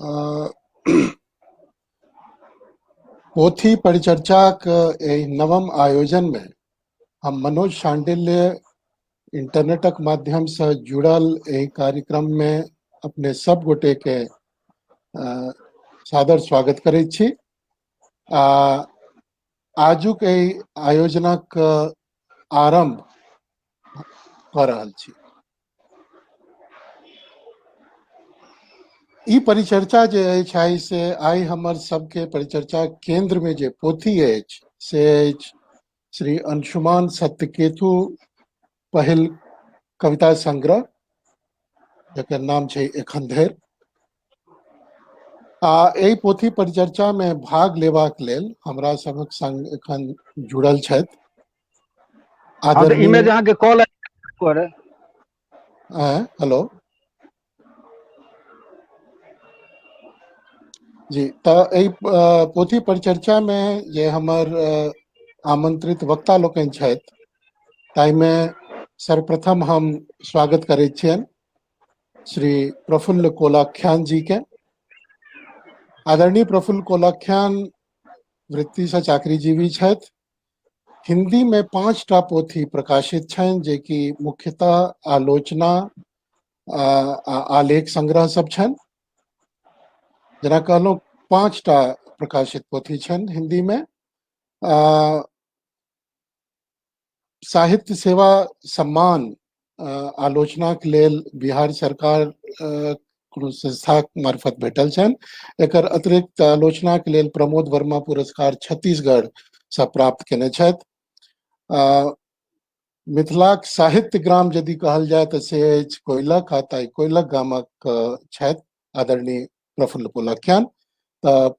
अ, पोथी परिचर्चाक एहि नवम आयोजन में हम मनोज शांडिल्य इंटरनेटक माध्यम से जुड़ल एहि कार्यक्रम में अपने सब गोटे के सादर स्वागत करैत छी। आजुक एहि आयोजनक आरंभ कर रहल छी। ई परिचर्चा जे अछि आइ से आइ हमर सबके परिचर्चा केंद्र में जे पोथी अछि से अछि श्री अंशुमान सत्यकेतु पहिल कविता संग्रह, जकर नाम छै एखन धरि। एहि पोथी परिचर्चा में भाग लेबाक लेल हमरा सबक संग एखन जुड़ल छथि आदरणीय इमेज अहाँ के कॉल करे। हेलो जी, तो एहि पोथी परिचर्चा में जे हमर आमंत्रित वक्ता लोकनि छथि ताहिमे सर्वप्रथम हम स्वागत करैत छियनि श्री प्रफुल्ल कोलाख्यान जी के। आदरणीय प्रफुल्ल कोलाख्यान वृत्ति से चाकरीजीवी छथि। हिंदी में 5टा पोथी प्रकाशित छनि जे कि मुख्यतः आलोचना आलेख संग्रह सब छनि। जेना कहलहुँ 5टा प्रकाशित पोथी छनि हिंदी में। साहित्य सेवा सम्मान आलोचना के लेल बिहार सरकार कोनो संस्था मार्फत भेटल छनि। एकर अतिरिक्त आलोचना के लेल प्रमोद वर्मा पुरस्कार छत्तीसगढ़ से प्राप्त केने छथि। मिथिलाक साहित्य ग्राम यदि कहल जाय तऽ से अछि कोइलख, आ ताहि कोइलख गामक छथि आदरणीय प्रफुल्ल कोलाख्यान। तऽ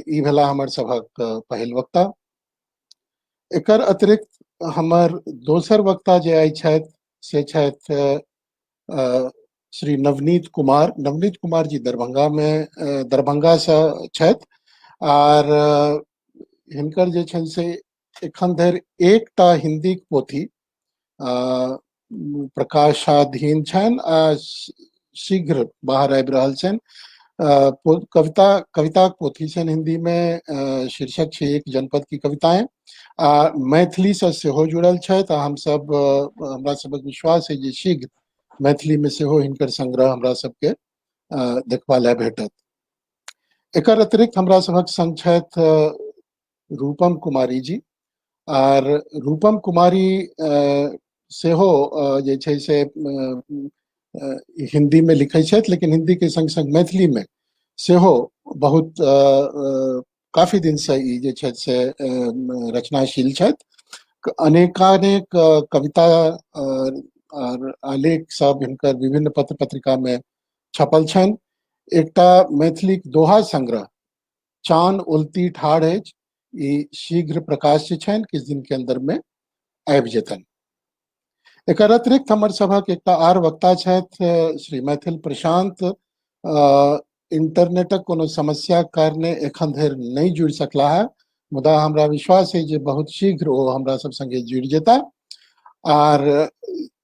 ई भेला हमर सभक पहिल वक्ता। एकर अतिरिक्त हमर दोसर वक्ता जे आइ छथि से छथि श्री नवनीत कुमार। नवनीत कुमार जी दरभंगा से छथि आर हिनकर जे छनि से एखन धरि एकटा हिंदी पोथी प्रकाशाधीन छनि आ शीघ्र बाहर आबि रहल छनि। कविताक पोथी छनि हिंदी में, शीर्षक छै एक जनपद की कविताएं। मैथिली से सेहो जुड़ल छथि। हम सब हमरा सबक विश्वास है जे शीघ्र मैथिली में सेहो हिनकर संग्रह हमरा सबके देखबा लेल भेटत। एकर अतिरिक्त हमरा सबक संग छथि रूपम कुमारी जी। आर रूपम कुमारी सेहो जे छै से हिंदी में लिखै छथि, लेकिन हिंदी के संग संग मैथिली में सेहो बहुत काफी दिन से ई जे छथि से रचनाशील छथि। अनेकानेक कविता और आलेख सब हिनकर विभिन्न पत्र पत्रिका में छपल छनि। एकटा मैथिली दोहा संग्रह चान उल्टी ठाढ़ अछि, ई शीघ्र प्रकाश छनि, किछु दिन के अंदर में आबि जेतनि। एकर अतिरिक्त हमर सभक एकटा आर वक्ता छथि श्री मैथिल प्रशांत। इंटरनेटक कोनो समस्या कारणे एखन धरि नहीं जुड़ि सकला है, मुदा हमरा विश्वास है जे बहुत शीघ्र वो हमरा सब संगे जुड़ि जेता। आर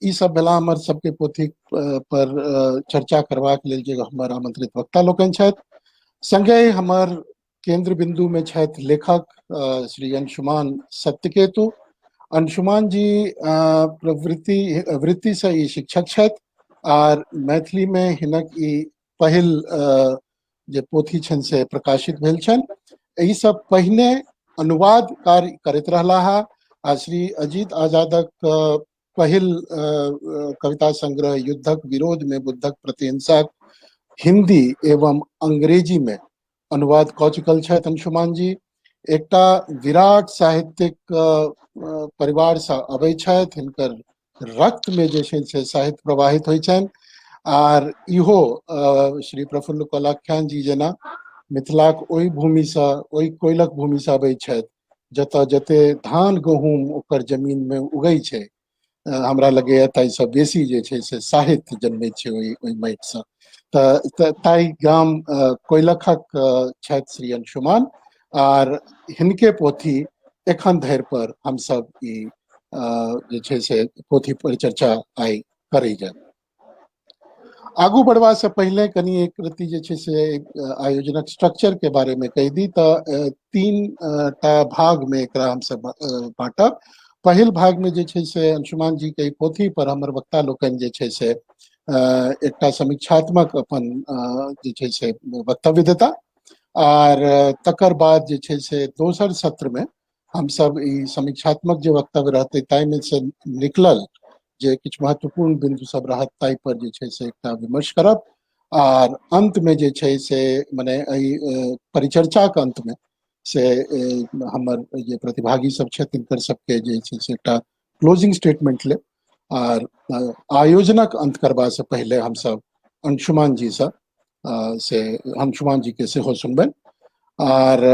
ई सब भेला हमर सबके पोथी पर चर्चा करबाक लेल जे हमर आमंत्रित वक्ता लोकनि छथि। संगे हमर केंद्र बिंदु में छथि लेखक श्री अंशुमान सत्यकेतु। अंशुमान जी वृत्ति से ई शिक्षक छथि आर मैथिली में हिनक ई पहिल जे पोथी छनि से प्रकाशित भेल छनि। एहि सब पहिने अनुवाद कार्य करैत रहला है। आ श्री अजीत आजादक पहिल कविता संग्रह युद्धक विरोध में बुद्धक प्रतिहिंसा हिंदी एवं अंग्रेजी में अनुवाद कऽ चुकल छथि अंशुमान जी। एकटा विराट साहित्यिक परिवार से अबै छथि। हिनकर रक्त में जे छै से साहित्य प्रवाहित होइ छनि। आर इहो श्री प्रफुल्ल कोलाख्यान जी जेना मिथिलाक ओहि भूमि से, ओहि कोइलख भूमि से अबै छथि जतऽ जते धान गहूम ओकर जमीन में उगै छै। हमरा लगैया ताहिसँ बेसी जे छै से साहित्य जन्मै छै ओहि माटि से। ताहि गाम कोइलखक छथि श्री अंशुमान। आर हिनके पोथी एखन धरि पर हम सब ई जे छै से पोथी परिचर्चा आइ करै जाय। आगू बढ़वा से पहले कनी एक रति जे छै से आयोजनक स्ट्रक्चर के बारे में कही दी तऽ 3टा भाग में एकरा हम सब बांटब। पहिल भाग में जे छै से अंशुमान जी के पोथी पर हमर वक्ता लोकनि जे छै से एकटा समीक्षात्मक अपन जे छै से वक्तव्य देता और तकर बाद जे छै से दोसर सत्र में हम सब ई समीक्षात्मक जे वक्तव्य रहते ताहि में से निकलल जे किछु महत्वपूर्ण बिंदु सब रहत ताहि पर जे छै से एकटा विमर्श करब और अंत में जे छै से मने परिचर्चा के अंत में से हमर जे प्रतिभागी सब छै तिनकर सबके जे छै से एकटा क्लोजिंग स्टेटमेंट ले और आयोजनक अंत करबा से पहले हम सब अंशुमान जी से अंशुमान जी के सेहो सुनबनि और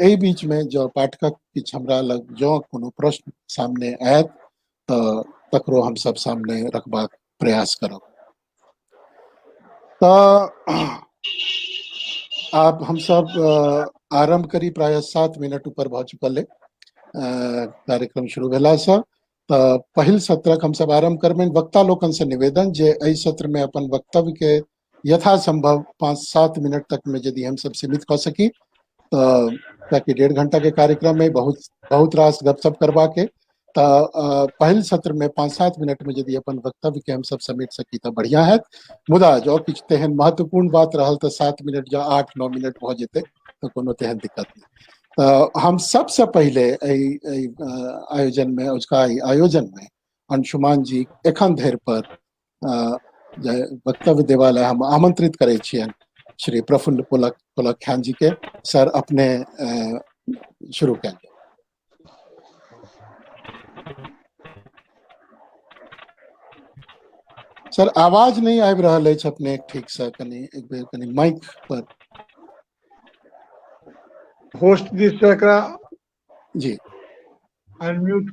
एहि बीच में जो पाठकक किछु हमरा लग जो कोनो प्रश्न सामने आयत तऽ तकरो हम सब सामने रखबाक प्रयास करब। तऽ आब हम सब आरंभ करी। प्रायः 7 मिनट ऊपर भऽ चुकल है कार्यक्रम शुरू भेला से। तऽ पहिल सत्रक हम सब आरंभ करबनि। वक्ता लोकन से निवेदन जे एहि सत्र में अपन वक्तव्य के यथासंभव 5-7 मिनट तक में यदि हम सब सीमित कऽ सकी तऽ ताकि 1.5 घंटा के कार्यक्रम में बहुत रास गपशप करबा के पहिल सत्र में 5-7 मिनट में यदि अपन वक्तव्य के हम सब समेट सकी तऽ बढ़िया है। मुदा जो किछु तेहन महत्वपूर्ण बात रहल तऽ 7 मिनट या 8-9 मिनट भऽ जेतै तऽ कोनो तेहन दिक्कत नहीं। तऽ हम सबसे पहले आयोजन में आयोजन में अंशुमान जी एखन धरि पर वक्तव्य देवा ला हम आमंत्रित करे छियनि श्री प्रफुल्ल कोलख्यान जी के। सर अपने शुरू करें। सर आवाज नहीं आबि रहल अछि अपने ठीक से, कनी एक बेर कनी माइक पर होस्ट दिस से एकरा जी अनम्यूट।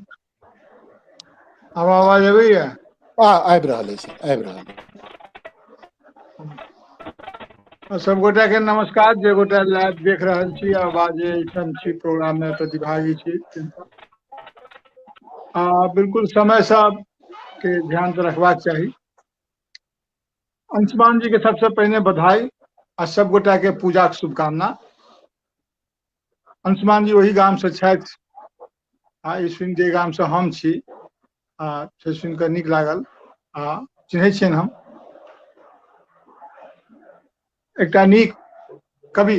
अब आवाज अबैया? आबि रहल अछि सर, आबि रहल अछि। सब गोटा के नमस्कार। जे गोटा लाइव देख रहल छी आवाज छी प्रोग्राम में प्रतिभागी छी बिल्कुल समय सब के ध्यान से रखबाक चाहिए। अंशुमान जी के सबसे पहले बधाई आ सब गोटा के पूजा के शुभकामना। अंशुमान जी वही गाम से छथि ई सुनि जे गाम से हम छी से सुनि कऽ नीक लागल। चिन्है छियनि हम। एकटा नीक कवि,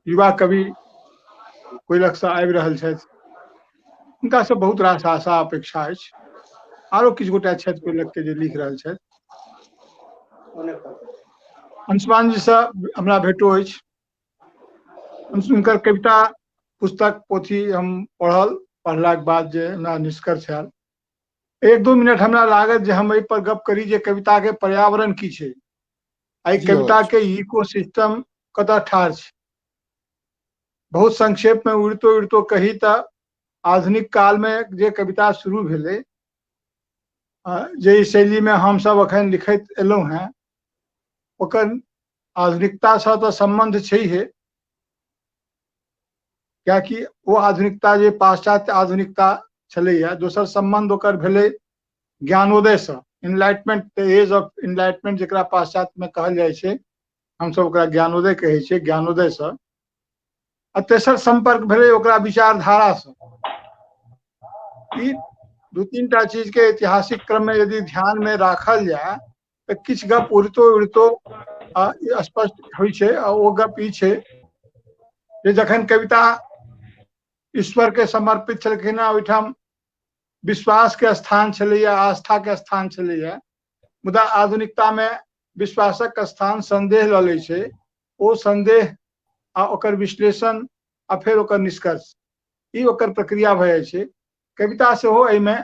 युवा कवि कोइलख से आबि रहल छथि। हुनका से बहुत रास आशा अपेक्षा अछि। आरो किछु गोटा छथि कोइलख के जे लिख रहल छथि। अंशुमान जी से हमरा भेटो अछि। हुनकर कविता पुस्तक पोथी हम पढ़लाक बाद जे हमरा निष्कर्ष आयल, 1-2 मिनट हमरा लागत जे हम एहि पर गप करी जे कविता के पर्यावरण की छै, आई कविता के इकोसिस्टम कतऽ ठाढ़ छै। बहुत संक्षेप में उड़ितो उड़ितो कही तऽ आधुनिक काल में जे कविता शुरू भेलै, जे शैली में हम सब अखन लिखैत एलहुं हैं, ओकर आधुनिकता से तऽ संबंध छैहे। कियाकि वो आधुनिकता जे पाश्चात्य आधुनिकता छलैया, दोसर संबंध ओकर भेलै ज्ञानोदय से। Enlightenment, the age of enlightenment जेकरा पाश्चात्य में कहल जाइ छै, हम सब ओकरा ज्ञानोदय कहै छियै, ज्ञानोदय से। आ तेसर संपर्क भेलै ओकरा विचारधारा से। ई 2-3 टा चीज के ऐतिहासिक क्रम में यदि ध्यान में राखल जाए तऽ किछु गप उड़ितो उड़ितो स्पष्ट होइ छै। ओ गप ई छै जे जखन कविता ईश्वर के समर्पित छलखिन, ओहिठाम विश्वास के स्थान छलैया, आस्था के स्थान छलैया। मुदा आधुनिकता में विश्वासक स्थान संदेह लऽ लै छै। ओ संदेह आ ओकर विश्लेषण आ फेर ओकर निष्कर्ष, ई ओकर प्रक्रिया भऽ जाइ छै। कविता सेहो एहिमे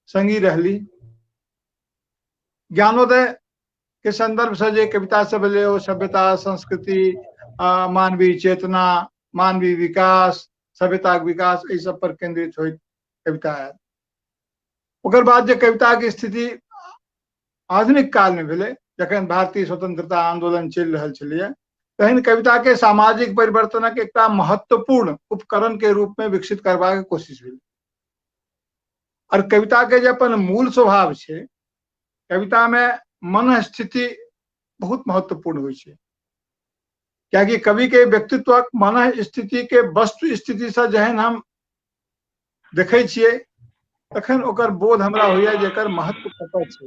संगी रहली। ज्ञानोदय के संदर्भ से जे कविता सब भेलै, ओ सभ्यता, संस्कृति, मानवीय चेतना, मानवीय विकास, सभ्यता विकास, एहि सब पर केंद्रित होइत कविता आयल। ओकर बाद जे कविता के स्थिति आधुनिक काल में भेलै, जखन भारतीय स्वतंत्रता आंदोलन चलि रहल छलैया, तहन कविता के सामाजिक परिवर्तनक एकटा महत्वपूर्ण उपकरण के रूप में विकसित करबाक कोशिश भेल। और कविता के जे अपन मूल स्वभाव छै, कविता में मन स्थिति बहुत महत्वपूर्ण होइ छै, कियाकि कवि के व्यक्तित्वक मन स्थिति के वस्तु स्थिति से जहन हम देखै छियै तखन ओकर बोध हमरा होइया जे एकर महत्व कतऽ छै।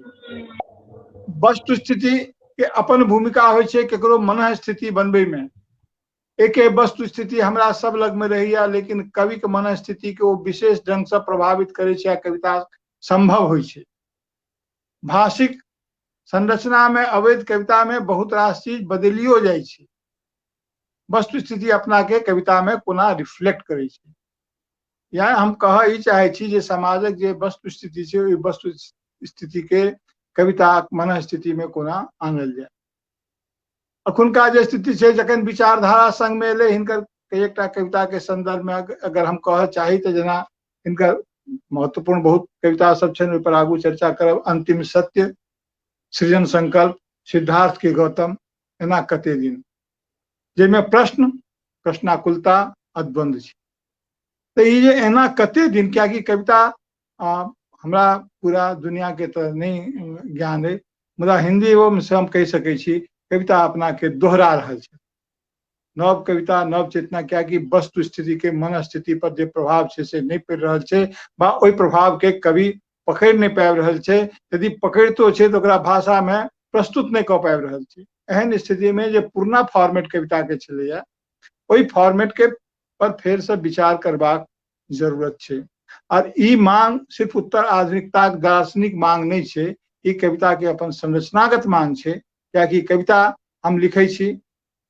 वस्तु स्थिति के अपन भूमिका होइ छै केकरो मन स्थिति बनबै में। एके वस्तु स्थिति हमरा सब लग में रहैया, लेकिन कवि के मन स्थिति के ओ विशेष ढंग से प्रभावित करे छै, कविता संभव होइ छै। भाषिक संरचना में अवैध कविता में बहुत रास चीज बदलियो जाइ छै। वस्तु स्थिति अपना के कविता में कोना रिफ्लेक्ट करे छै, या हम कह ई चाहे छी जे समाजक जे वस्तु स्थिति छै ओहि वस्तु स्थिति के कविता मन स्थिति में कोना आनल जाय। अखुनका जे स्थिति छै, जखन विचारधारा संग में एले हिनकर एकटा कविता के संदर्भ में अगर हम कह चाही तो जेना हिनकर महत्वपूर्ण बहुत कविता सब छनि, ओहि पर आगू चर्चा करब। अंतिम सत्य, सृजन संकल्प, सिद्धार्थ के गौतम, एना कते दिन, जाहिमे प्रश्न, प्रश्नाकुलता आ द्वंद्व छै। तो ये जे एना कते दिन, क्या कि कविता हमरा पूरा दुनिया के तो नहीं ज्ञान है, मुदा हिंदी वो से हम कह सकै छी कविता अपना के दोहरा रहल छै। नव कविता, नव चेतना, क्या कि वस्तु स्थिति के मन स्थिति पर जे प्रभाव छै से नहीं पड़ रहल छै, बा ओहि प्रभाव के कवि पकड़ नहीं पाबि रहल छै। यदि पकड़ितो छै तो ओकरा भाषा में प्रस्तुत नहीं कऽ पाबि रहल छै। एहन स्थिति में जे पुरना फॉर्मेट कविता के छलैया, ओहि फॉर्मेट के पर फेर से विचार करबाक जरूरत छै। और ई मांग सिर्फ उत्तर आधुनिकता दार्शनिक मांग नहीं छै, ई कविता के अपन संरचनागत मांग छै। क्या कि कविता हम लिखै छी,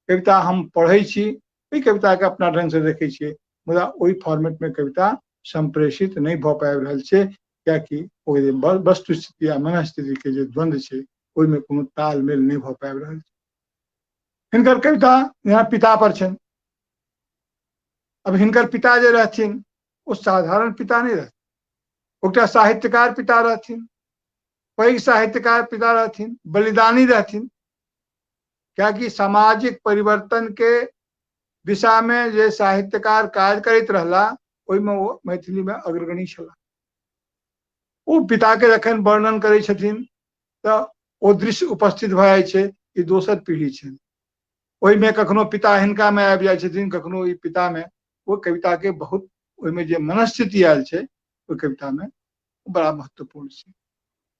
कविता हम पढ़ै छी, ओहि कविता के अपना ढंग से देखै छियै, मुदा ओहि फॉर्मेट में कविता संप्रेषित नहीं भऽ पाबि रहल छै, क्या कि ओहि वस्तु स्थिति आ मन स्थिति के जे द्वंद्व छै ओहिमे कोनो तालमेल नहीं भऽ पाबि रहल छै। हिनकर कविता यहाँ पिता पर छनि। अब हिनकर पिता जे रहथिन ओ साधारण पिता नहीं रहथिन, एकटा साहित्यकार पिता रहथिन, पैघ साहित्यकार पिता रहथिन, बलिदानी रहथिन। क्या कि सामाजिक परिवर्तन के दिशा में जे साहित्यकार काज करैत रहला ओहिमे ओ मैथिली में अग्रगणी छला। ओ पिता के जखन वर्णन करै छथिन तऽ ओ दृश्य उपस्थित भऽ जाइ छै, ई दोसर पीढ़ी छै। ओहिमे कखनो पिता हिनका में आबि जाइ छथिन, कखनो ई पिता में। वो कविता के बहुत ओहिमे जे मनस्थिति आयल छै ओहि कविता में बड़ा महत्वपूर्ण छै।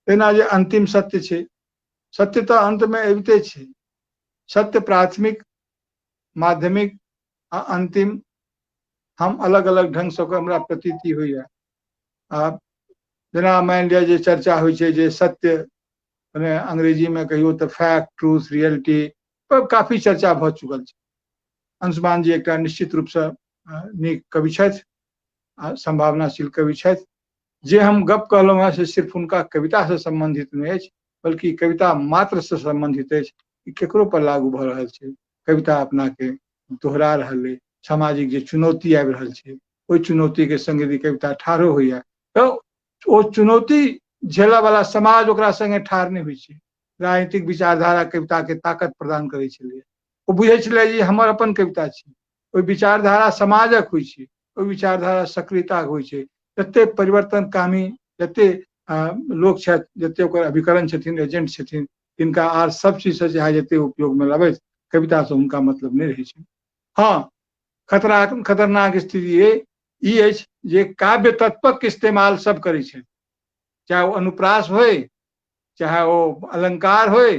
तहिना जे अंतिम सत्य छै, सत्य तो अंत में अबिते छै। सत्य प्राथमिक, माध्यमिक आ अंतिम हम अलग अलग ढंग से हमरा प्रतीति होइया। आ जेना मान लिया जे चर्चा होइ छै जे सत्य मने अंग्रेजी में कहियो तो फैक्ट, ट्रूथ, रियलिटी पर काफी चर्चा भऽ चुकल छै। अंशुमान जी एकटा निश्चित रूप से नीक कवि छथि आ संभावनाशील कवि छथि। जे हम गप कहलहुँ हैं से सिर्फ उनका कविता से संबंधित नहीं अछि, बल्कि कविता मात्र से संबंधित अछि। ई केकरो पर लागू भऽ रहल छै। कविता अपना के दोहरा रहल है, सामाजिक जे चुनौती आबि रहल छै ओहि चुनौती के संग यदि कविता ठाढ़ो होइया तो ओ चुनौती झेलऽ वाला समाज ओकरा संगे ठाढ़ नहीं होइ छै। राजनीतिक विचारधारा कविता के ताकत प्रदान करै छलै। ओ बुझै छलै जे हमर अपन कविता छै। ओहि विचारधारा समाजक होइ छै, ओहि विचारधारा सक्रियता होइ छै। जते परिवर्तनकामी जते लोक छथि, जते ओकर अभिकरण छथिन, एजेंट छथिन, तिनका आर सब चीज से चाहे जते उपयोग में लबैत, कविता से हुनका मतलब नहीं रहै छै। हाँ, खतरनाक स्थिति ई अछि जे काव्य तत्वक इस्तेमाल सब करै छै, चाहे वो अनुप्रास होय, चाहे वो अलंकार होय।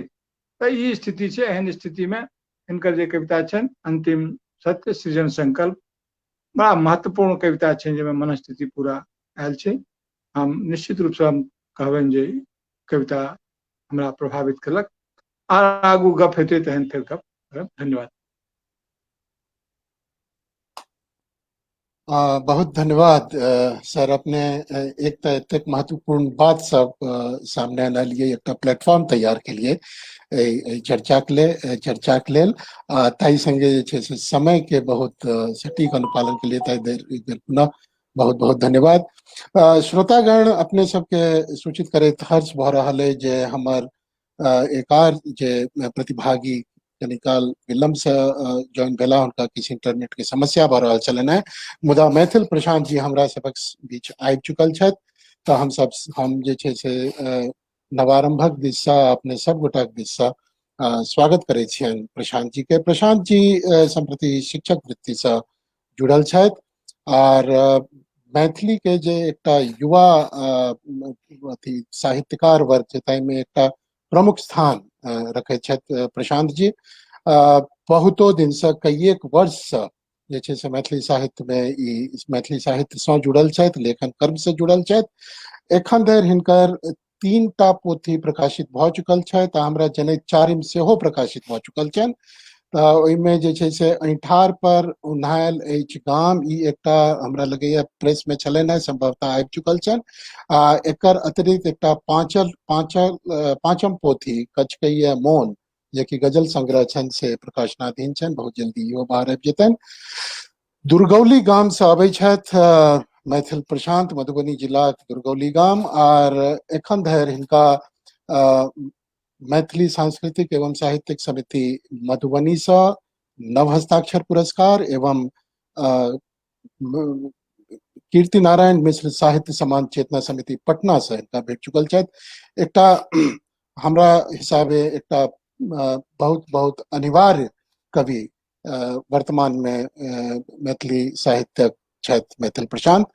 तो ई स्थिति छै। एहन स्थिति में हिनकर जे कविता छनि अंतिम सत्य, सृजन संकल्प, बड़ा महत्वपूर्ण कविता छै, जाहिमे मनस्थिति पूरा आयल छै। हम निश्चित रूप से हम कहबनि जे कविता हमरा प्रभावित केलक। आगू गप हेतै तहन फेर गप करब। धन्यवाद। बहुत धन्यवाद सर। अपने एक तो एतेक महत्वपूर्ण बात सब सामने आनल लिए, एक प्लेटफॉर्म तैयार के लिए चर्चा के लेल ताहि संगे जे छै से समय के बहुत सटीक अनुपालन के लिए ताहि देर पुनः बहुत बहुत धन्यवाद। श्रोतागण अपने सबके सूचित करैत हर्ष भऽ रहल है जे हमर एकार जे प्रतिभागी कनी काल विलम्ब से ज्वाइन भेला, हुनका किछु इंटरनेट के समस्या भऽ रहल छलनि है, मुदा मैथिल प्रशांत जी हमरा सबक बीच आबि चुकल छथि। तऽ हम जे छै से नवारंभक दिशा अपने सब गोटाक दिशा स्वागत करै छियनि प्रशांत जी के। प्रशांत जी संप्रति शिक्षक वृत्ति से जुड़ल छथि और मैथिली के जे एकटा युवा अथी साहित्यकार वर्ग छै ताहिमे एकटा प्रमुख स्थान रखै छथि प्रशांत जी। बहुतो दिन से कईएक वर्ष से जे छै से मैथिली साहित्य में ई मैथिली साहित्य से जुड़ल छथि, लेखन कर्म से जुड़ल छथि। एखन धरि हिनकर 3टा पोथी प्रकाशित भ चुकल छथि आ हमरा जनैत 4म सेहो प्रकाशित भ चुकल छनि। ओहिमे जे छै से ऐंठार पर उन्हायल अछि गाम, ई एकटा हमरा लगैया प्रेस में छलनि है, संभवतः आबि चुकल छनि। आ एकर अतिरिक्त एकटा पांचम पोथी कचकैया मौन जे कि गजल संग्रह छनि से प्रकाशनाधीन छनि, बहुत जल्दी इहो बाहर आबि जेतनि। दुर्गौली गाम से अबै छथि मैथिल प्रशांत, मधुबनी जिला दुर्गौली गाम, और एखन धरि हिनका मैथिली सांस्कृतिक एवं साहित्यिक समिति मधुबनी से नव हस्ताक्षर पुरस्कार एवं कीर्ति नारायण मिश्र साहित्य समान चेतना समिति पटना से हिनका भेट चुकल छथि। एकटा हमरा हिसाबे एकटा बहुत बहुत अनिवार्य कवि वर्तमान में मैथिली साहित्यक छथि मैथिल प्रशांत।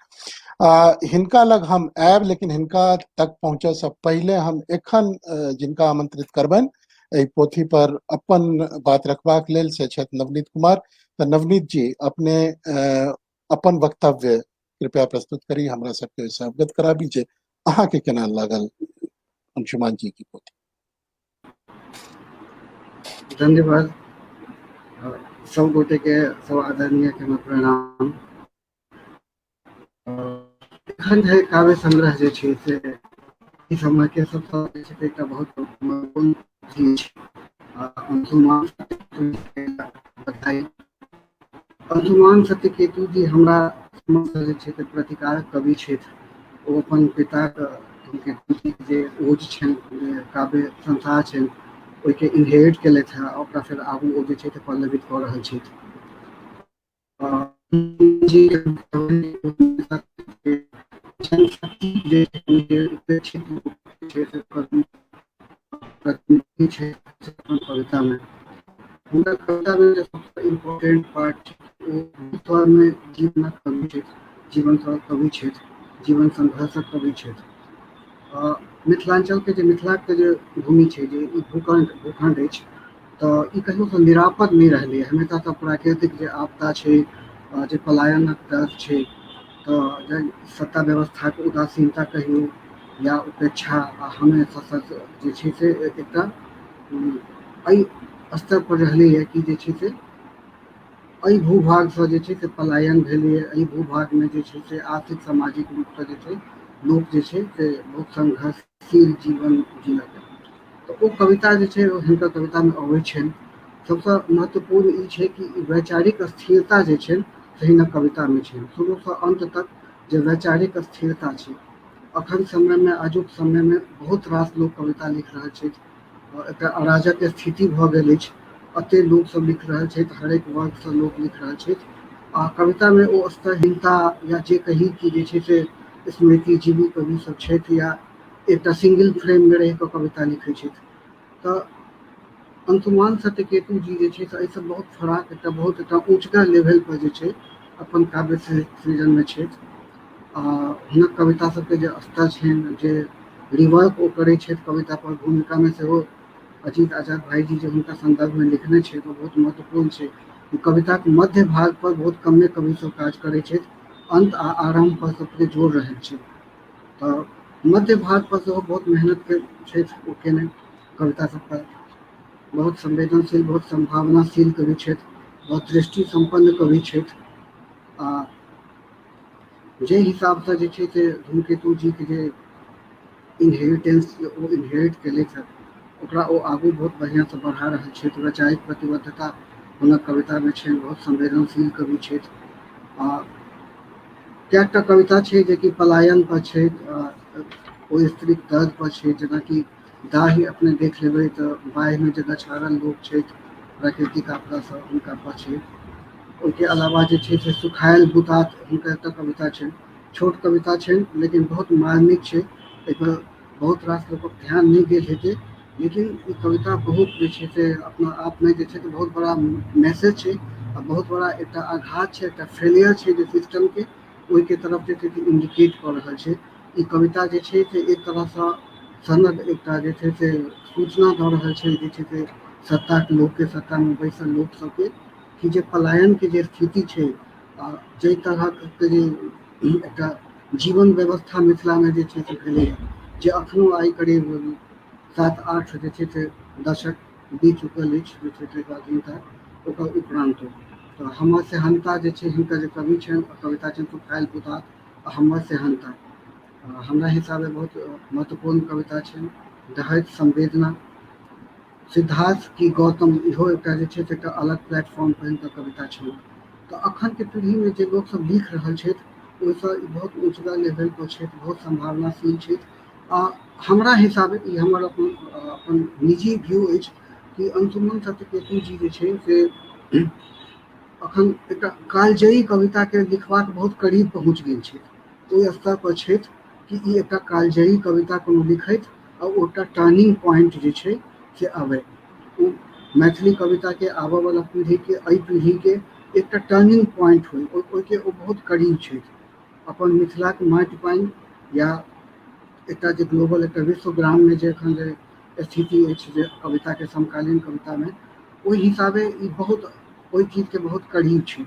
हिनका लग हम आयब, लेकिन हिनका तक पहुँचे से पहले हम एखन जिनका आमंत्रित करबनि एहि पोथी पर अपन बात रखबाक लेल से छथि नवनीत कुमार। तो नवनीत जी अपने अपन वक्तव्य कृपया प्रस्तुत करी, हमरा सबके ओहिसँ अवगत कराबी जे अहाँके केना लागल अंशुमान जी की पोथी। धन्यवाद। सब गोटे के सब आदरणीय के प्रणाम। एखन जे काव्य संग्रह जे छै से ई समय के सबसे एकटा बहुत महत्वपूर्ण चीज अंशुमान बताई। अंशुमान सत्यकेतु जी हमरा समझ जे छै प्रतिकारक कवि छथि। ओ अपन पिताक जे ओज छनि काव्य संसार छनि ओहिके इनहेरिट केलथि है, ओकरा फेर आगू ओ जे छै से पल्लवित कऽ रहल छथि। कविता में सबसे इम्पोर्टेंट पार्ट में जीवन कवि छथि, जीवन कवि छथि, जीवन संघर्षक कवि छथि। मिथिलांचल के मिथिला के भूमि छै जे ई भूखंड अछि तऽ ई कहियो से निरापद नहीं रहलै। हमेशा से प्राकृतिक जे आपदा छै, जे पलायनक दर छै, तऽ सत्ता व्यवस्था के उदासीनता कहियो या उपेक्षा हमेशा जे छै से एकटा एहि स्तर पर रहलै है कि जे छै से एहि भूभाग से जे छै से पलायन भेलै। एहि भूभाग में जे छै से आर्थिक सामाजिक रूप से जे छै लोक जे छै से बहुत संघर्षशील जीवन जीलक। तो वो कविता जे छै हिनकर कविता में अबै छनि। सबसे महत्वपूर्ण ई छै कि वैचारिक स्थिरता जे छै से हिनकर कविता में छै। शुरू से अंत तक जे वैचारिक स्थिरता छै। अखन समय में आजुक समय में बहुत रास लोग कविता लिख रहल छथि। एकटा अराजक स्थिति भऽ गेल अछि, एते लोग सब लिख रहल छथि, हरेक वर्ग से लोग लिख रहल छथि। कविता में वो स्तरहीनता या जे कही कि जे छै से स्मृति जीवी कवि सब छथि या एकटा सिंगल फ्रेम में रहि कऽ कविता लिखै छथि। तऽ अंशुमान सत्यकेतु जी जे छै से एहिसँ बहुत फराक एकटा ऊँचका लेवल पर जे छै अपन काव्य सृजन में छथि। हुनक कविता सबके जे स्तर छनि, जे रिवर्क ओ करै छथि कविता पर, भूमिका में सेहो अजीत आजाद भाई जी जो हुनका संदर्भ में लिखने छथि वो बहुत महत्वपूर्ण छै। कविता के मध्य भाग पर बहुत कमे कवि सब काज करै छथि, अंत आ आरंभ पर सबके जोड़ रहल छै। तऽ मध्य भाग पर सेहो बहुत मेहनत के छथि ओ केने कविता सब पर। बहुत संवेदनशील, बहुत संभावनाशील कवि छथि, बहुत दृष्टि संपन्न कवि छथि। जे हिसाब से जे छै से धूमकेतु जी के जे इनहेरिटेंस ओ इनहेरिट केलथि ओकरा ओ आगू बहुत बढ़िया से बढ़ा रहल छथि। वैचारिक प्रतिबद्धता हुनक कविता में छनि, बहुत संवेदनशील कवि छथि। कएकटा कविता छै जे कि पलायन पर छै, ओ स्त्रीक दर्द पर छै, जेना कि दाही अपने देख लेबै तऽ बाढ़ि में जे गछारल लोग छथि प्राकृतिक आपदा से हुनका पर छै। ओहिके अलावा जे छै से सुखायल बुतात हुनकर एकटा कविता छनि, छोट कविता छनि लेकिन बहुत मार्मिक छै। एहिपर बहुत रास लोग ध्यान नहीं गेल हेतै, लेकिन ई कविता बहुत जे छै से अपना आप में जे छै से बहुत बड़ा मैसेज छै और बहुत बड़ा एक आघात छै, एक फेलियर छै जे सिस्टम के ओहि के तरफ जे छै से इंडिकेट कर रहल छै। ई कविता जे छै से एक तरह से सनद एक जे छै से सूचना दऽ रहल छै जे छै से सत्ता के लोग के, सत्ता में बैसल लोग सबके कि जे पलायन के जे स्थिति छै, जाहि तरह के जे एकटा जीवन व्यवस्था मिथिला में जे छै से भेलैए, जे अखनो आई करीब 7-8 जे छै से दशक बीत चुकल अछि जे छै से स्वाधीनता ओकर उपरान्त। तो हमर सेहनता जे छै हिनकर जे कवि छनि, कविता छनि सुखायल पुतात आ हमर सेहनता, हमरा हिसाबे बहुत महत्वपूर्ण कविता छनि। दहैत संवेदना, सिद्धार्थ की गौतम, इहो एकटा जे छै से एकटा अलग प्लेटफॉर्म पर हिनकर कविता छनि। तो अखन के पीढ़ी में जे लोग सब लिख रहल छथि ओहिसँ ई बहुत ऊँचगा लेवल पर छथि, बहुत संभावनाशील छथि। आ हमरा हिसाबे ई हमर अपन निजी व्यू अछि कि अंशुमन सत्यकेतु जी जे छै से अखन एकटा कालजयी कविता के लिखबाक बहुत करीब पहुँच गेल छै, ओहि स्तर पर छथि कि ई एकटा कालजयी कविता कोनो लिखैत आ ओ एकटा टर्निंग पॉइंट जे छै से आबै, ओ मैथिली कविता के आबऽ वाला पीढ़ी के, एहि पीढ़ी के एकटा टर्निंग पॉइंट होइ, ओहिके ओ बहुत करीब छथि। अपन मिथिला के माटि पानि या एकटा जे ग्लोबल एकटा विश्वग्राम में जे एखन जे स्थिति अछि जे कविता के समकालीन कविता में, ओहि हिसाबे ई बहुत ओहि चीज के बहुत करीब छथि।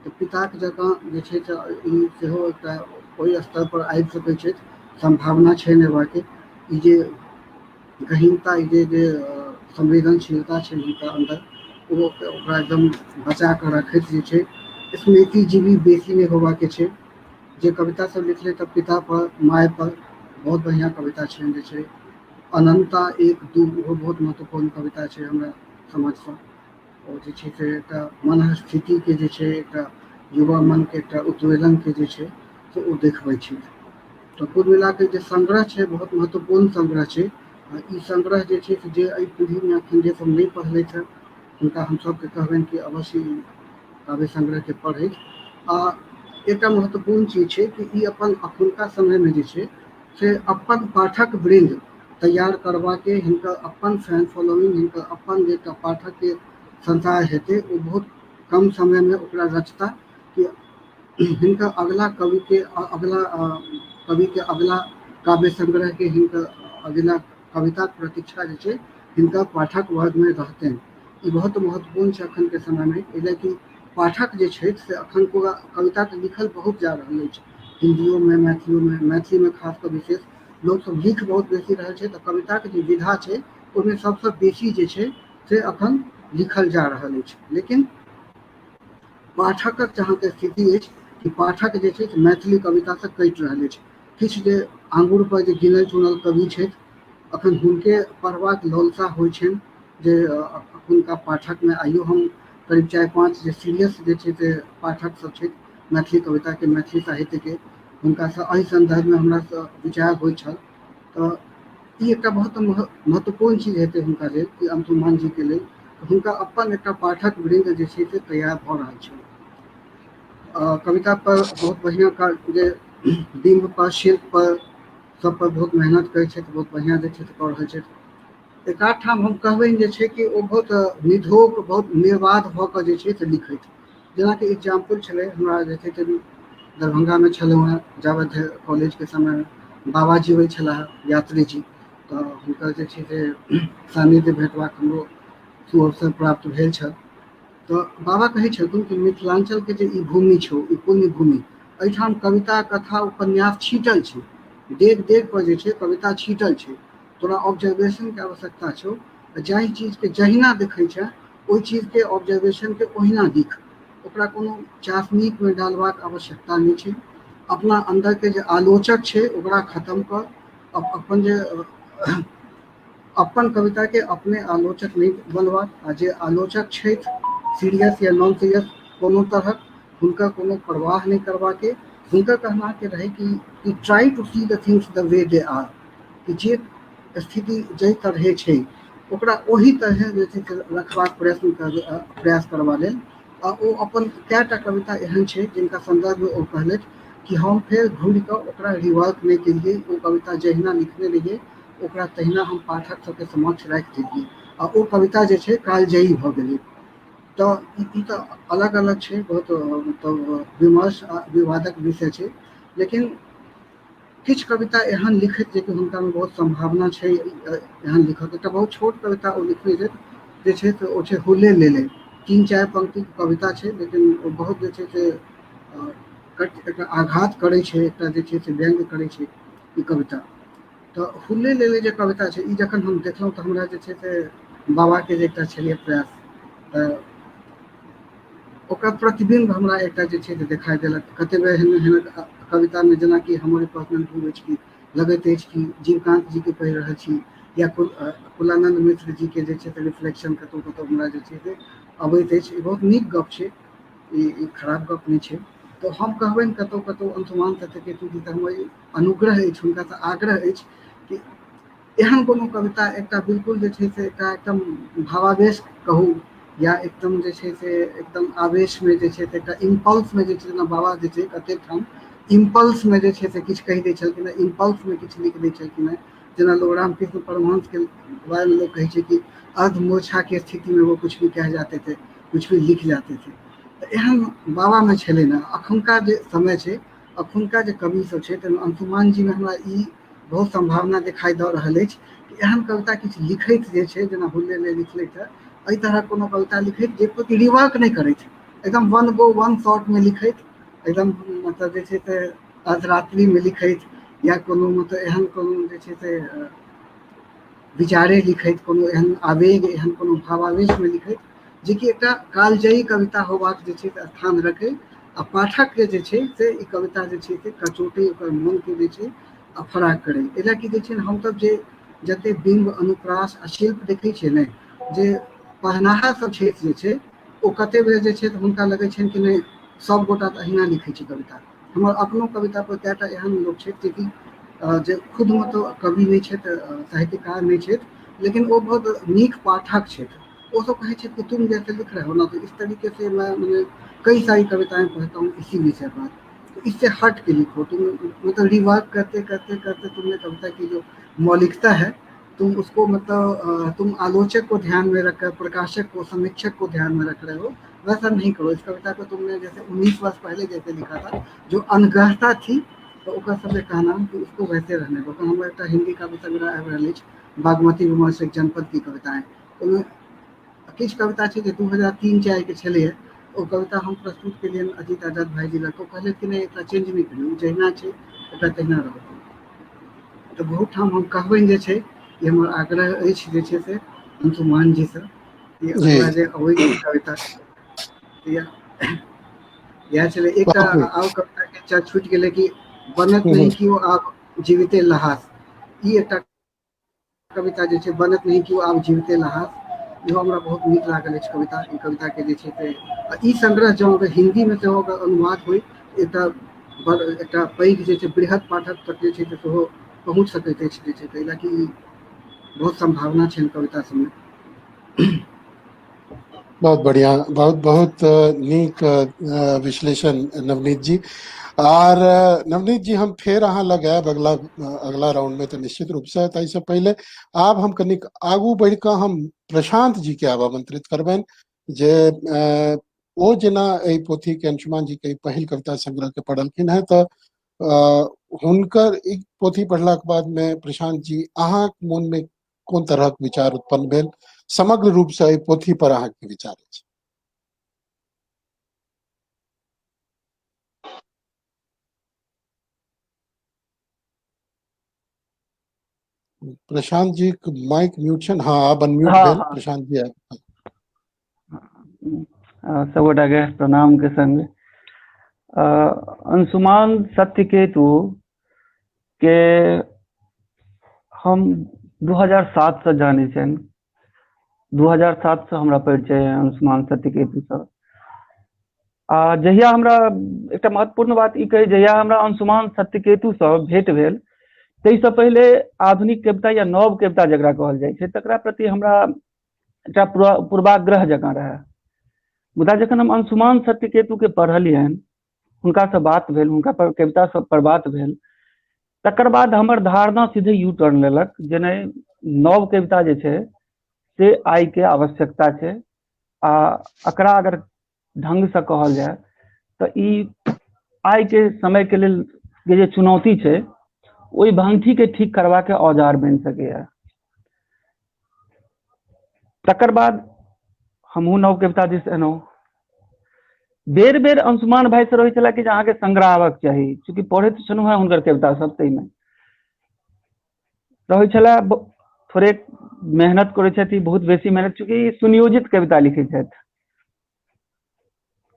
तो पिता के जकाँ जे छै से ई सेहो एकटा ओहि स्तर पर आबि सकैत छथि, संभावना छै नेबा के। ई जे गहींरता, ई जे संवेदनशीलता छै हुनका अंदर, ओ ओकरा एकदम बचा कऽ रखैत जे छै। स्मृति जीवी बेसी नहीं होबा के छै, जे कविता सब लिखले तऽ पिता पर, माय पर बहुत बढ़िया कविता छै जे छै। अनंता एक दू, ओहो बहुत महत्वपूर्ण कविता छै हमरा समझसँ। और जे छै से एकटा मन स्थिति के जे छै, एकटा युवा मन के एकटा उद्वेलन के जे छै से ओ देखबै छै। तो कुल मिला के जे संग्रह छै बहुत महत्वपूर्ण संग्रह छै। ई संग्रह जे छै से जे एहि पीढ़ी में अखन जे सब नहीं पढ़ले थे हुनका हम सबके कहबनि कि अवश्य ई काव्य संग्रह के पढ़ै। आ एकटा महत्वपूर्ण चीज छै कि ई अपन अखुनका समय में जे छै से अपन पाठक वृंद तैयार करबा के, हिनकर अपन फैन फॉलोइंग, हिनकर अपन जे पाठक के संसार हेतै, ओ बहुत कम समय में ओकरा रचता कि हिनकर अगला कवि के अगला काव्य संग्रह के, हिनकर अगला कविता प्रतीक्षा जे छै हिनका पाठक वर्ग में रहतनि। ई बहुत महत्वपूर्ण छै अखन के समय में, एहि कि पाठक जे छै से अखन पूरा कविता के लिखल बहुत जा रहल अछि, हिंदियो में, मैथिलियो में, मैथिली में खास कर विशेष लोग सब लिख बहुत बेसी रहल छै। तो कविता के जे विधा छै ओहिमे सबसे बेसी जे छै से अखन लिखल जा रहल अछि। लेकिन पाठकक जहाँ के स्थिति अछि कि पाठक जे छै से मैथिली कविता से कटि रहल अछि। किछु जे आंगुर पर जे गिनल चुनल कवि छथि अखन हुनके पढ़बाक लालसा होइ छनि, जे अखुनका पाठक में आइयो हम करीब 4-5 जे सीरियस जे छै से पाठक सब छथि मैथिली कविता के, मैथिली साहित्य के, हुनका से एहि संदर्भ में हमरा से विचार होइ छल। तो ई एकटा बहुत महत्वपूर्ण चीज हेतै हुनका लेल कि अंशुमान जी के लेल, हुनका अपन एकटा पाठक वृंद जे छै से तैयार भऽ रहल छै। कविता पर बहुत बढ़िया जे बिंब पर, शिल्प पर, सब पर बहुत मेहनत करै छै, बहुत बढ़िया जे छै से कऽ रहल छै। एक आध ठाम हम कहबनि जे छै कि ओ बहुत निधोक, बहुत निर्बाध भऽ कऽ जे छै से लिखैत। जेनाकि एग्जाम्पल छलै हमरा जे छै से दरभंगा में छलहुँ हेँ जावत कॉलेज के समय में, बाबा जी होइ छलाह यात्री जी, तो हुनकर जे छै से सानिध्य भेटबाक हमरो सुअवसर प्राप्त भेल छल। तो बाबा कहै छलखिन कि मिथिलांचल के जे ई भूमि छौ, ई पुण्य भूमि, एहिठाम कविता, कथा, उपन्यास छीटल छै, डेग डेग पर जे छै कविता छीटल छै। तोरा ऑब्जर्वेशन के आवश्यकता छौ, जाहि चीज के जहिना देखै छै ओहि चीज के ऑब्जर्वेशन के ओहिना दिख, ओकरा कोनो चासनीक में डालबाक आवश्यकता नहीं छै। अपना अंदर के जे आलोचक छै ओकरा खत्म कर, अपन जे अपन कविता के अपने आलोचक नहीं बनवा। आ जे आलोचक छै सीरियस या नॉन सीरियस कोनो तरहक, हुनका कोनो परवाह नहीं करवा के, हुनका कहना के रहे कि try to see the things the way they आर, कि जे स्थिति जाहि तरहे छै ओकरा ओही तरहे जे छै से रखबाक प्रयास करबा लेल। आ ओ अपन कएटा कविता एहन छै जिनका संदर्भ में ओ कहलथि कि हम फिर घूर के ओकरा रिवर्क नहीं केलिए, वो कविता जहिना लिखने रहिए ओकरा तहिना हम पाठक सबके समक्ष राखि देलिए आ वो कविता जे छै कालजयी भऽ गेलै। तो ई तो अलग अलग छै, बहुत मतलब विमर्श आ विवादक विषय छै, लेकिन किछु कविता एहन लिखैत जेकि हुनकामे बहुत संभावना छै एहन लिखत। एकटा बहुत छोट कविता ओ लिखने छै जे छै से ओ छै हुले लेले, 3-4 पंक्ति के कविता छै, लेकिन ओ बहुत जे छै से एकटा आघात करै छै, एकटा जे छै से व्यंग करै छै ई कविता। तो हुले लेले जे कविता छै ई जखन हम देखलहुँ तऽ हमरा जे छै से बाबाके जे एकटा छलियै प्रयास, तऽ ओकर प्रतिबिंब हमरा एकटा जे छै से देखाइ देलक। कते बेर एहन कवितामे जेनाकि हमर पर्सनल व्यू अछि कि लगैत अछि कि जीवकान्त जीके पढ़ि रहल छी या कुलानंद मिश्र जीके जे छै से रिफ्लेक्शन कतहु कतहु हमरा जे छै से अबैत अछि। ई बहुत नीक गप छै, ई खराब गप नहि छै। तो हम कहबनि कतहु कतहु अंशुमान सत्यकेतु जी, तऽ हमर अनुग्रह अछि, हुनकासँ आग्रह अछि कि एहन कोनो कविता एकटा बिल्कुल जे छै से एकटा एकदम भावावेश कहू या एकदम जे छै से एकदम आवेशमे जे छै से एकटा इम्पल्समे जे छै, जेना बाबा जे छै कतेक ठाम इम्पल्समे जे छै से किछु कहि दै छलखिन हेँ, इम्पल्समे किछु लिख दै छलखिन हेँ। जेना लोग रामकृष्ण परमहंसके बारेमे लोग कहै छै कि अर्धमूर्छा के स्थिति में वो कुछ भी कह जाते थे, कुछ भी लिख जाते थे। तऽ एहन बाबामे छलै ने। अखुनका जे समय छै, अखुनका जे कवि सब छै, ताहिमे अंशुमान जीमे हमरा ई बहुत संभावना दिखाई दऽ रहल अछि कि एहन कविता किछु लिखैत जे छै, जेना हुल्ले ले लिखलथि है, एहि तरह कोनो कविता लिखैत जे प्रति रिवर्क नहि करैत, एकदम वन गो वन शॉट में लिखैत, एकदम मतलब जे छै से अर्धरात्रि में लिखैत, या कोनो मतलब एहन कोनो जे छै से विचारे लिखैत, कोनो एहन आवेग, एहन कोनो भावावेश में लिखैत जेकि एकटा कालजयी कविता होबाक जे छै से स्थान रखै, आ पाठक के जे छै से ई कविता जे छै से कचोटै, ओकर मन के जे छै फराक करै। एहि कि जे छै ने हमसब जे जते बिंब अनुप्रास आ शिल्प देखै छियै ने, जे पहनाहा सब क्षेत्र जे छै ओ कते बेर जे छै हुनका लगै छनि कि नहि सब गोटा तऽ अहिना लिखै छै कविता। हमर अपनो कविता पर कएटा एहन लोक छथि जे खुद मतलब कवि नहीं छथि, साहित्यकार नहीं छथि, लेकिन वो बहुत नीक पाठक छथि। वो सब कहे छथि कि तुम जैसे लिख रहे हो ना, तो इस तरीके से मैं कई सारी कविताएं पढ़ता हूँ इसी विषय पर, तो इससे हट के लिखो तुम। मतलब रिवर्क करते करते करते तुमने कविता की जो मौलिकता है तुम उसको मतलब तुम आलोचक को ध्यान में रखकर, प्रकाशक को, समीक्षक को ध्यान में रख रहे हो, वैसा नहीं करो। इस कविता को तुमने जैसे 19 वर्ष पहले जैसे लिखा था, जो अनगहता थी, तो ओकर सब कहना कि उसको वैसे रहने दो। तो हम एक हिंदी कविता मेरा आबि बागमती विमर्श एक जनपद की कविताएं, तो किछु कविता छै जे 2003-4 के छलै है, ओ कविता हम प्रस्तुत के लिए अजीत आजाद भाई जी लग, कहले कि नहीं एकरा चेंज नहीं करियो, जहिना छै एकरा तहिना रहो। तो बहुत ठाम हम कहबनि जे छै, ये हमर आग्रह अछि जे छै से अंशुमान जी से, कि जी अगला जे अबै कविता इएह छलै। एकटा बहुत नीक। आओर कविता के चर्चा छूटि गेलै कि बनत हम्म, नहीं कि वो आप जीविते लहास। ई एकटा कविता जे छै, बनत नहीं कि वो आप जीविते लहास, इहो हमरा बहुत नीक लागल अछि कविता। ई कविता के जे छै से ई संग्रह जँ अगर हिंदी में सेहो अगर अनुवाद होय, एकटा पैघ जे छै बृहद पाठक तक जे छै से सेहो पहुँच सकैत अछि जे छै, कैला कि बहुत संभावना छै कविता सबमे। बहुत बढ़िया, बहुत बहुत नीक विश्लेषण नवनीत जी। और नवनीत जी हम फेर अहाँ लग आयब अगला राउंड में, तो निश्चित रूप से। ताहिसँ पहिले आब हम कनिक आगू बढ़ि कऽ हम प्रशांत जी के आब आमंत्रित करबनि, जे ओ जेना एहि पोथी के अंशुमान जी के पहिल कविता संग्रह के पढ़लखिन है, तऽ हुनकर ई पोथी पढ़लाक बाद में प्रशांत जी अहाँ मोन में कोन तरहक विचार उत्पन्न भेल, समग्र रूप से एहि पोथी पर अहाँ के विचार अछि? प्रशांत जी माइक म्यूट छन। हाँ, आब अनम्यूट हाँ भेल हाँ प्रशांत जी। सबगोटा के प्रणाम के संग अंशुमान सत्यकेतु के हम 2007 से जानै छनि। 2007 से हमरा परिचय है अंशुमान सत्यकेतु से। आ जहिया हमरा एकटा महत्वपूर्ण बात ई कही, जहिया हमरा अंशुमान सत्यकेतु से भेंट भेल, ताहिसँ पहिले आधुनिक कविता या नव कविता जकरा कहल जाइ छै, तकरा प्रति हमरा एकटा पूर्वाग्रह जकाँ रहै। मुदा जखन हम अंशुमान सत्यकेतु के पढ़लियनि, हुनका से बात भेल, हुनका पर कविता सब पर बात भेल, तकर बाद हमर धारणा सीधे यू टर्न लेलक जे नहीं, नव कविता जे छै से आय के आवश्यकता छै आ एकरा अगर ढंग से कहल जाए तो ई आय के समय के लेल के जे चुनौती छै ओहि भंगठी के ठीक करवा के औजार बनि सकैया। तकर बाद हमहूँ नव कविता दिस एलहुँ। बेर बेर अंशुमान भाई से रहे छला कि अहाँ के संग्रह आबक चाही, चूंकि पढ़ैत छलहुँ हेँ हुनकर कविता सब, ताहिमे रहे छला थोड़े मेहनत करे छथि, बहुत बेसी मेहनत, चूंकि सुनियोजित कविता लिखे छथि,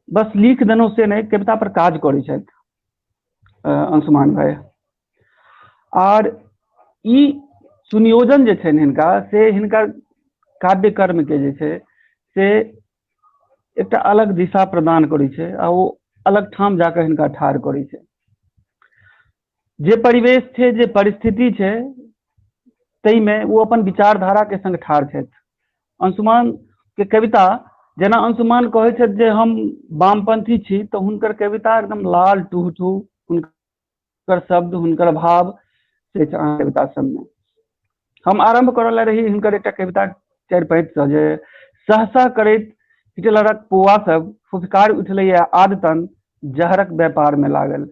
बस लिख देनौ से नहीं, कविता पर काज करे छथि अंशुमान भाई। और ई सुनियोजन जे छनि हिनका से हिनकर काव्य कर्म के जे छै से एकटा अलग दिशा प्रदान करै छै आ ओ अलग ठाम जाकर हिनका ठाढ़ करै छै। जे परिवेश छै, जे परिस्थिति छै, तई में वो अपन विचारधारा के संग ठाढ़ छथि। अंशुमान के कविता, जेना अंशुमान कहै छथि जे हम वामपंथी छी, तो हुनकर कविता एकदम लाल टूहटू, हुनकर शब्द, हुनकर भाव से छै अहाँ कविता सबमे। हम आरंभ करल रही हिनकर एकटा कविता 4-5 सँ जे सहसा करैत हिटलरक पौआ सब फुफकार उठलैया आदतन जहरक व्यापार में लागल।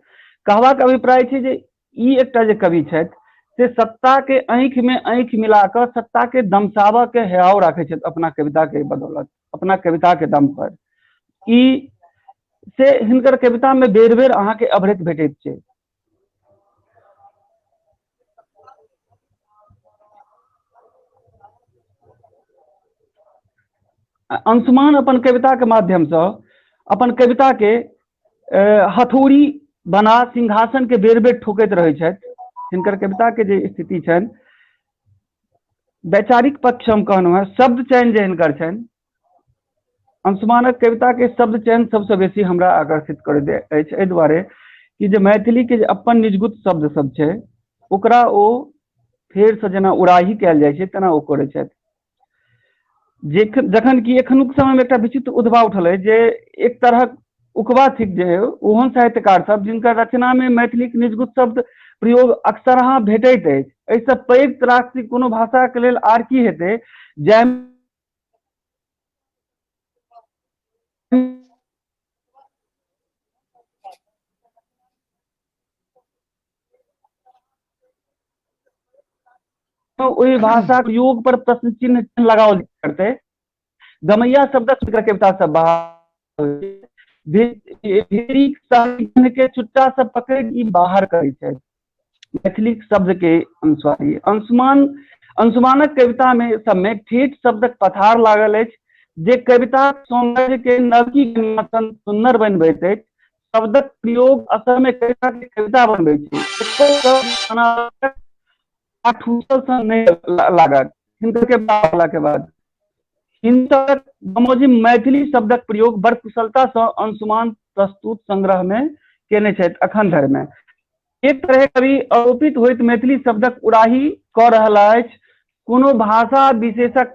कहबाक अभिप्राय छै जे ई एकटा जे कवि छथि से सत्ता के आंखि में आंखि मिलाकर सत्ता के दमसावा के हयाव राखे छथि अपना कविता के बदौलत, अपना कविता के दम पर। ई से हिनकर कविता में बेर बेर अहाँ के अभृत भेटैत छै। अंशुमान अपन कविता के माध्यम से अपन कविता के हथौड़ी बना सिंहासन के बेर बेर ठोकैत रहे छथि। हिनकर कविता के जे स्थिति छनि, वैचारिक पक्ष हम कहलहुँ हैं, शब्द चयन जे हिनकर छनि, अंशुमानक कविता के शब्द चयन सबसे बेसी हमरा आकर्षित करैत अछि, एहि दुआरे कि जे मैथिली के जे अपन निजगुत शब्द सब छै ओकरा ओ फेर से जेना उड़ाही कयल जाइ छै तेना ओ करै छथि। जखन कि एखनुक समय में एकटा विचित्र उद्भव उठल है जे एक तरहक उकबा थिक जे ओहन साहित्यकार सब जिनकर रचना में मैथिली के निजगुत शब्द प्रयोग अक्सर अहाँ भेटैत अछि। एहिसँ पैघ त्रासदी कोनो भाषा के लेल आर की हेतै जाहिमे ओहि भाषा प्रयोग पर प्रश्न चिन्ह लगाओल करते। गमैया शब्दक कविता सब के छुट्टा सब पकड़ ई बाहर करे छै मैथिली शब्द के अनुसार। अंशुमानक कविता में सबमे ठेठ शब्दक पथार लागल अछि जे कविता सौंदर्य के नवकी सुंदर बनबैत अछि। शब्दक प्रयोग असल में कविता के कविता बनबैत छै, लागत हिनकर के बाद हिनकर गमोजिम मैथिली शब्दक प्रयोग बड़ कुशलता से अंशुमान प्रस्तुत संग्रह में केने छथि। अखन धरि में एक तरह कवि आरोपित होइत मैथिली शब्दक उड़ाही कऽ रहल अछि। कोनो भाषा विशेषक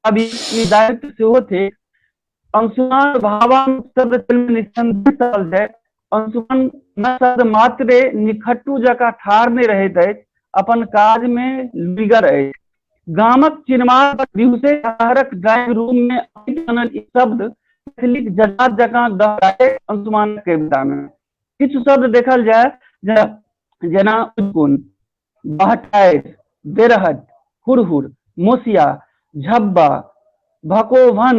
अभी दायित्व सेहो थे। अंशुमान भावांश शब्द निसंदिग्ध है। अंशुमान न शब्द मात्रे निखट्टू जका ठाढ़ नहीं रहैत अछि, अपन काज में बिगर अछि। गामक चिन्मार दिवसे शहरक ड्राइंग रूम में शब्द मैथिली जजात जकाँ दोहराए अंशुमान कविता में। किछु शब्द देखल जाए जेना उद्गुण, बहटाइर, बेरहट, हुरहुर, मोसिया, झब्बा, भकोभन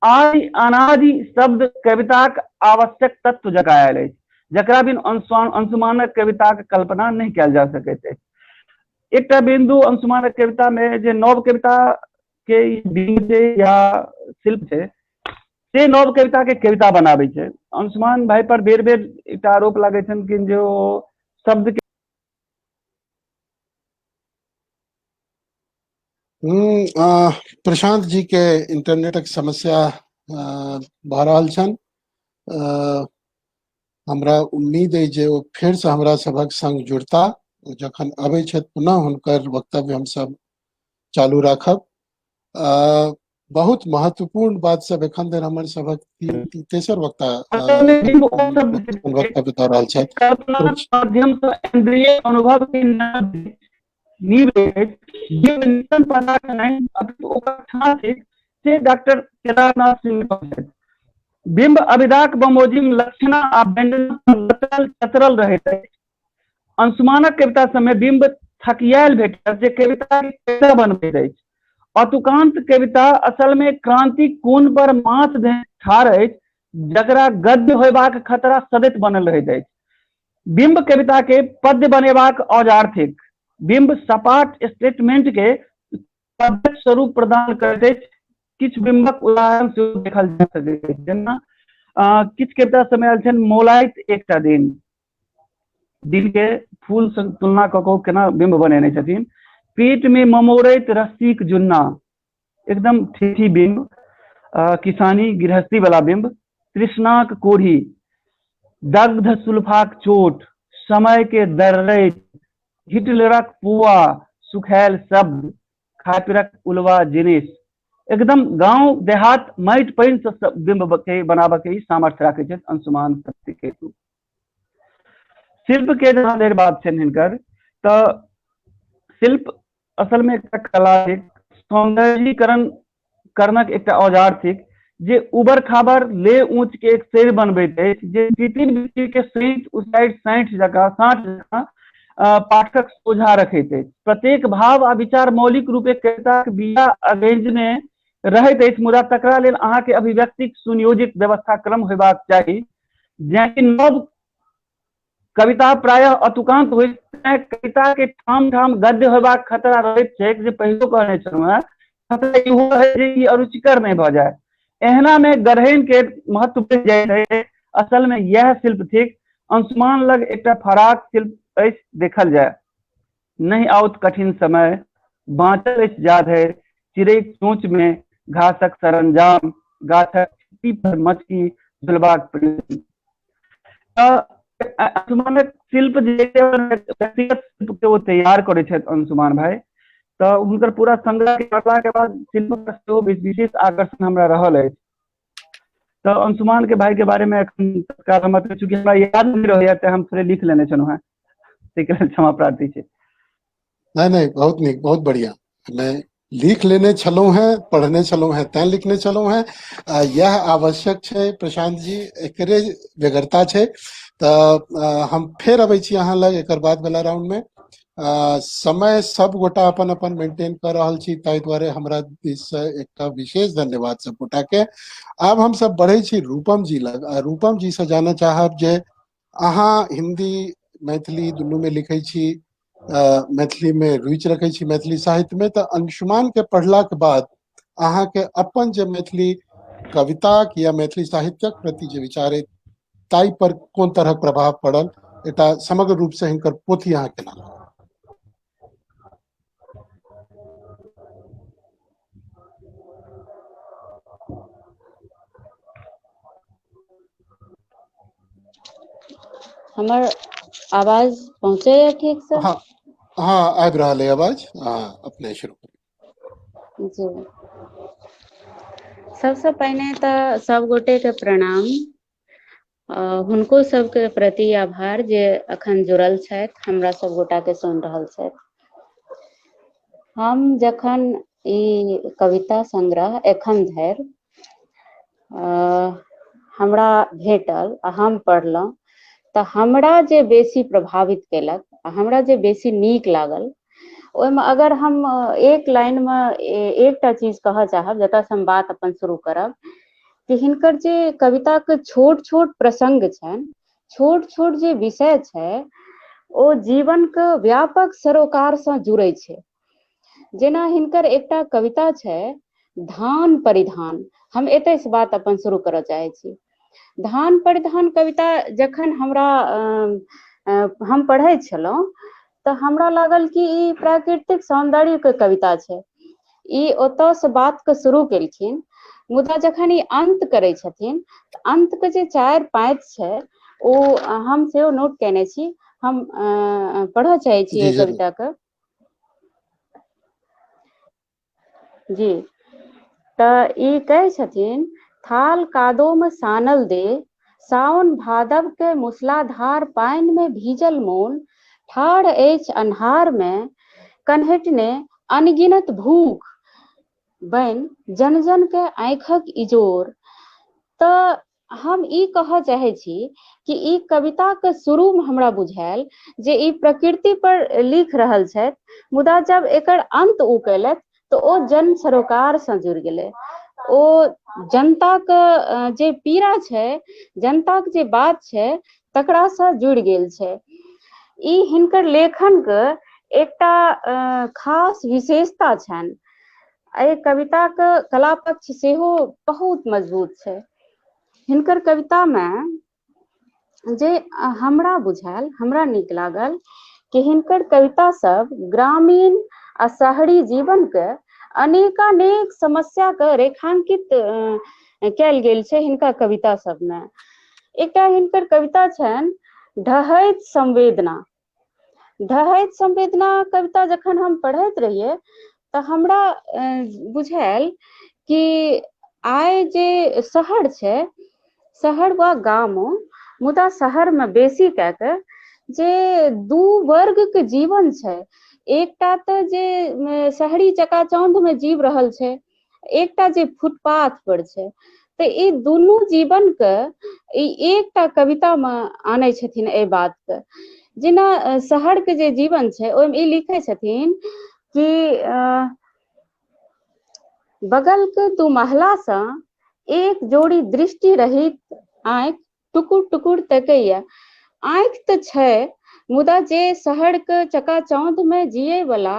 आदि अनादि शब्द कविताक आवश्यक तत्व जकाँ आयल अछि, जकरा बिन अंशुमानक कविताक कल्पना नहीं कयल जा सकैत अछि। एकटा बिंदु अंशुमानक कविता में जे नव कविता के बिंब छै या शिल्प छै से नव कविता के कविता बनाबै छै। अंशुमान भाई पर बेर बेर एकटा आरोप लागै छनि कि जो शब्द के प्रशांत जी के इंटरनेटक समस्या भऽ रहल छनि। हमरा उम्मीद है जे ओ फेर से हमरा सभक संग जुड़ता, जखन अबै छथि पुनः हुनकर वक्तव्य हम सब चालू राखब। बहुत महत्वपूर्ण बात सब एखन धरि हमर सभक तेसर वक्ता असल में बिंब ओ शब्द अपन वक्तव्य बता रहल छथि। कल्पनाक माध्यम से इंद्रिय अनुभव के नींव अछि। बिंब नितन पदार्थ नहीं अपितु ओकर ठाढ़ थिक से डॉक्टर केदारनाथ सिंह कहैत। बिंब अभिधाक बमोजिम लक्षणा आ व्यंजना लचरल चतरल रहैत अछि। अंशुमानक कविता समय बिंब थकियाल भेटत जे कविता के कविता बनबैत अछि। अतुकांत कविता असल में क्रांति कोण पर माथ धरि ठाढ़ अछि, जकरा गद्य होयबाक खतरा सदैत बनल रहैत अछि। बिंब कविता के पद्य बनेबाक औजार थिक। बिंब सपाट स्टेटमेंट के पद्यक स्वरूप प्रदान करैत अछि। किछु बिंबक उदाहरण सेहो देखल जा सकैत अछि, जेना किछु कविता समय आयल छनि मौलाइत एकटा दिन के फूल से तुलना कऽ कऽ केना बिंब बनेने छथिन। पेट में ममोड़ैत रस्सीक जुन्ना, एकदम ठेठी बिंब। किसानी गृहस्थी वाला बिंब। तृष्णाक कोढ़ी, दग्ध सुल्फाक चोट, समय के दर्रैत, हिटलरक पुआ, सुखायल शब्द, खातिरक उलवा जिनिस। एकदम गांव देहात माटि पानि से बिंब के बनाबे के ही सामर्थ्य राखै छथि अंशुमान सत्यकेतु। शिल्प के जहाँ देर बात छनि हिनकर, तऽ शिल्प असल में एकटा कला थिक, सौंदर्यीकरण करनक एकटा औजार थिक, जे उबर खाबर ले ऊंच के एक शैर बनबैत अछि, जे तीन व्यक्ति के सैंत उसाइड साठि जकाँ पाठक सोझा रखैत अछि। प्रत्येक भाव आ विचार मौलिक रूपे कविताक बिया अगेंजने रहैत अछि, मुदा तकरा लेल अहाँ के अभिव्यक्तिक सुनियोजित व्यवस्था क्रम होयबाक चाही। जेकि नव कविता प्रायः अतुकांत होइत छै, कविता के ठाम ठाम गद्य होयबाक खतरा रहैत छै, जे पहिलो कहने छलहुँ हेँ, खतरा इहो है जे ई अरुचिकर नहीं भऽ जाए। एहना में गढ़ैन के महत्व बढ़ि जाइत है। असल में यह शिल्प थिक। अंशुमान लग एकटा फराक शिल्प अछि, देखल जाय। नहीं आओत कठिन समय, बाँचल अछि जा धरि, चिड़ैक चोंच में घासक सरंजाम, गाछक छुट्टी पर मचकी झुलबाक प्रयत्न। अंशुमानक शिल्प जे व्यक्तिगत शिल्प के वो तैयार करे छथि अंशुमान भाई, तऽ हुनकर पूरा संग्रह के पढ़ला के बाद शिल्प पर सेहो विशेष आकर्षण हमरा रहल अछि। तो अंशुमान के भाई के बारे में तत्काल हम चूंकि हमरा याद नहीं रहैया, तऽ हम थोड़े लिख लेने छलहुँ हेँ, ताहिके लेल क्षमा प्रार्थी छै। नहीं बहुत नीक, बहुत बढ़िया। मैं लिख लेने छलहुँ हैं, पढ़ने छलहुँ हैं, तैं लिखने छलहुँ हैं। यह आवश्यक छै प्रशांत जी, एकरे बेगरता छै। तऽ हम फेर अबै छी अहाँ लग एकर बाद वाला राउंड में। समय सब गोटा अपन अपन मेंटेन कर रहल छी, ताहि दुआरे हमरा दिस से एकटा विशेष धन्यवाद सब गोटा के। आब हम सब बढ़े छी रूपम जी लग। रूपम जी से जानना चाहब जे अहाँ हिंदी मैथिली दुनू में लिखै छी, मैथिली में रुचि रखै छी, मैथिली साहित्य में, तऽ अंशुमान के पढ़ला के बाद अहाँ के अपन जे मैथिली कविताक या मैथिली साहित्यक प्रति जे विचार अछि, ताहि पर कोन तरहक प्रभाव पड़ल, एकटा समग्र रूप से हिनकर पोथी अहाँ केना लागल? हमर आवाज पहुँचे है ठीक से? हाँ हाँ, आबि रहल है आवाज। हाँ, अपने शुरू करिए। जी, सबसे पहिने तऽ सब गोटे के प्रणाम। हुनको सबके प्रति आभार जे अखन जुड़ल छथि, हमरा सब गोटा के सुनि रहल छथि। हम जखन ई कविता संग्रह एखन धरि हमरा भेटल आ हम पढ़लहुँ, तऽ हमरा जे बेसी प्रभावित केलक आ हमरा जे बेसी नीक लागल, ओहिमे अगर हम एक लाइन में एकटा चीज कहऽ चाहब, जतऽ से हम बात अपन शुरू करब, कि हिनकर जे कविता के छोट छोट प्रसंग छनि, छोट छोट जे विषय छै, ओ जीवन के व्यापक सरोकार से जुड़ै छै। जेना हिनकर एकटा कविता छै धान परिधान। हम एतै से बात अपन शुरू करऽ चाहै छी। धान परिधान कविता जखन हमरा हम पढ़ै छलहुँ, तऽ हमरा लागल कि ई प्राकृतिक सौंदर्य के कविता छै। ई ओतऽ से बात के शुरू केलखिन, मुदा जखन ई अंत करै छथिन, तऽ अंत के जे 4 5 छै, ओ हम सेहो नोट केने छी। हम पढ़ऽ चाहै छी जी एहि जरूर। कविता के। जी, तऽ ई कहै छथिन, थाल कादो में सानल दे, सावन भादव के मूसलाधार पानि में भीजल मोन, ठाढ़ अछि अन्हार में कन्हटने अनगिनत भूख, बनि जन जन के आँखिक इजोर। तऽ हम ई कहऽ चाहे छी कि ई कविता के शुरू में हमरा बुझायल जे ई प्रकृति पर लिख रहल छथि, मुदा जब एकर अंत ओ कयलथि तऽ ओ जन सरोकार से जुड़ि गेलै। ओ जनता के जे पीड़ा छै, जनता के जे बात छै, तकरा से जुड़ि गेल छै। ई हिनकर लेखन के एकटा खास विशेषता छनि। एहि कविता के कला पक्ष सेहो बहुत मजबूत छै। हिनकर कविता में जे हमरा बुझायल, हमरा नीक लागल कि हिनकर कविता सब ग्रामीण आ शहरी जीवन के अनेकानेक समस्या के रेखांकित कयल गेल छै हिनका कविता सबमे। एकटा हिनकर कविता छनि, ढहैत संवेदना। ढहैत संवेदना कविता जखन हम पढ़ैत रहियै तऽ हमरा बुझायल कि आइ जे शहर छै, शहर वा गाम, मुदा शहर में बेसी कए के जे दू वर्ग के जीवन छै, एकटा तऽ जे शहरी चकाचौंध में जीव रहल छै, एकटा जे फुटपाथ पर छै। तऽ ई दुनू जीवन के ई एकटा कविता में आनै छथिन एहि बात के। जेना शहर के जे जीवन छै, ओहिमे ई लिखै छथिन कि बगल के दू महला सँ एक जोड़ी दृष्टि रहित आँखि टुकुर टुकुर तकैया। आँखि तऽ छै, मुदा जे शहर के चकाचौंध में जियै वाला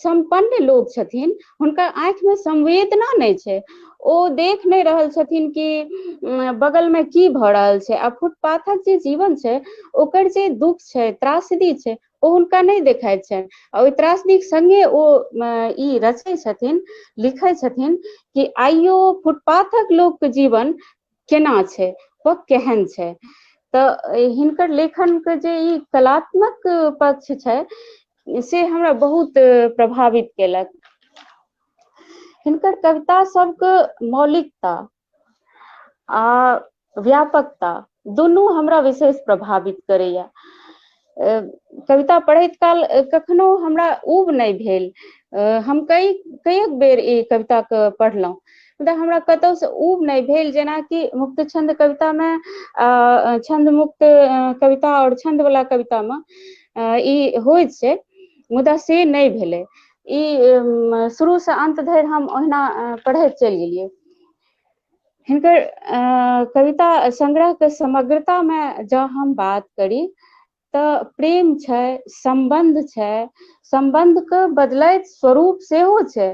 संपन्न लोग छथिन, हुनका आँखि में संवेदना नहि छै। ओ देख नहि रहल छथिन कि बगल में की भऽ रहल छै। आ फुटपाथक जे जीवन छै, ओकर जे दुख छै, त्रासदी छै, ओ हुनका नहि देखाइत छनि। आ ओहि त्रासदीक संगे ओ ई रचै छथिन, लिखै छथिन कि आइयो फुटपाथक लोक के जीवन केना छै, वो केहन छै। तऽ हिनकर लेखन के जे ई कलात्मक पक्ष छै, से हमरा बहुत प्रभावित केलक। हिनकर कविता सबके मौलिकता आ व्यापकता दुनू हमरा विशेष प्रभावित करैया। कविता पढ़ैत काल कखनो हमरा ऊब नहि भेल। हम कएक बेर ई कविता के पढ़लहुँ, मुदा हमरा कतौ से ऊब नहि भेल। जेनाकि मुक्त छंद कविता में छंद मुक्त कविता और छंद वाला कविता में ई होइत छै, मुदा से नहि भेलै। ई शुरू से अंत धरि हम ओहिना पढ़ैत चलि गेलियै। हिनकर कविता संग्रह के समग्रता में जँ हम बात करी तऽ प्रेम छै, संबंध छै, संबंध के बदलैत स्वरूप सेहो छै,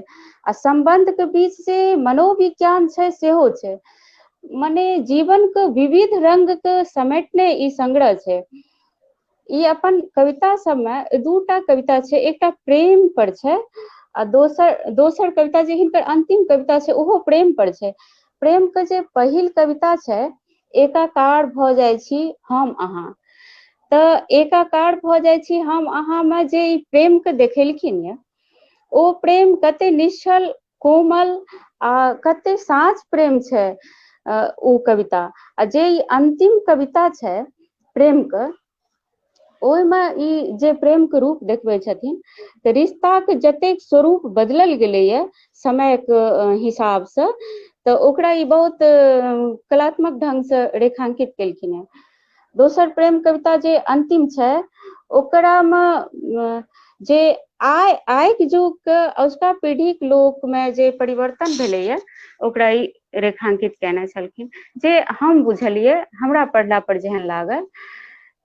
आ संबंध के बीच से मनोविज्ञान छै सेहो छै। मने जीवन के विविध रंग के समेटने ई संग्रह छै। ई अपन कविता सबमे दूटा कविता छै, एकटा प्रेम पर छै आ दोसर कविता जे हिनकर अंतिम कविता छै ओहो प्रेम पर छै। प्रेम के जे पहिल कविता छै, एकाकार भऽ जाइ छी हम अहाँ, तऽ एकाकार भऽ जाइ छी हम अहाँ मे जे ई प्रेम के देखेलखिन यऽ, ओ प्रेम कते निश्चल, कोमल आ कते साँच प्रेम छै ओ कविता। आ जे ई अंतिम कविता छै प्रेम के, ओहिमे ई जे प्रेम के रूप देखबै छथिन, तऽ रिश्ताके जतेक स्वरूप बदलल गेलैए समयके हिसाबसँ, तऽ ओकरा ई बहुत कलात्मक ढंगसँ रेखांकित केलखिन हेँ। दोसर प्रेम कविता जे अंतिम छै, ओकरामे जे आइके युगके अजुका पीढ़ीके लोकमे जे परिवर्तन भेलैए, ओकरा ई रेखांकित केने छलखिन। जे हम बुझलियै, हमरा पढ़ला पर जेहन लागल,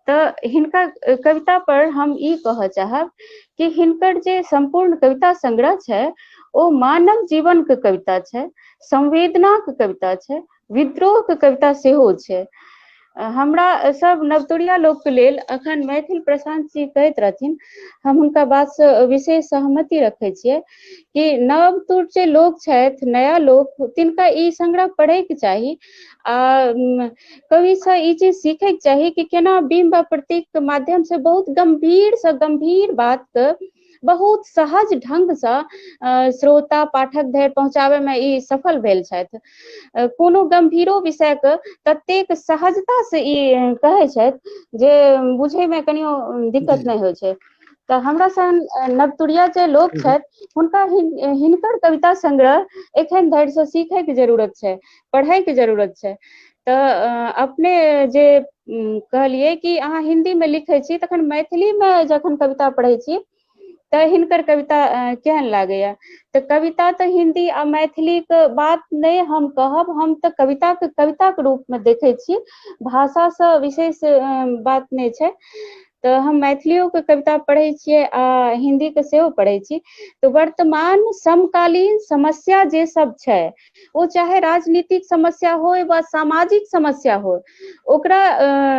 तऽ हिनका कविता पर हम ई कहऽ चाहब कि हिनकर जे संपूर्ण कविता संग्रह छै, ओ मानव जीवन के कविता छै, संवेदना के कविता छै, विद्रोह के कविता सेहो छै। हमरा सब नवतुरिया लोकके लेल अखन मैथिल प्रशांत जी कहैत रहथिन, हम हुनका बातसँ विशेष सहमति रखै छियै कि नवतुर जे लोक छथि, नया लोक, तिनका ई संग्रह पढ़ैके चाही। आ कविसँ ई चीज सीखैके चाही कि केना बिंब आ प्रतीक के माध्यम से बहुत गंभीर से गंभीर बात के बहुत सहज ढंग से श्रोता पाठक धरि पहुँचाबै में ई सफल भेल छथि। कोनो गंभीरो विषय के ततेक सहजता से ई कहै छथि जे बुझै में कनियो दिक्कत जी नहीं होइ छै। तऽ हमरा सन नवतुरिया जे लोक छथि हुनका हिनकर कविता संग्रह एखन धरि से सीखै के जरूरत छै, पढ़ै के जरूरत छै। तऽ अपने जे कहलिए कि अहाँ हिंदी में लिखै छी तखन मैथिली में जखन कविता पढ़ै छी तऽ हिनकर कविता केहन लागैया? तऽ कविता तऽ हिंदी आ मैथिली के बात नहीं हम कहब, हम तऽ कविता के रूप में देखै छी, भाषा से विशेष बात नहीं छै। तऽ हम मैथिलियो के कविता पढ़ै छियै आ हिंदी के सेहो पढ़ै छी। तऽ वर्तमान समकालीन समस्या जे सब छै वो चाहे राजनीतिक समस्या होय वा सामाजिक समस्या होय, ओकरा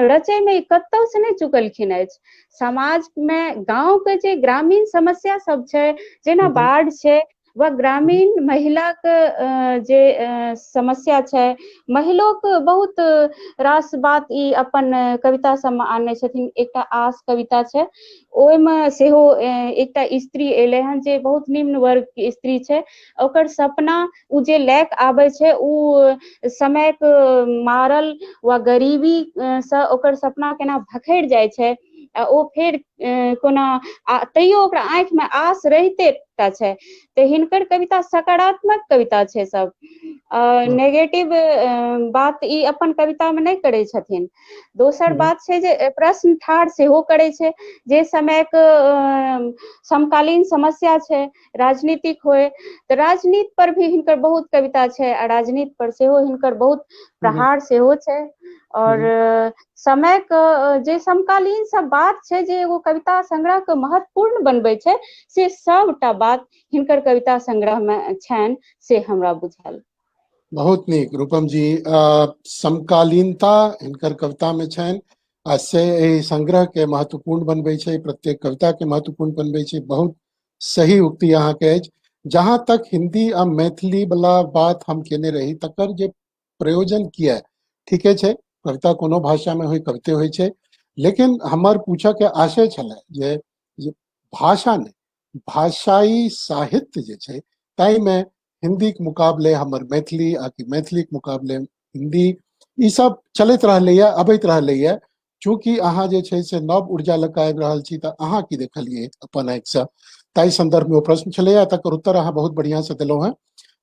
रचै में कतौ से नहीं चुकलखिन अछि। समाज में गांव के जे ग्रामीण समस्या सब छै, जेना बाढ़ छै वा ग्रामीण महिला के जे समस्या छै, महिलो के बहुत रास बात ई अपन कविता सब में आनै छथिन। एकटा आस कविता छै, ओहिमे सेहो एकटा स्त्री एलै हन जे बहुत निम्न वर्ग के स्त्री छै, ओकर सपना उ जे लए कऽ आबै छै उ समय के मारल वा गरीबी से ओकर सपना केना भखरि जाइ छै आ ओ फेर कोना तैयो ओकरा आँखि में आस रहिते टा छै। तऽ हिनकर कविता सकारात्मक कविता छै सब, नेगेटिव बात ई अपन कविता में नहीं करै छथिन। दोसर बात छै जे प्रश्न ठाढ़ सेहो करै छै, जे समय के समकालीन समस्या छै, राजनीतिक होय तऽ राजनीति पर भी हिनकर बहुत कविता छै आ राजनीति पर सेहो हिनकर बहुत प्रहार सेहो छै। और समय के जे समकालीन सब बात छै जे एगो कविता संग्रह के महत्वपूर्ण बनबै छै, से सबटा बात हिनकर कविता संग्रह में छनि, से हमरा बुझायल। बहुत नीक रूपम जी, समकालीनता हिनकर कविता में छनि आ से एहि संग्रह के महत्वपूर्ण बनबै छै, प्रत्येक कविता के महत्वपूर्ण बनबै छै। बहुत सही उक्ति अहाँ के अछि। जहां तक हिंदी आ मैथिली वाला बात हम केने रही तकर जे प्रयोजन किया, ठीके छै, कविता कोनो भाषा में होय कविते होय छै, लेकिन हमर पूछऽ के आशय छलै जे भाषा नहीं भाषाई साहित्य जे छै ताहि में हिंदी के मुकाबले हमर मैथिली आ कि मैथिली के मुकाबले हिंदी ई सब चलैत रहलैया, अबैत रहलैया। चूँकि अहाँ जे छै से नव ऊर्जा लऽ कऽ आबि रहल छी तऽ अहाँ की देखलियै अपन आँखिसँ, ताहि संदर्भ में ओ प्रश्न छलैया, तकर उत्तर अहाँ बहुत बढ़िआँ से देलहुँ हेँ।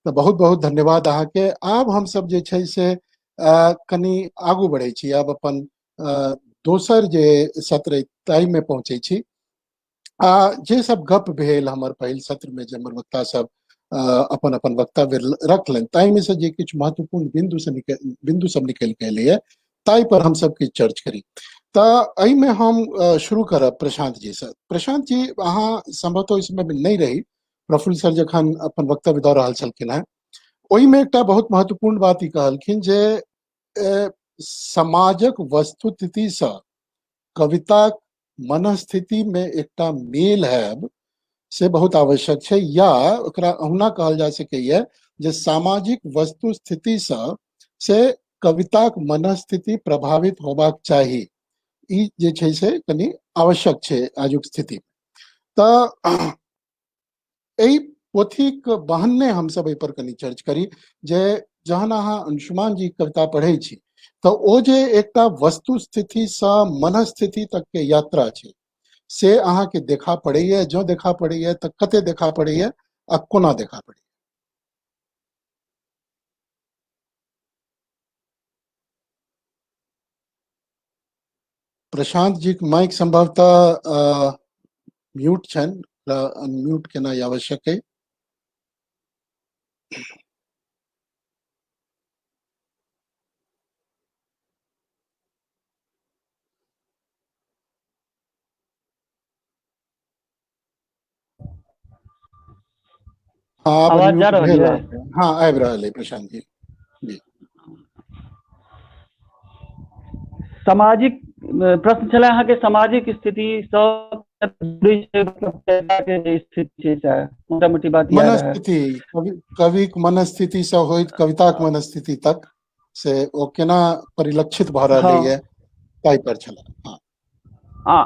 तऽ बहुत बहुत धन्यवाद अहाँके। आब हमसब जे छै से कनी आगू बढ़ै छी, आब अपन दोसर जे सत्र ताहि में पहुँचै छी। जे सब गप भेल हमर पहिल सत्र में, जे हमर वक्ता सब अपन अपन वक्तव्य रखलनि, ताहि में से जे किछु महत्वपूर्ण बिंदु सब निकलि के एलैया, ताहि पर हम सब किछु चर्च करी। तऽ एहि में हम शुरू करब प्रशांत जी से। प्रशांत जी, अहाँ संभवतः इस समय नहीं रही, प्रफुल्ल सर जखन अपन वक्तव्य दऽ रहल छलखिन हेँ, ओहि में एकटा बहुत महत्वपूर्ण बात ई कहलखिन जे समाजक वस्तुस्थितिसँ कविताक मनस्थिति में एकटा मेल हैब से बहुत आवश्यक छै, या ओकरा ओहुना कहल जा सकैया जे सामाजिक वस्तुस्थितिसँ से कविताक मनस्थिति प्रभावित होबाक चाही। ई जे छै से कनि आवश्यक छै आजुक स्थिति। तऽ एहि पोथीक बहन्ने हमसब एहि पर कनि चर्च करी, जे जहन अहाँ अंशुमान जी कविता पढ़ै छी तऽ ओ जे एकटा वस्तुस्थितिसँ मनस्थिति तक के यात्रा छै से अहाँके देखा पड़ैया। जो देखा पड़ैया तऽ कते देखा पड़ैया आ कोना देखा पड़ैया? प्रशांत जी के माइक संभवतः म्यूट छनि, अनम्यूट केनाइ आवश्यक है। हाँ, आब आवाज जा अनम्यूट रहल भेल है? अहाँके। हाँ, आबि रहल है प्रशांत जी। सामाजिक प्रश्न छलै अहाँके, सामाजिक स्थिति सब स्थिति छै, मोटा मोटी बात इएह रहै। मनस्थिति, कवि के मनस्थिति से होइत कविता के मनस्थिति तक से ओ केना परिलक्षित भऽ रहलैया, ताहि पर छलै। हाँ,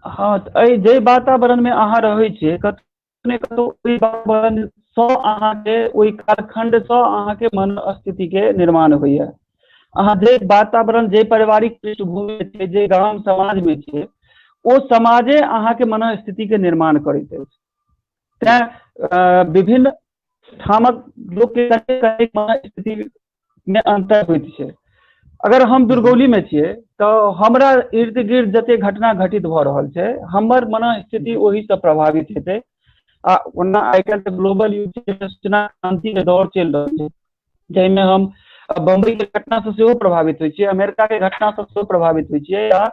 हाँ तऽ एहि जे वातावरण में अहाँ रहै छियै कतौ ने कतौ ओहि वातावरण सँ अहाँके ओहि कालखंड सँ अहाँके मन स्थिति के निर्माण होइए। अहाँ जे वातावरण जे पारिवारिक पृष्ठभूमि में छियै जे गाम समाज में छियै ओ समाजे अहाँके मनस्थिति के निर्माण करैत अछि। तैं विभिन्न ठामक लोक के कतेक मनस्थिति में अंतर होइत छै। अगर हम दुर्गौली में छियै तऽ हमरा इर्द गिर्द जते घटना घटित भऽ रहल छै हमर मनस्थिति ओहि से प्रभावित हेतै। आ ओना आइ काल्हि ग्लोबल युग के सूचना क्रांति के दौर चलि रहल छै जाहिमे हम बम्बई के घटना से सेहो प्रभावित होइ छियै, अमेरिका के घटना से सेहो प्रभावित होइ छियै या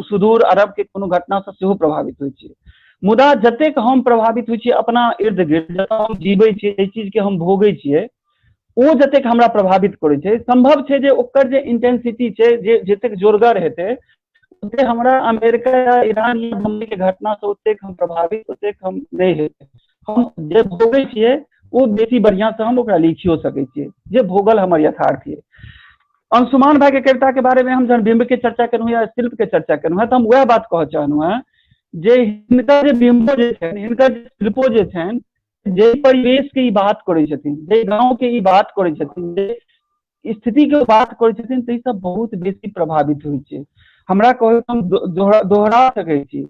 सुदूर अरब के कोनो घटना से सेहो प्रभावित होइ छियै। मुदा जतेक हम प्रभावित होइ छियै अपना इर्द गिर्द जतऽ हम जीबै छियै एहि चीज के हम भोगै छियै ओ जतेक हमरा प्रभावित करै छै संभव छै जे ओकर जे इंटेंसिटी छै जे जतेक जोरगर हेतै ओते हमरा अमेरिका या ईरान या बम्बई के घटना से ओतेक हम प्रभावित ओतेक हम नहि हेतै। हम जे भोगै छियै ओ बेसी बढ़िया से हम ओकरा लिखियो सकै छियै जे भोगल हमर यथार्थ ये। अंशुमान भाई के कविता के बारे में हम जहन बिंब के चर्चा केलहुँ या शिल्प के चर्चा केलहुँ हैं तऽ हम वएह बात कहऽ चाहलहुँ हैं जे हिनकर जे बिंबो जे छनि हिनकर जे शिल्पो जे छनि जे परिवेश के ई बात करै छथिन जे गाँव के ई बात करै छथिन जे स्थिति के बात करै छथिन ताहि सब बहुत बेसी प्रभावित होइ छै। हमरा कहू हम दोहरा सकै छी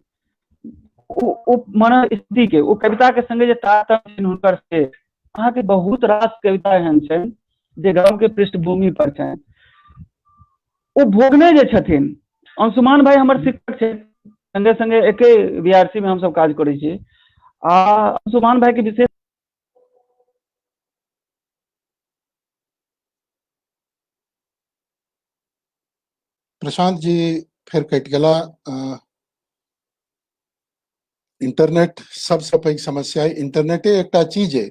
ओ मन स्थिति के ओ कविता के संगे जे तारतम्य छनि हुनकर से अहाँके बहुत रास कविता एहन छनि जे गाँव के पृष्ठभूमि पर छनि ओ भोगने जे छथिन। अंशुमान भाई हमर शिक्षक छै संगे संगे एके बीआरसी में हमसब काज करै छी आ अंशुमान भाई के विशेष प्रशांत जी फिर कटि गेला। इंटरनेट सबसे पैघ समस्या है। इंटरनेटे एकटा चीज है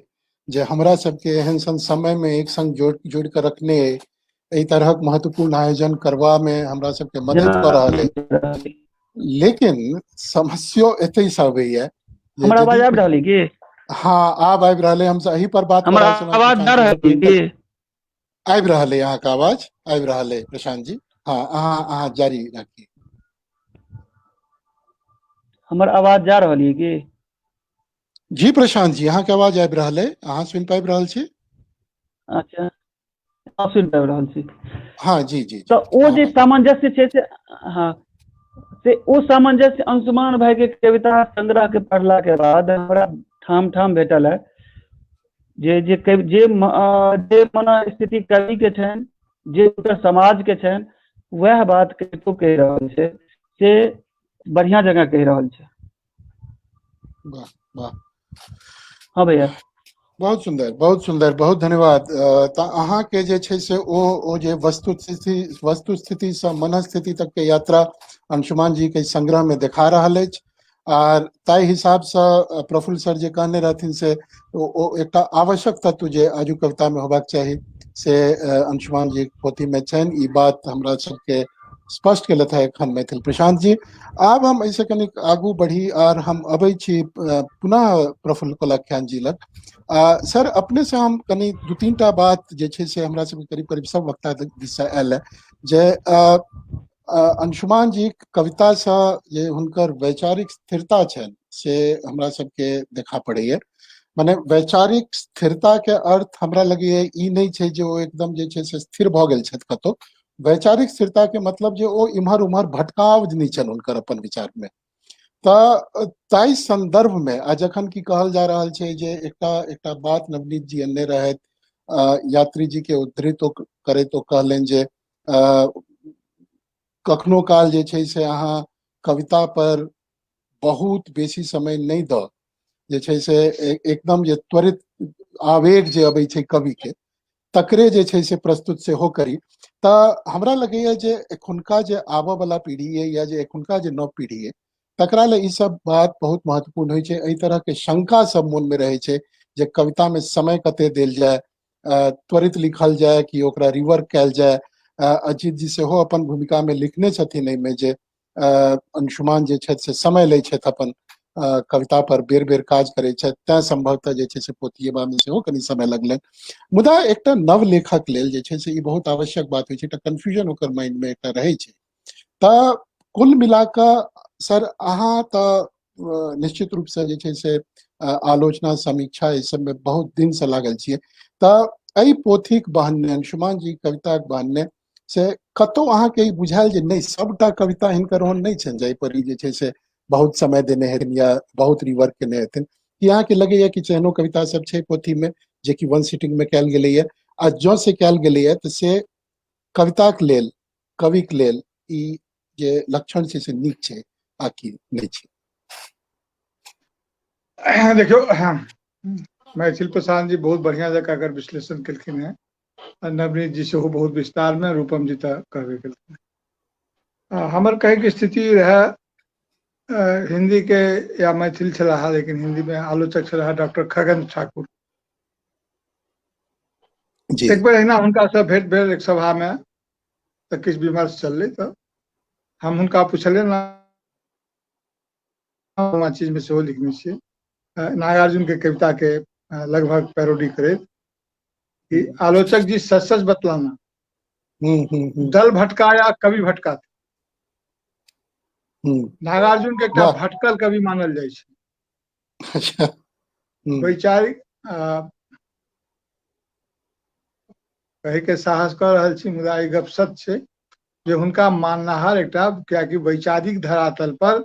जे हमरा सबके एहन सन समय में एक संग जोड़ के रखने एहि तरहक महत्वपूर्ण आयोजन करवा में हमरा सबके मदद कर रहा है। लेकिन समस्या एते से अबैया जे हमर आवाज यदि आबि रहल है की? हाँ आब आबि रहल है। हम एही पर बात हमर करल आवाज जा रहल है की? आबि रहल है अहाँके आवाज आबि रहल है प्रशांत जी। हाँ अहाँ जारी राखिए। हमर आवाज जा रहल है की? जी प्रशांत जी अहाँके आवाज आबि रहल है, अहाँ सुनि पाबि रहल छी? अच्छा अहाँ सुनि पाबि रहल छी हाँ जी जी जी तऽ ओ अहाँ जे बाजू। सामंजस्य छै से हाँ से ओ सामंजस्य अंशुमान भाई के कविता संग्रह के पढ़ला के बाद हमरा ठाम ठाम भेटल है जे जे जे मनस्थिति कवि के छनि जे समाज के छनि वह बात कतौ कहि रहल छै से बढ़िया जगह कहि रहल छै। वाह वाह हाँ भैया बहुत सुंदर बहुत धन्यवाद। तऽ अहाँके जे छै से ओ जे वस्तुस्थिति से मनस्थिति तक के यात्रा अंशुमान जी के संग्रह में देखा रहल अछि आर ताहि हिसाब से प्रफुल्ल सर जे कहने रहथिन से ओ एकटा आवश्यक तत्व जे आजू कविता में होबाक चाही से अंशुमान जी पोथी में छनि। ई बात हमरा सबके स्पष्ट केलथि है एखन मैथिल प्रशांत जी। आब हम ऐसे कनिक आगू बढ़ी और हम अबै छी पुनः प्रफुल्ल कोलख्यान जी लग। सर अपने से हम कनी दू तीन टा बात जे छै से हमरा सबके करीब करीब सब वक्ता दिस से आयल है जे अंशुमान जी कविता से जे हुनकर वैचारिक स्थिरता छनि से हमरा सबके देखा पड़ैया। माने वैचारिक स्थिरता के अर्थ हमरा लगैया ई नहीं छै जे ओ एकदम जे छै से स्थिर भऽ गेल छथि कतौ। वैचारिक स्थिरता के मतलब जे ओ इम्हर उम्हर भटकाव नहीं छनि हुनकर अपन विचार में। तऽ ताहि संदर्भ में आ जखन की कहल जा रहल छै जे एकटा बात नवनीत जी अन्य रहथि यात्री जी के उद्धृत करैत ओ कहलनि जे कखनो काल जे छै से अहाँ कविता पर बहुत बेसी समय नहीं द जे छै से एकदम जे त्वरित आवेग जे अबै छै कवि के तकरे जे छै से प्रस्तुत सेहो करी। तऽ हमरा लगैया जे एखुनका जे आबऽ वाला पीढ़ी है या जे एखुनका जे नव पीढ़ी है तकरा ले ई सब बात बहुत महत्वपूर्ण होइ छै। एहि तरह के शंका सब मन में रहै छै जे कविता में समय कते देल जाय, त्वरित लिखल जाय कि ओकरा रिवर्क कयल जाय। अजीत जी सेहो अपन भूमिका में लिखने छथिन एहिमे जे अंशुमान जे छथि से समय लै छथि अपन कविता पर बेर बेर काज करै छथि तैं संभवतः जे छै से पोथियेबा में सेहो कनि समय लगलनि। मुदा एकटा नव लेखक लेल जे छै से ई बहुत आवश्यक बात होइ छै, एकटा कन्फ्यूजन ओकर माइंड में एकटा रहै छै। तऽ कुल मिला कऽ सर अहाँ तऽ निश्चित रूप से जे छै से आलोचना समीक्षा एहि सबमे बहुत दिन से लागल छियै, तऽ एहि पोथीक बहनने अंशुमान जी कविताक बहनने से कतौ अहाँके ई बुझायल जे नहि सबटा कविता हिनकर ओहन नहि छनि जाहि पर ई जे छै से बहुत समय देने हेथिन या बहुत रिवर्क केने हेथिन, कि अहाँके लगैया कि एहनो कविता सब छै पोथी में जे कि वन सिटिंग में कयल गेलैया, आ जँ से कयल गेलैया तऽ से कविताक लेल कविक लेल ई जे लक्षण छै से नीक छै आकि नहीं छै? देखियो मैथिल प्रसाद जी बहुत बढ़िया जगह अगर विश्लेषण केलखिन है, नवनीत जी सेहो बहुत विस्तार में, रूपम जी तऽ कहबे केलखिन। हमर कहे के स्थिति रहे हिंदी के या मैथिल छलाह, लेकिन हिंदी में आलोचक छलाह डॉक्टर खगन ठाकुर। जी एक बेर अहिना हुनका से भेंट भेल एक सभा में, तऽ किछु विमर्श चललै, तऽ हम हुनका पुछलियनि चीज में सेहो लिखने छियै, नागार्जुन के कविता के लगभग पैरोडी करैत कि आलोचक जी सच सच बतलाना, दल भटका या कवि भटका। नागार्जुन के एकटा वाह भटकल कवि मानल जाइ छै, अच्छा वैचारिक कहे के साहस कऽ रहल छी, मुदा ई गप सच छै जे हुनका माननाहार एकटा, कियाकि वैचारिक धरातल पर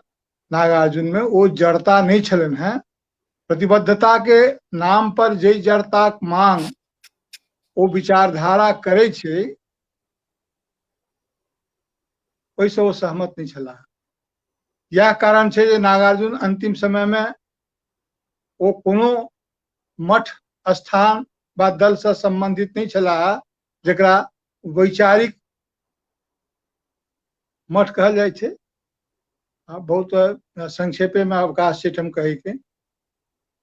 नागार्जुन में ओ जड़ता नहीं छलनि हैं। प्रतिबद्धता के नाम पर जे जड़ताक मांग ओ विचारधारा करे छै, ओहिसँ ओ सहमत नहीं छलाह। यह कारण छै जे नागार्जुन अंतिम समय में ओ कोनो मठ स्थान व दल से संबंधित नहीं छलाह जकरा वैचारिक मठ कहल जाइ छै। बहुत संक्षेपे में अवकाश छै हम कहे के।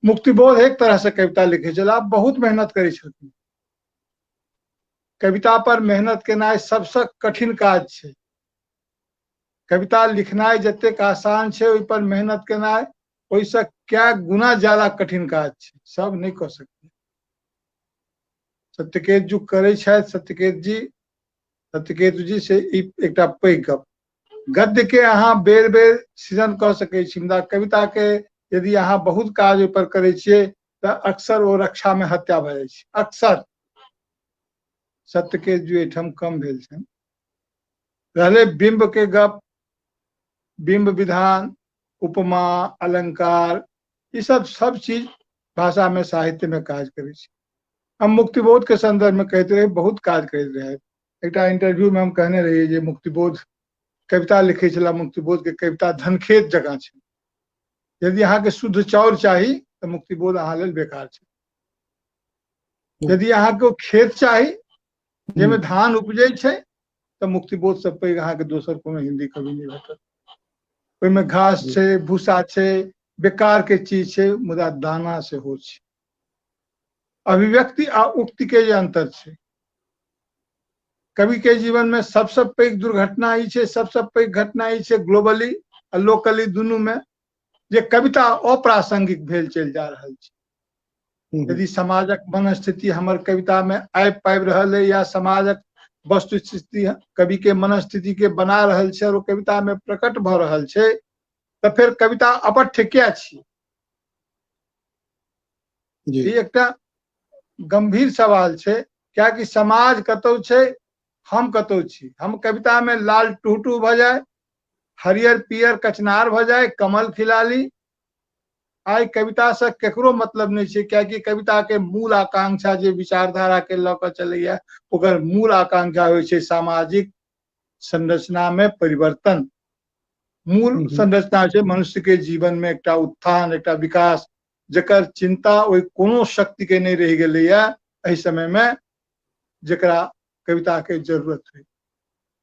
मुक्तिबोध एक तरह से कविता लिखे छला, बहुत मेहनत करे छलखिन। कविता पर मेहनत केनाइ सबसे कठिन काज छै। कविता लिखनाइ जतेक आसान छै, ओहि पर मेहनत केनाइ ओहिसँ क्या गुना ज्यादा कठिन काज छै, सब नहीं कऽ सकते। सत्यकेत जी करे छथि, सत्यकेतु जी से एकटा पैघ गप। गद्य के अहाँ बेर बेर सृजन कऽ सकै छी, मुदा कविता के यदि अहाँ बहुत काज ओहि पर करे छियै तऽ अक्सर ओ रक्षा में हत्या भऽ जाइ छै, अक्सर। सत्यकेत जी एहिठाम कम भेल छनि। रहले बिंब के गप, बिंब विधान, उपमा, अलंकार, ये सब चीज भाषा में साहित्य में काज करे छै। हम मुक्तिबोध के संदर्भ में कहते रहे बहुत काज करैत रहे। एकटा इंटरव्यू में हम कहने रहिए जे मुक्तिबोध कविता लिखे छला, मुक्तिबोध के कविता धनखेत जकाँ छै। यदि अहाँ के शुद्ध चाउर चाही तऽ मुक्तिबोध अहाँ लेल बेकार छै। यदि अहाँ को खेत चाही जेमे धान उपजे छै तऽ मुक्तिबोध से पैघ अहाँ के दोसर कोनो हिंदी कवि नहीं भेटत। ओहिमे घास छै, भूसा छै, बेकार के चीज छै, मुदा दाना सेहो छै। अभिव्यक्ति आ उक्ति के जे अंतर छै, कवि के जीवन में सबसे पैघ दुर्घटना ई छै, सबसे पैघ घटना ई छै ग्लोबली आ लोकली दुनू में, जे कविता अप्रासंगिक भेल चलि जा रहल छै। यदि समाजक मनस्थिति हमर कविता में आबि पाबि रहल है, या समाजक वस्तुस्थिति कवि के मनस्थिति के बना रहल छै और ओ कविता में प्रकट भऽ रहल छै, तऽ फिर कविता अपठ्य किया छी? ई एकटा गंभीर सवाल छै, कियाकि समाज कतौ छै, हम कतौ छी। हम कविता में लाल टूटू भऽ जाए, हरियर पियर कचनार भऽ जाए, कमल खिलाली, आई कविता से केकरो मतलब नहीं छै, कियाकि कविता के मूल आकांक्षा जे विचारधारा के लऽ कऽ चलैया, ओकर मूल आकांक्षा होइ छै सामाजिक संरचना में परिवर्तन। मूल संरचना छै मनुष्य के जीवन में एकटा उत्थान, एकटा विकास, जकर चिंता ओहि कोनो शक्ति के नहीं रहि गेलैया एहि समय में जकरा कविता के जरूरत है।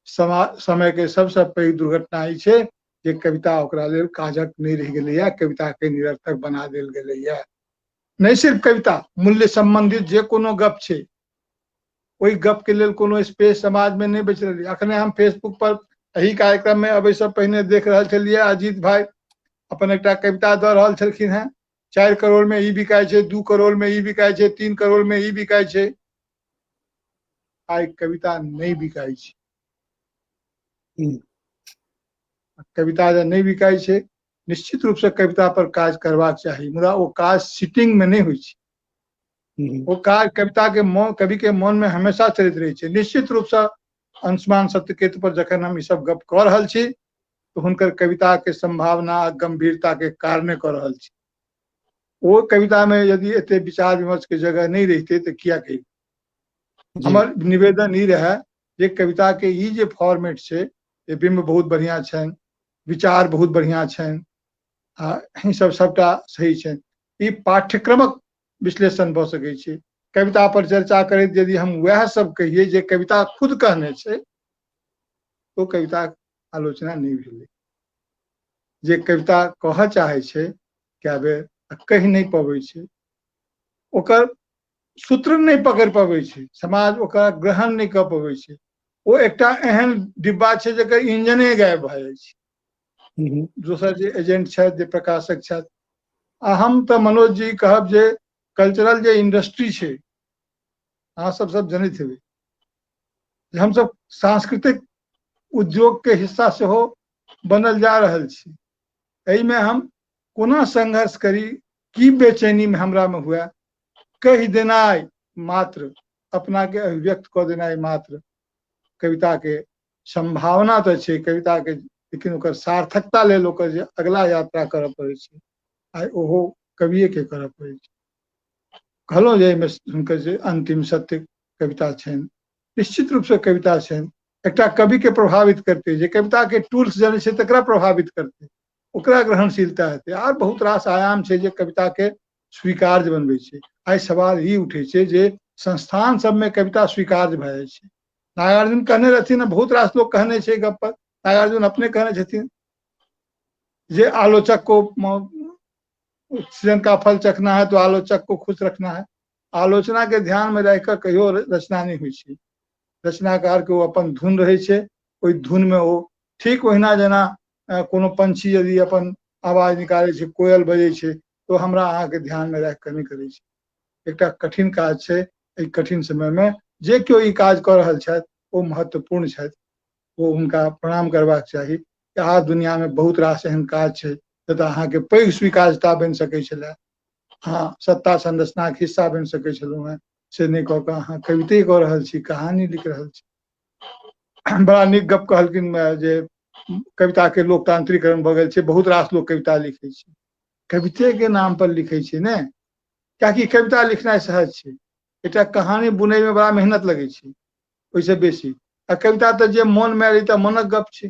समय के सबसे पैघ दुर्घटना ई छै जे कविता ओकरा लेल काजक नहीं रहि गेलैया, कविता के निरर्थक बना देल गेलैया। नहीं सिर्फ कविता, मूल्य संबंधित जे कोनो गप छै, ओहि गप के लेल कोनो स्पेस समाज में नहीं बचि रहलै। अखने हम फेसबुक पर एही कार्यक्रम में अबै से पहिने देख रहल छलियै, अजीत भाई अपन एकटा कविता दऽ रहल छलखिन हैं, 4 करोड़ में ई बिकाय छै, 2 करोड़ में ई बिकाय छै, 3 करोड़ में ई बिकाय छै। आई कविता नहीं बिकाय छै। कविता जे नहीं बिकाई छै निश्चित रूप से कविता पर काज करबाक चाही, मुदा वो काज सिटिंग में नहीं हुई छै। वो काज कविता के मन, कवि के मन में हमेशा चलैत रहे छै। निश्चित रूप से अंशुमान सत्यकेतु पर जखन हम ई सब गप कऽ रहल छी तो हुनकर कविता के संभावना गंभीरता के कारणे कऽ रहल छी। वो कविता में यदि एते विचार विमर्श के जगह नहीं रहते तो किया कही। हमर निवेदन ई रहे जे कविता के ई जे फॉर्मेट छै, ये बिंब बहुत बढ़िया छनि, विचार बहुत बढ़िया छनि, ई सब सबटा सही छनि। ई पाठ्यक्रमक विश्लेषण भऽ सकै छै। कविता पर चर्चा करैत यदि हम वएह सब कहिए जे कविता खुद कहने छै तो कविता आलोचना नहीं भेलै। जे कविता कह चाहे छै कए बेर कहि नहीं पबै छै, ओकर सूत्र नहीं पकड़ पबै छै, समाज ओकरा ग्रहण नहीं कऽ पबै छै। ओ एकटा एहन डिब्बा छै जकर इंजने गायब भऽ जाइ छै। दोसर जे एजेंट छथि, जे प्रकाशक छथि, आ हम तऽ मनोज जी कहब जे कल्चरल जे इंडस्ट्री छै, अहाँ सब जनैत हेबै जे हमसब सांस्कृतिक उद्योग के हिस्सा सेहो बनल जा रहल छी। एहि में हम कोना संघर्ष करी, की बेचैनी में हमरा में हुए, कहि देनाइ मात्र, अपना के अभिव्यक्त कऽ देनाइ मात्र कविता के संभावना तो छै कविता के, लेकिन ओकर सार्थकता लेल ओकर जे अगला यात्रा करऽ पड़ै छै, आइ ओहो कविये के करऽ पड़ै छै। कहलहुँ जे एहिमे हुनकर जे अंतिम सत्य कविता छनि, निश्चित रूप से कविता छनि, एकटा कवि के प्रभावित करतै, जे कविता के टूल्स जनै छै तकरा प्रभावित करतै, ओकरा ग्रहणशीलता हेतै। आर बहुत रास आयाम छै जे कविता के स्वीकार्य बनबै छै। आइ सवाल ई उठै छै जे संस्थान सब में कविता स्वीकार्य भए जाइ छै। नागार्जुन कहने रहथिन, बहुत रास लोग कहने छै गप पर, नागार्जुन अपने कहने छथिन जे आलोचक को सृजन का फल चखना है तो आलोचक को खुश रखना है। आलोचना के ध्यान में रख कर कहियो रचना नहीं हुई छै। रचनाकार के ओ अपन धुन रहे छै, ओहि धुन में ओ ठीक ओहिना जेना कोनो पंछी यदि अपन आवाज निकाले छै, कोयल बजे छै, तो हमरा अहाँ के ध्यान में राखि कऽ नहीं करे छै। एकटा कठिन काज छै। एहि कठिन समय में जे केओ ई काज कऽ रहल छथि ओ महत्वपूर्ण छथि, ओ हुनका प्रणाम करबाक चाही। आज दुनिया में बहुत रास एहन काज छै जतऽ अहाँके पैघ स्वीकार्यता बनि सकै छलै, हाँ सत्ता संरचना के हिस्सा बनि सकै छलहुँ हैं, से नहीं कऽ कऽ अहाँ कविते कऽ रहल छी, कहानी लिख रहल छी। बड़ा नीक गप कहलखिन जे कविता के लोकतांत्रिकरण भऽ गेल छै, बहुत रास लोग कविता लिखै छै, कविते के नाम पर लिखै छै ने, कियाकि कविता लिखनाइ सहज छै। एकटा कहानी बुनै में बड़ा मेहनत लगै छै ओहिसे बेसी, आ कविता तऽ जे मन में आयल तऽ मनक गप छै।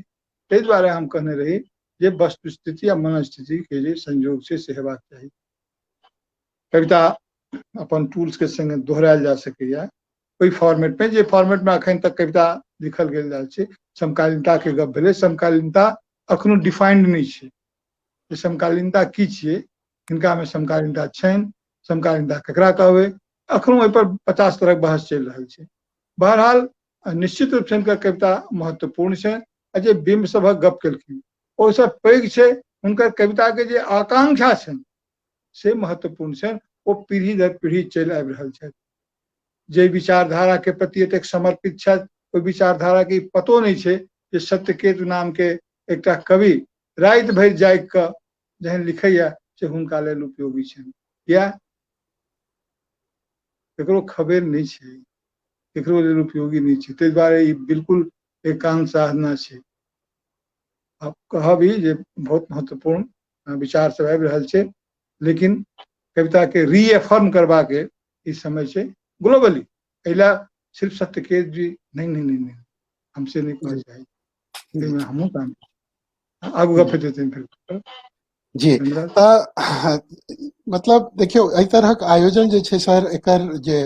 ताहि दुआरे हम कहने रही जे वस्तु स्थिति आ मनस्थिति के जे संयोग छै से हेबाक चाही। कविता अपन टूल्स के संगे दोहरायल जा सकैया ओहि फॉर्मेट में, जे फॉर्मेट में अखन तक कविता लिखल गेल जाइ छै। समकालीनता के गप भेलै, समकालीनता अखनो डिफाइंड नहीं छै जे समकालीनता की छियै, हिनका में समकालीनता छनि, समकालीनता केकरा कहबै, अखनो ओहि पर 50 तरह बहस चलि रहल छै। बहरहाल निश्चित रूप से हिनकर कविता महत्वपूर्ण छै, आ जे बिंब सभक गप केलखिन ओहिसँ पैघ छै हुनकर कविता के जे आकांक्षा छनि से महत्वपूर्ण छनि। ओ पीढ़ी दर पीढ़ी चलि आबि रहल छथि, जे विचारधारा के प्रति एतेक समर्पित छथि, ओहि विचारधारा के पतो नहीं छै जे सत्यकेतु नाम के एकटा कवि राति भरि जागि कऽ जहन लिखैया से हुनका लेल उपयोगी छनि, या केकरो खबेर नहीं छै, केकरो लेल उपयोगी नहीं छै। ताहि दुआरे ई बिल्कुल एकांत साधना छै। आप कहब ई जे बहुत महत्वपूर्ण विचार सब आबि रहल छै, लेकिन कविता के रीएफर्म करबा के ई समय छै ग्लोबली। एहिला सिर्फ सत्यकेत जी नहीं हमसे नहीं कहल जाए, हमहूँ काम आगू गप हेतै फिर जी। मतलब देखियो एहि तरहक आयोजन जे छै सर, एकर जे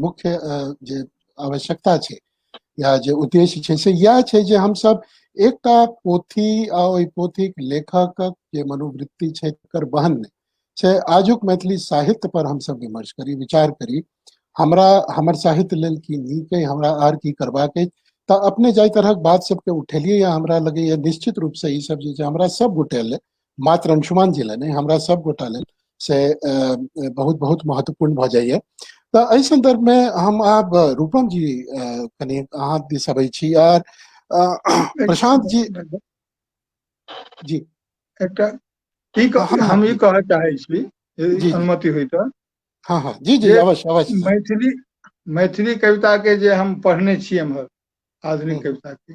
मुख्य जे आवश्यकता छै या जे उद्देश्य छै से यह छै जे हम सब एकटा पोथी आ ओहि पोथीक लेखकक जे मनोवृत्ति छै तकर बहन में से आजुक मैथिली साहित्य पर हम सब विमर्श करी, विचार करी। हमरा हमर साहित्य लेल की नीक है, हमरा आर की करबाक है, तऽ अपने जाहि तरहक बात सबके उठेलियै या हमरा लगैया निश्चित रूप से ई सब जे छै हमरा सब गोटे लेल, मात्र अंशुमान जी लेल नहीं, हमरा सब गोटा लेल से बहुत बहुत महत्वपूर्ण भऽ जाइए। तऽ एहि संदर्भ में हम आब रूपम जी कनि अहाँ दिस अबै छी, आर प्रशांत जी जी एकटा ई हाँ हाँ हम ई जी कहऽ चाहै छी, यदि जी जी अनुमति हुई तऽ, हाँ हाँ जी जी जे अवश्य अवश्य सर। मैथिली कविता के जे हम पढ़ने छी एम्हर आधुनिक हम्म कविता के,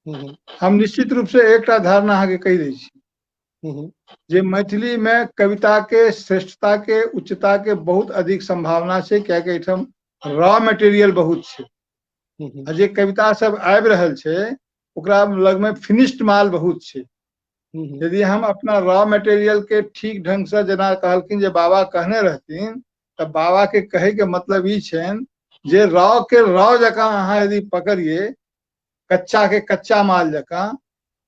हम्म हम निश्चित रूप से एकटा धारणा अहाँके कहि दै छी, हम्म जे मैथिली में कविता के श्रेष्ठता के उच्चता के बहुत अधिक संभावना छै, कियाकि एहिठाम रॉ मटेरियल बहुत छै, आ जे कविता सब आबि रहल छै ओकरा लग में फिनिश्ड माल बहुत छै। यदि हम अपना रॉ मटेरियल के ठीक ढंग से, जेना कहलखिन जे बाबा कहने रहथिन, तऽ बाबा के कहे के मतलब ई छनि जे रॉ के रॉ जकाँ अहाँ यदि पकड़िए, कच्चा के कच्चा माल जकाँ,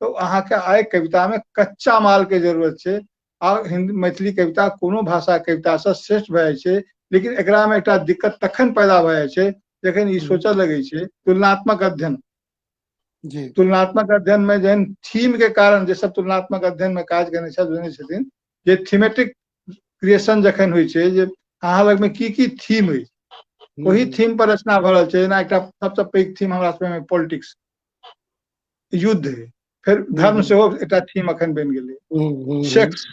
तो अहाँ के आय कविता में कच्चा माल के जरूरत छै। आ हिंदी मैथिली कविता कोनो भाषा कविता से श्रेष्ठ भए जाइ छै, लेकिन एकरा में एकटा दिक्कत तखन पैदा भए जाइ छै जखन ई सोचऽ लगै छै तुलनात्मक अध्ययन। जी तुलनात्मक अध्ययन में जहन थीम के कारण, जे सब तुलनात्मक अध्ययन में काज करने छथिन, जे थीमेटिक क्रिएशन जखन होइ छै, जे अहाँ लग में की थीम अछि, वही थीम पर रचना भऽ रहल छै। जेना एकटा सबसे पैघ थीम हमरा सब में पॉलिटिक्स, युद्ध है, फिर धर्म सेहो एकटा थीम अखन बनि गेलै, सेक्स,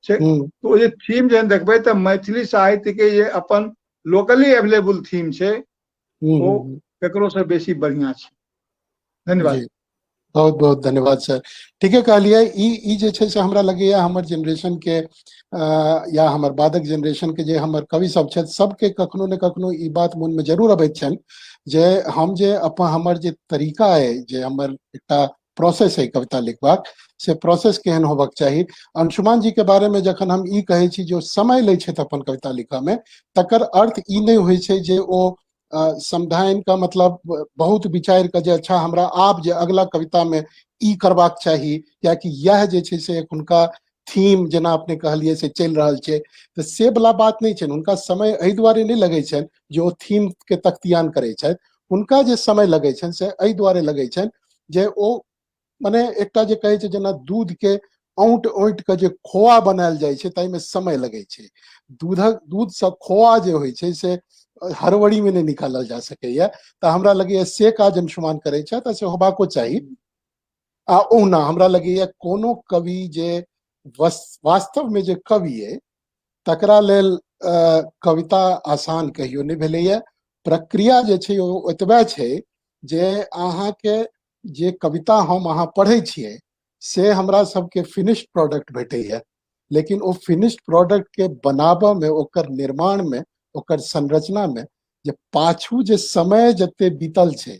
तो जे थीम जहन देखबै तऽ मैथिली साहित्य के जे अपन लोकली अवेलेबल थीम छै, ओ केकरो से बेसी बढ़िया छै। धन्यवाद। जी बहुत बहुत धन्यवाद सर। ठीके कहलिए, ई जे छै से हमरा लगैया हमर जनरेशन के या हमर बादक जनरेशन के जे हमर कवि सब छथि, सबके कखनो ने कखनो ई बात मन में जरूर अबैत छनि जे हम जे अपन हमर जे तरीका है, जे हमर एकटा प्रोसेस है कविता लिखबाक, से प्रोसेस केहन होबक चाही। अंशुमान जी के बारे में जखन हम ई कहै छी जो समय लै छथि अपन कविता लिखऽ में, तकर अर्थ ई नहि होइ छै जे ओ समधान का मतलब बहुत विचार के जे अच्छा हमरा आब जे अगला कविता में ई करबाक चाही, कियाकि यह जे छै से हुनका थीम जेना अपने कहलिए से चलि रहल छै, तऽ से वाला बात नहीं छै। हुनका समय एहि दुआरे नहीं लगे छनि जे ओ थीम के तख्तियान करै छथि, हुनका जे समय लगे छनि से एहि दुआरे लगे छनि जे ओ मने एकटा जे कहै छै जेना दूध के औंट औंट के जे खोआ बनायल जाइ छै, ताहिमे समय लगे छै। दूध से खोआ जे होइ छै से हड़बड़ी में नहीं निकालल जा सकैया, तऽ हमरा लगैया से काज अंशुमान करै छथि, आ से होबाको चाही। आ ओना हमरा लगैया कोनो कवि जे वास्तव में जे कवि है, तकरा लेल कविता आसान कहियो नहीं भेलैया। प्रक्रिया जे छै ओ ओतबे छै जे अहाँके जे कविता हम अहाँ पढ़ै छियै से हमरा सबके फिनिश्ड प्रोडक्ट भेटैया, लेकिन ओ फिनिश्ड प्रोडक्ट के बनाबऽ में, ओकर निर्माण में, ओकर संरचना में जे पाछू जे समय जते बीतल छै,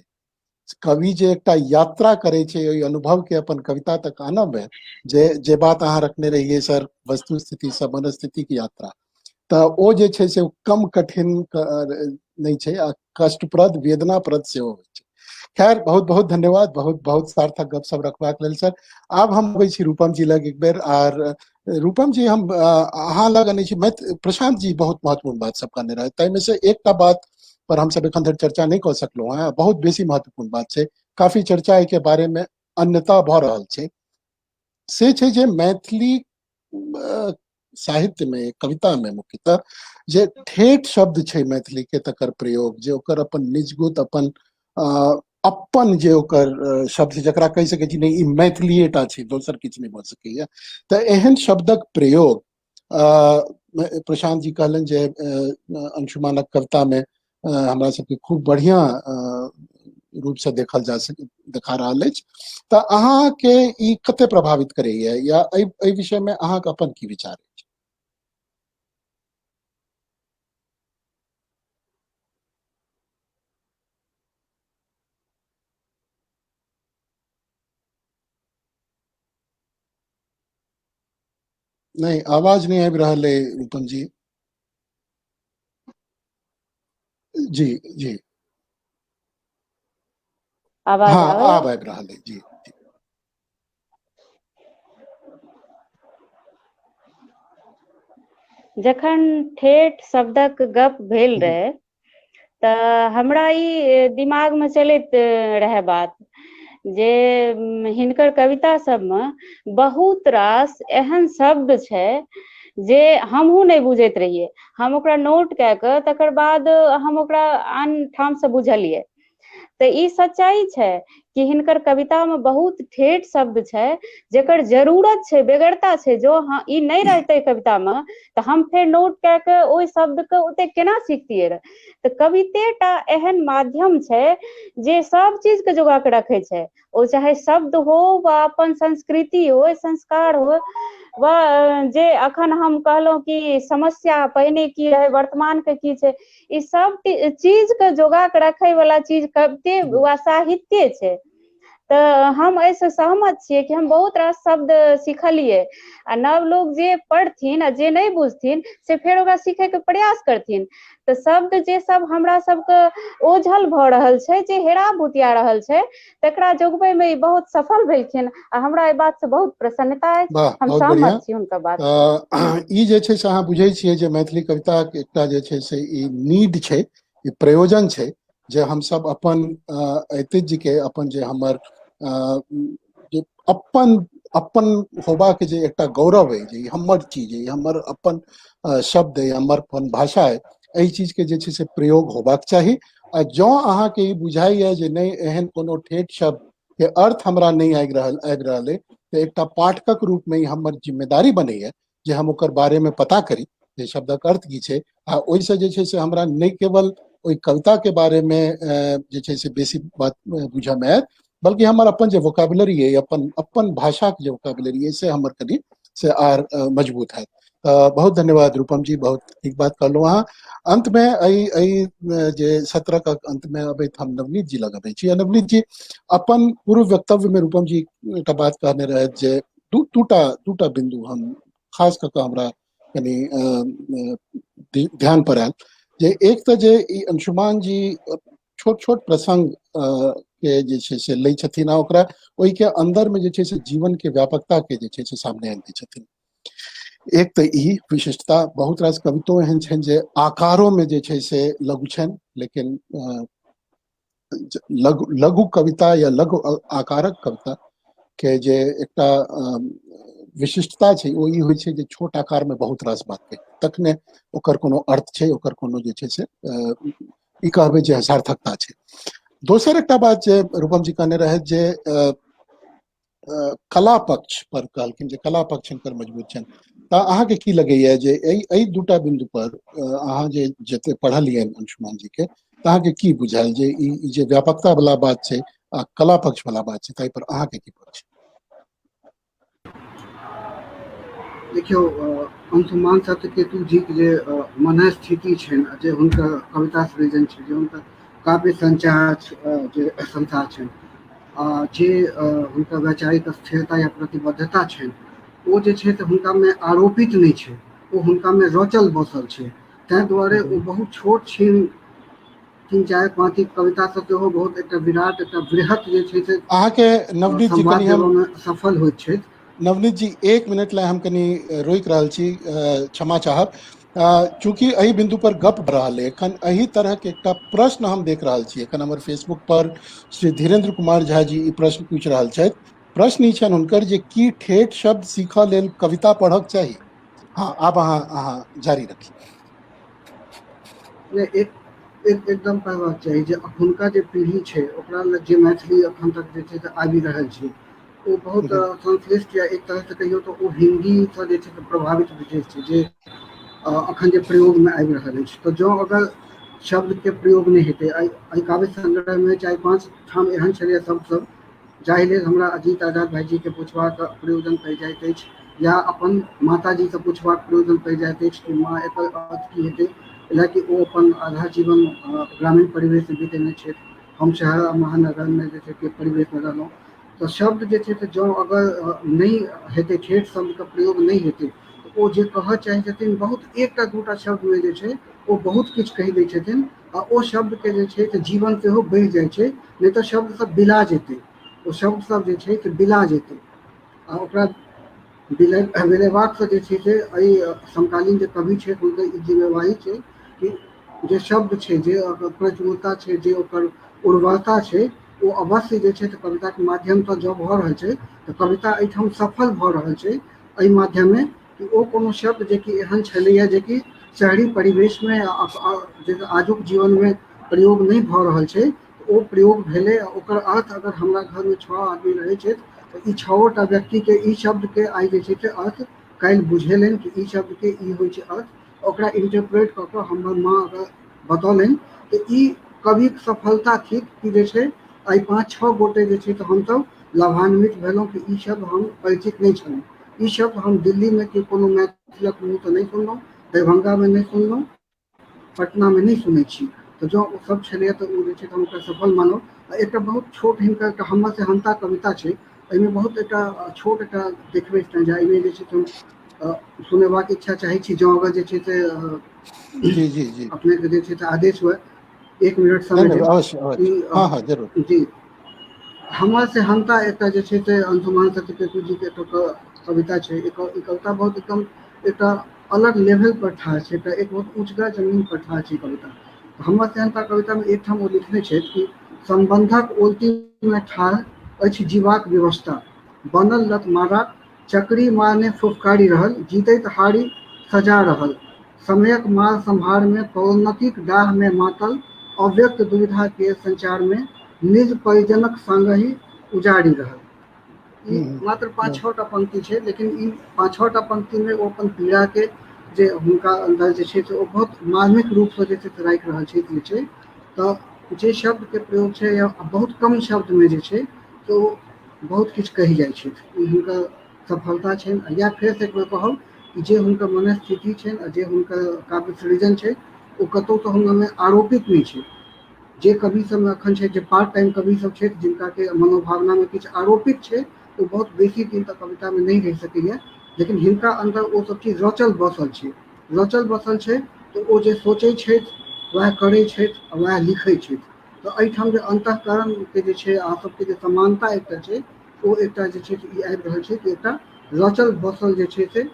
कवि जे एकटा यात्रा करे छै ओहि अनुभव के अपन कविता तक आनऽ में, जे बात अहाँ रखने रहिए सर, वस्तु स्थिति से मनस्थिति की यात्रा, तऽ ओ जे छै से कम कठिन नहीं छै, आ कष्टप्रद वेदनाप्रद सेहो होइ छै। खैर बहुत बहुत धन्यवाद, बहुत बहुत सार्थक गपशप रखबाक लेल सर। आब हम अबै छी रूपम जी लग एक बेर, आर रूपम जी हम अहाँ लग आनै छी। प्रशांत जी बहुत महत्वपूर्ण बात सब कहने रहे, ताहिमे से एकटा बात पर हम सब एखन धरि चर्चा नहीं कऽ सकलहुँ हैं, बहुत बेसी महत्वपूर्ण बात छै, काफी चर्चा एहि के बारे में अन्यथा भऽ रहल छै, से छै जे मैथिली साहित्य में, कविता में मुख्यतः जे ठेठ शब्द छै मैथिली के, तकर प्रयोग जे ओकर अपन निजगुत अपन जे ओकर शब्द जकरा कहि सकै छी नहीं ई मैथिलीएटा छै, दोसर किछु नहीं भऽ सकैया, तऽ एहन शब्दक प्रयोग प्रशांत जी कहलनि जे अंशुमानक कविता में हमरा सबके खूब बढ़िया रूप से देखा रहल अछि। तऽ अहाँके ई कते प्रभावित करैया, या एहि विषय में अहाँके अपन की विचार अछि? नहीं, आवाज नहीं आबि रहल है रूपम जी। जी जी आवाज हाँ आवे? आब आबि रहल है जी। जखन ठेठ शब्दक गप भेल जी रहे, तऽ हमरा ई दिमाग में चलैत रहे बात जे हिनकर कविता सबमे बहुत रास एहन शब्द छै जे हमहूँ नहीं बुझैत रहिए। हम ओकरा नोट कए कऽ तकर बाद हम ओकरा आन ठाम से बुझलिए। तो ई सच्चाई छै कि हिनकर कविता में बहुत ठेठ शब्द छै जेकर जरूरत छै, बेगरता छै। जो हाँ ई नहीं रहते कविता में तो हम फिर नोट कऽ के ओहि शब्द के ओते केना सीखतियै रह। तो कविते टा एहन माध्यम छै जे सब चीज के जोगा के रखे छै, ओ चाहे शब्द हो वा अपन संस्कृति हो, संस्कार हो, वा जे अखन हम कहलहुँ कि समस्या पहिने की रहे वर्तमान के की छै, ई सब चीज के जोगा के रखे वाला चीज कविते वा साहित्य छै। तो हम ऐसे सहमत छियै कि हम बहुत रास शब्द सीखलिए आ नव लोग जे पढ़थिन आ जे नहीं बुझथिन से फेर ओकरा सीखे के प्रयास करथिन। तो शब्द जे सब हमरा सबके ओझल भ रहल छै, जे हेरा बुतिया रहल छै, तकरा जोगबै में ई बहुत सफल भेलखिन आ हमरा एहि बात से बहुत प्रसन्नता अछि। वाह, हम बहुत बढ़िया। सहमत छी हुनकर बात। ई जे छै से अहाँ बुझै छियै जे मैथिली कविता के एकटा जे छै से ई नीड छै, ई प्रयोजन छै जे हम सब अपन ऐतिह्य के, अपन जे हमर जे अपन होबा के जे एकटा गौरव है, जे ई हमर चीज है, हमर अपन शब्द है, हमर अपन भाषा है, एहि चीज के जे छै से प्रयोग होबाक चाही। आ जँ अहाँके ई बुझाइए जे नहीं एहन कोनो ठेठ शब्द के अर्थ हमरा नहीं आबि रहल है, तो एकटा पाठकक रूप में ही हमर जिम्मेदारी बनैया जे हम ओकर बारे में पता करी जे शब्दक अर्थ की छै, आ ओहिसँ जे छै से हमरा नहीं केवल ओहि कविता के बारे में जे छै से बेसी बात बुझे में आयत, बल्कि हमर अपन जे वोकेबुलरी है, अपन भाषा के जे वोकेबुलरी है, से हमर कनी से आर मजबूत है। बहुत धन्यवाद रूपम जी, बहुत ठीक बात कहलहुँ अहाँ। अंत में एहि जे सत्र के अंत में अबैत हम नवनीत जी लग अबै छी। नवनीत जी, अपन पूर्व वक्तव्य में रूपम जी एकटा बात कहने रहे जे दूटा बिंदु हम खास कऽ के हमरा कनी ध्यान पर आयल, जे एक तऽ जे ई अंशुमान जी छोट छोट प्रसंग के जे छै से लै छथिन आ ओकरा ओहि के अंदर में जे छै से जीवन के व्यापकता के जे छै से सामने आनै छथिन। एक तऽ ई विशिष्टता, बहुत रास कवितो एहन छनि जे आकारों में जे छै से लघु छनि, लेकिन लघु कविता या लघु आकारक कविता के जे एकटा विशिष्टता छै ओ ई होइ छै जे छोट आकार में बहुत रास बात कही, तखने ओकर कोनो अर्थ छै, ओकर कोनो जे छै से ई कहबै जे सार्थकता छै। दोसर एकटा बात जे रूपम जी कहने रहे जे कला पक्ष पर कहलखिन जे कला पक्ष हिनकर मजबूत छनि, तऽ अहाँके की लगैया जे एहि दूटा बिंदु पर अहाँ जे जते पढ़लियै अंशुमान जी के, तऽ अहाँके की बुझायल जे ई जे व्यापकता वाला बात छै आ कला पक्ष वाला बात छै, ताहि पर अहाँके की पक्ष? देखियौ, अंशुमान सत्यकेतु जी के जे मनस्थिति छनि, जे हुनकर कविता सृजन छै, जे हुनकर काव्य संचार जे संसार छनि, जे हुनकर वैचारिक स्थिरता या प्रतिबद्धता छनि, ओ जे छै से हुनका में आरोपित नहीं छै, ओ हुनका में रचल बसल छै। ताहि दुआरे ओ बहुत छोट छीन 3-4 पाँति कविता सब सेहो बहुत एकटा विराट, एकटा बृहत जे छै से अहाँके नवनीत जी संवाद कनी देबऽ हम में सफल होइत छथि। नवनीत जी 1 मिनट ला हम कनी रोकि रहल छी, क्षमा चाहब, चूंकि एहि बिंदु पर गप भ रहल है। एखन एही तरह के एकटा प्रश्न हम देख रहल छी, एखन हमर फेसबुक पर श्री धीरेन्द्र कुमार झा जी ई प्रश्न पूछि रहल छथि। प्रश्न ई छनि हुनकर जे की ठेठ शब्द सीखऽ लेल कविता पढ़क चाही? हाँ, आब अहाँ जारी रखी। एकदम कहबाक चाही जे अखुनका जे पीढ़ी छै ओकरा लग जे मैथिली अखन तक जे छै से आबि रहल छै, ओ बहुत संश्लिष्ट, या एक तरह से कहियो तो ओ हिंदी से जे छै से प्रभावित विशेष छै, जे अखन जे प्रयोग में आबि रहल अछि। तो जो अगर शब्द के प्रयोग नहीं हेतै, एहि काव्य संग्रह में 4-5 ठाम एहन छलै शब्द सब जाहि लेल हमरा अजीत आजाद भाईजी के पूछबाक प्रयोजन पड़ि जाइत अछि, या अपन माता जी से पूछबाक प्रयोजन पड़ि जाइत अछि कि माँ एकर अर्थ की हेतै, हालांकि वो अपन आधा जीवन ग्रामीण परिवेश में बितेने छथि, हम शहर महानगर में जे छै परिवेश में रहलहुँ। तो शब्द जे छै जो अगर नहीं हेतै, ठेठ शब्द का प्रयोग नहीं हेतै, तो ओ जे कहऽ चाहै छथिन बहुत 1टा 2टा शब्द में जे छै ओ बहुत किछु कहि दै छथिन, आ ओ शब्द के जे छै जीवन सेहो बढ़ि जाइ छै, नहीं तो शब्द सब बिला जेतै, ओ शब्द सब जे छै बिला जेतै। आ ओकरा बिलेबाक से जे छै से एहि समकालीन जे कवि छै हुनकर ई जिम्मेवारी छै कि जे शब्द छै, जे प्रचुरता छै, जे ओकर उर्वरता छै, ओ अवश्य जे छै कविता के माध्यम से जब भऽ रहल छै, तो कविता एहिठाम सफल भऽ रहल छै एहि माध्यम में कि ओ कोनो शब्द जे कि एहन छलैया जे कि शहरी परिवेश में, आजुक जीवन में प्रयोग नहीं भऽ रहल छै, ओ प्रयोग भेलै। ओकर अर्थ अगर हमरा घर में 6 आदमी रहे छै तो ई 6टा व्यक्ति के ई शब्द के आई जे छै से अर्थ काल्हि बुझेलनि कि ई शब्द के ई होइ छै अर्थ, ओकरा इंटरप्रेट कऽ कऽ हमर माँ अगर बतौलनि तो ई कविक सफलता थिक कि जे छै आई 5-6 गोटे जे छै तो हमसब लाभान्वित भेलहुँ कि ई शब्द हम परिचित नहीं छलहुँ। ई शब्द हम दिल्ली में कि कोनो मैथिलक मुँह तो नहीं सुनलहुँ, दरभंगा में नहीं सुनलहुँ, पटना में नहीं सुनै छी। तो जो ओ सब छलै तो ओ जे छै हम ओकरा सफल मानब। एक बहुत छोट हिनकर एकटा हमर से हंता कविता छै, एहिमे बहुत एक छोट एक देखबे एहिमे जे छै हम सुनेबाक इच्छा चाहै छी, जो अगर जे छै से जी जी जी अपने के जे छै से आदेश हुए 1 मिनट नहीं समय नहीं देब अवश्य अवश्य हाँ हाँ जरूर जी। हमर से हंता एक जे छै से अंशुमान सत्यकेतु जी के कविता छै। ई कविता बहुत एकदम एक अलग लेवल पर ठाढ़ छै, एक बहुत ऊंचगा जमीन पर ठाढ़ छै कविता। हमर से हंता कविता में एक ठाम ओ लिखने छै कि संबंधक ओलती में ठाढ़ अछि जीवाक व्यवस्था, बनल लत मारा चक्री मारने फुफकारी रहल, जीतैत हारी सजा रहल, समयक मार संभार में पदोन्नतिक डाह में मातल, अव्यक्त दुविधा के संचार में निज परिजनक संगहि उजाड़ी रहल। ई मात्र 5-6टा पंक्ति छै, लेकिन ई 5-6टा पंक्ति में ओ अपन पीड़ा के जे हुनका अंदर जे छै से ओ बहुत मार्मिक रूप से जे छै से राखि रहल छै जे छै। तो जे शब्द के प्रयोग छै या बहुत कम शब्द में जे छै तो बहुत किछु कहि जाइ छै। ई हुनकर सफलता छनि। या फेर से एक बेर कहब कि जे हुनकर मनस्थिति छनि आ जे हुनकर काव्य सृजन छै ओ कतौ तो हुनका में आरोपित नहीं छै। जे कवि सब में अखन छै जे पार्ट टाइम कवि सब छै जिनका के मनोभावना में किछु आरोपित छै तो बहुत बेसी दिन तक कविता में नहीं रह सकैया, लेकिन हिनका अंदर ओ सब चीज रचल बसल छै। रचल बसल छै तो ओ जे सोचै छथि वएह करै छथि आ वएह लिखै छथि। तो एहिठाम जे अंतःकरण के जे छै अहाँ सबके जे समानता एकटा छै ओ एकटा जे छै ई आबि रहल छै कि एकटा रचल बसल जे छै से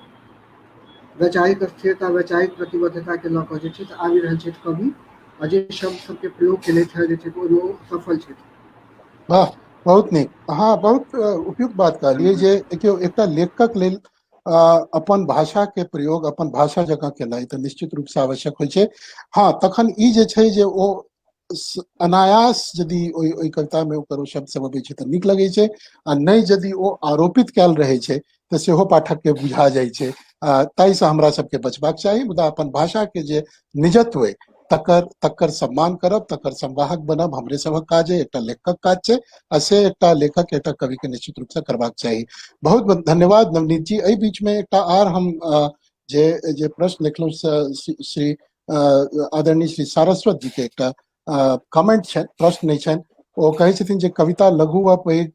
वैचारिक स्थिरता वैचारिक प्रतिबद्धता के लऽ कऽ जे छै से आबि रहल छथि कवि, आ जे शब्द सबके प्रयोग केलथि है जे छै ओहिमे ओ सफल छथि। वाह बहुत नीक हाँ बहुत उपयुक्त बात कहलिए जे देखियो एकटा लेखक लेल अपन भाषा के प्रयोग अपन भाषा जकाँ केनाइ तऽ निश्चित रूप से आवश्यक होइ छै। हाँ तखन ई जे छै जे ओ अनायास यदि ओइ कविता में ओकर शब्द सब अबै छै तऽ नीक लगै छै, आ नहीं यदि ओ आरोपित कयल रहै छै तऽ सेहो पाठक के बुझा जाइ छै। ताहिसँ हमरा सबके बचबाक चाही, मुदा अपन भाषा के जे निजत्व अइ तकर सम्मान करब, तकर संवाहक बनब हमरे सभक काज है, एकटा लेखक काज छै, आ से एकटा लेखक एकटा कवि के निश्चित रूप से करबाक चाही। बहुत बहुत धन्यवाद नवनीत जी। एहि बीच में एकटा आर हम जे प्रश्न लिखलहुँ श्री आदरणीय श्री सारस्वत जी के एकटा कमेंट छनि, प्रश्न नहीं छनि। ओ कहै छथिन जे कविता लघु वा पैघ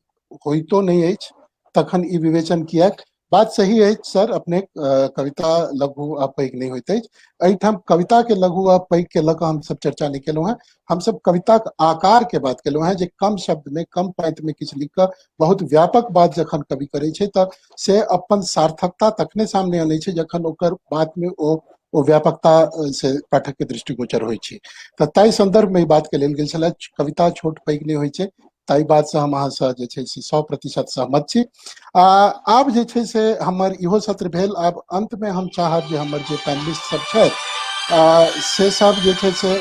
होइतो नहीं अछि तखन ई विवेचन किएक? बात सही है सर, अपने कविता लघु आ पैघ नहीं होइत अछि। एहिठाम कविता के लघु आ पैघ के लऽ कऽ हम सब चर्चा नहीं केलहुँ हैं। हम सब कविता के आकार के बात केलहुँ हैं जे कम शब्द में कम पंक्ति में किछु लिख कऽ बहुत व्यापक बात जखन कवि करै छै तऽ से अपन सार्थकता तखने सामने आनै छै जखन ओकर बात में ओ व्यापकता से पाठक के दृष्टिगोचर होइ छै। तऽ ताहि संदर्भ में ई बात के लेल गेल छलै, कविता छोट पैघ नहीं होइ छै। ताहि बात से हम अहाँ से जे छै से 100% सहमत छी। आब जे छै से हमर इहो सत्र भेल। आब अंत में हम चाहब जे हमर जे पैनलिस्ट सब छथि से सब जे छै से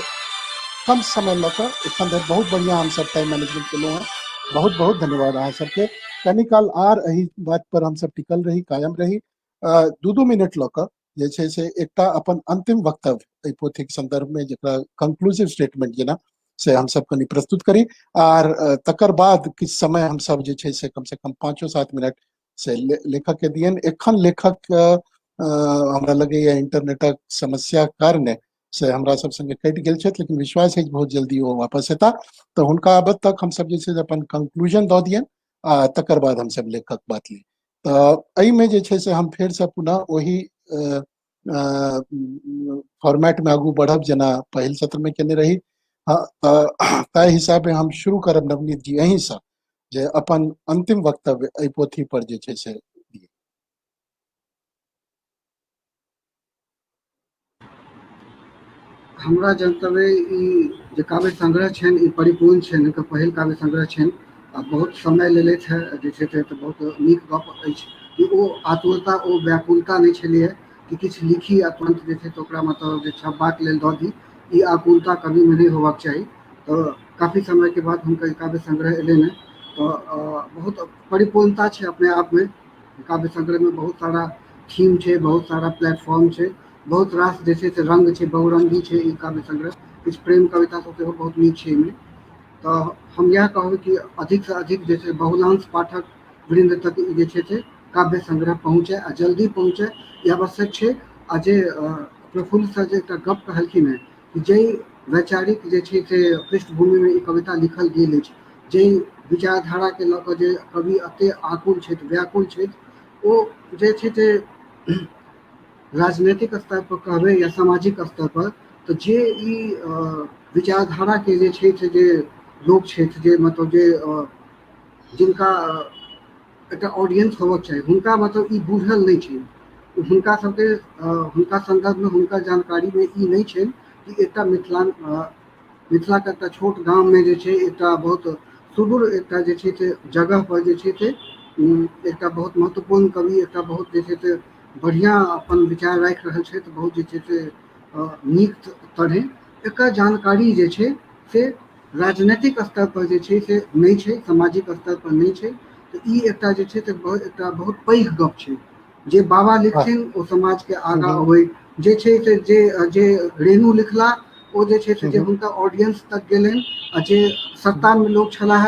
कम समय लऽ कऽ एखन धरि बहुत बढ़िया हम सब टाइम मैनेजमेंट केलहुँ हैं। बहुत बहुत धन्यवाद अहाँ सबके। कनी काल आर एही बात पर हम सब टिकल रही, कायम रही। 2-2 मिनट लऽ कऽ जे छै से एकटा अपन अंतिम वक्तव्य एहि पोथीक संदर्भ में जेकरा कंक्लूसिव स्टेटमेंट जेना से हम सब कनी प्रस्तुत करी, आर तकर बाद किछु समय हम सब जे छै से कम 5-7 मिनट से लेखक के दियन। एखन लेखक हमरा लगैया इंटरनेटक समस्या कारणे से हमरा सब संगे कटि गेल छथि, लेकिन विश्वास है बहुत जल्दी वो वापस एता। तो हुनका आबत तक हम सब जे छै से अपन कंक्लूजन दऽ दियन, आ तकर बाद हम सब लेखक बात ली। तऽ एहिमे जे छै से हम फेर से पुनः ओही फॉर्मेट में आगू बढ़ब जेना पहिल सत्र में केने रही। ताहि हिसाबे हम शुरू करब नवनीत जी अहीं से, जे अपन अंतिम वक्तव्य एहि पोथी पर जे छै से दिए। हमरा जनतव्य ई जे काव्य संग्रह छनि ई परिपूर्ण छनि, एकर पहिल काव्य संग्रह छनि आ बहुत समय लेलथि है जे छै से बहुत नीक गप अछि कि ओ आतुरता ओ व्याकुलता नहीं छलिए कि किछु लिखी आ तुरंत जे छै से ओकरा मतलब जे छपबाक लेल दऽ दी। ई आकुलता कभी में नहीं होबाक चाही। तो काफी समय के बाद हुनकर ई काव्य संग्रह एलनि हैं, तो बहुत परिपूर्णता छै अपने आप में। काव्य संग्रह में बहुत सारा थीम छै, बहुत सारा प्लेटफॉर्म छै, बहुत रास जे छै से रंग छै, बहुरंगी छै ई काव्य संग्रह। किछु प्रेम कविता सब सेहो बहुत नीक छै एहिमे। तो हम यह कहबै कि अधिक से अधिक जे छै बहुलांश पाठक वृंद तक ई जे छै से काव्य संग्रह पहुँचे आ जल्दी पहुँचे, ई आवश्यक छै। आ जे प्रफुल्ल सर जे एकटा गप कहलखिन हैं कि जे वैचारिक जे छै से पृष्ठभूमि में ई कविता लिखल गेल अछि, जे विचारधारा के लऽ कऽ जे कवि अते आकुल छथि, व्याकुल छथि, ओ जे छै से राजनीतिक स्तर पर कहबै या सामाजिक स्तर पर, तो जे ई विचारधारा के जे छै से जे लोग छथि, जे मतलब जे जिनका एकटा ऑडियंस होबक चाही, हुनका मतलब ई बुझल नहीं छै। हुनका सबके हुनका संदर्भ में, हुनका जानकारी में ई नहीं छै कि एकटा मिथिला के एकटा छोट गाम में जे छै एकटा बहुत सुदूर एकटा जे छै से जगह पर जे छै से एकटा बहुत महत्वपूर्ण कवि, एकटा बहुत जे छै से बढ़िया अपन विचार राखि रहल छै, बहुत जे छै से नीक तरह एकर जानकारी जे छै से राजनीतिक स्तर पर जे छै से नहीं छै, सामाजिक स्तर पर नहीं छै। तो ई एकटा जे छै से एकटा बहुत पैघ गप छै। जे बाबा लिखथिन ओ समाज के आगा अबै, जे छै से जे रेणु लिखला ओ जे छै से जे हुनका ऑडियंस तक गेलनि, आ जे सत्ता में लोग छलाह,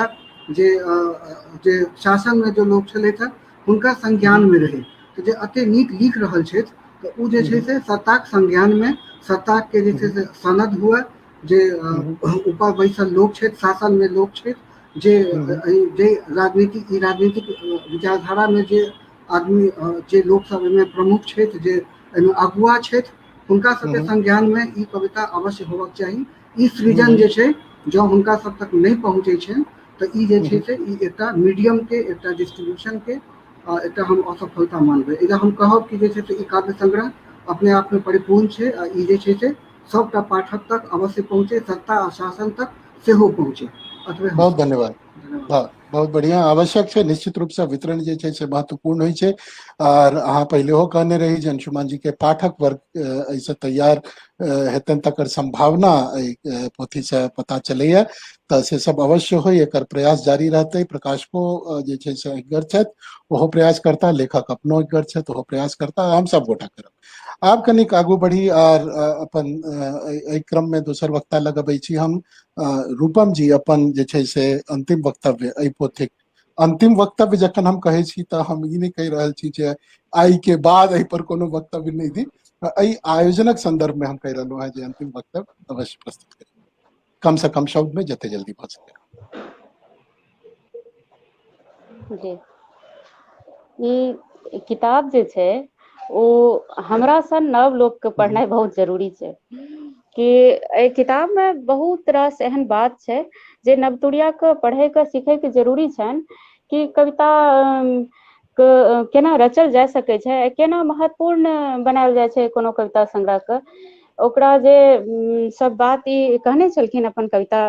जे शासन में जो लोग छलथि हुनका संज्ञान में रहे, तो जे अते नीक लिख रहल छथि, तो उ जे छै से सत्ताक संज्ञान में, सत्ताक के जे छै से सनद हुए, जे ऊपर बैसल लोग छथि, शासन में लोग छथि, जे राजनीतिक विचारधारा में जे आदमी, जे लोग सब एहिमे प्रमुख छथि, जे एहिमे अगुआ छथि, हुनका सबके संज्ञान में ई कविता अवश्य होबक चाही। ई सृजन जे छै जँ हुनका सब तक नहीं पहुँचे छनि, तो ई जे छै से ई एकटा मीडियम के, एकटा डिस्ट्रीब्यूशन के एकटा हम असफलता मानबै। इधर हम कहब कि जे छै से ई काव्य संग्रह अपने आप में परिपूर्ण छै, आ ई जे छै से सबटा पाठक तक अवश्य पहुँचे, सत्ता आ शासन तक सेहो पहुँचे। बहुत धन्यवाद। बहुत बढ़िया, आवश्यक है, निश्चित रूप से वितरण जे छै से महत्वपूर्ण होइ छै। और अहाँ पहिलेहो कहने रही जे अंशुमान जी के पाठक वर्ग ऐसे तैयार हेतन तकर संभावना पोथी से पता चलैया, तो से सब अवश्य हो, एकर प्रयास जारी रहते। प्रकाशको जे छै से अग्र छथि, ओहो प्रयास करता, लेखक अपनो अग्र छथि, ओहो प्रयास करता, हम सब गोटा करब। आब कनिक आगू बढ़ी और अपन एहि क्रम में दोसर वक्ता लगबै छी हम। रूपम जी अपन जे छै से अंतिम वक्तव्य एहि पोथीक अंतिम वक्तव्य जखन हम कहै छी तऽ हम ई नहि कहि रहल छी जे आइ के बाद एहि पर कोनो वक्तव्य नहीं दी, एहि आयोजनक संदर्भ में हम कहि रहलहुँ हैं जे अंतिम वक्तव्य अवश्य प्रस्तुत करी, कम से कम शब्द में जते जल्दी भऽ सके। जी, ई किताब जे छै ओ हमरा सन नव लोग के पढ़नाइ बहुत जरूरी छै, कि एहि किताब में बहुत रास एहन बात छै जे नवतुरिया के पढ़ै के सीखै के जरूरी छनि, कि कविता केना रचल जा सकै छै, केना महत्वपूर्ण बनायल जाइ छै कोनो कविता संग्रह के। ओकरा जे सब बात ई कहने छलखिन अपन कविता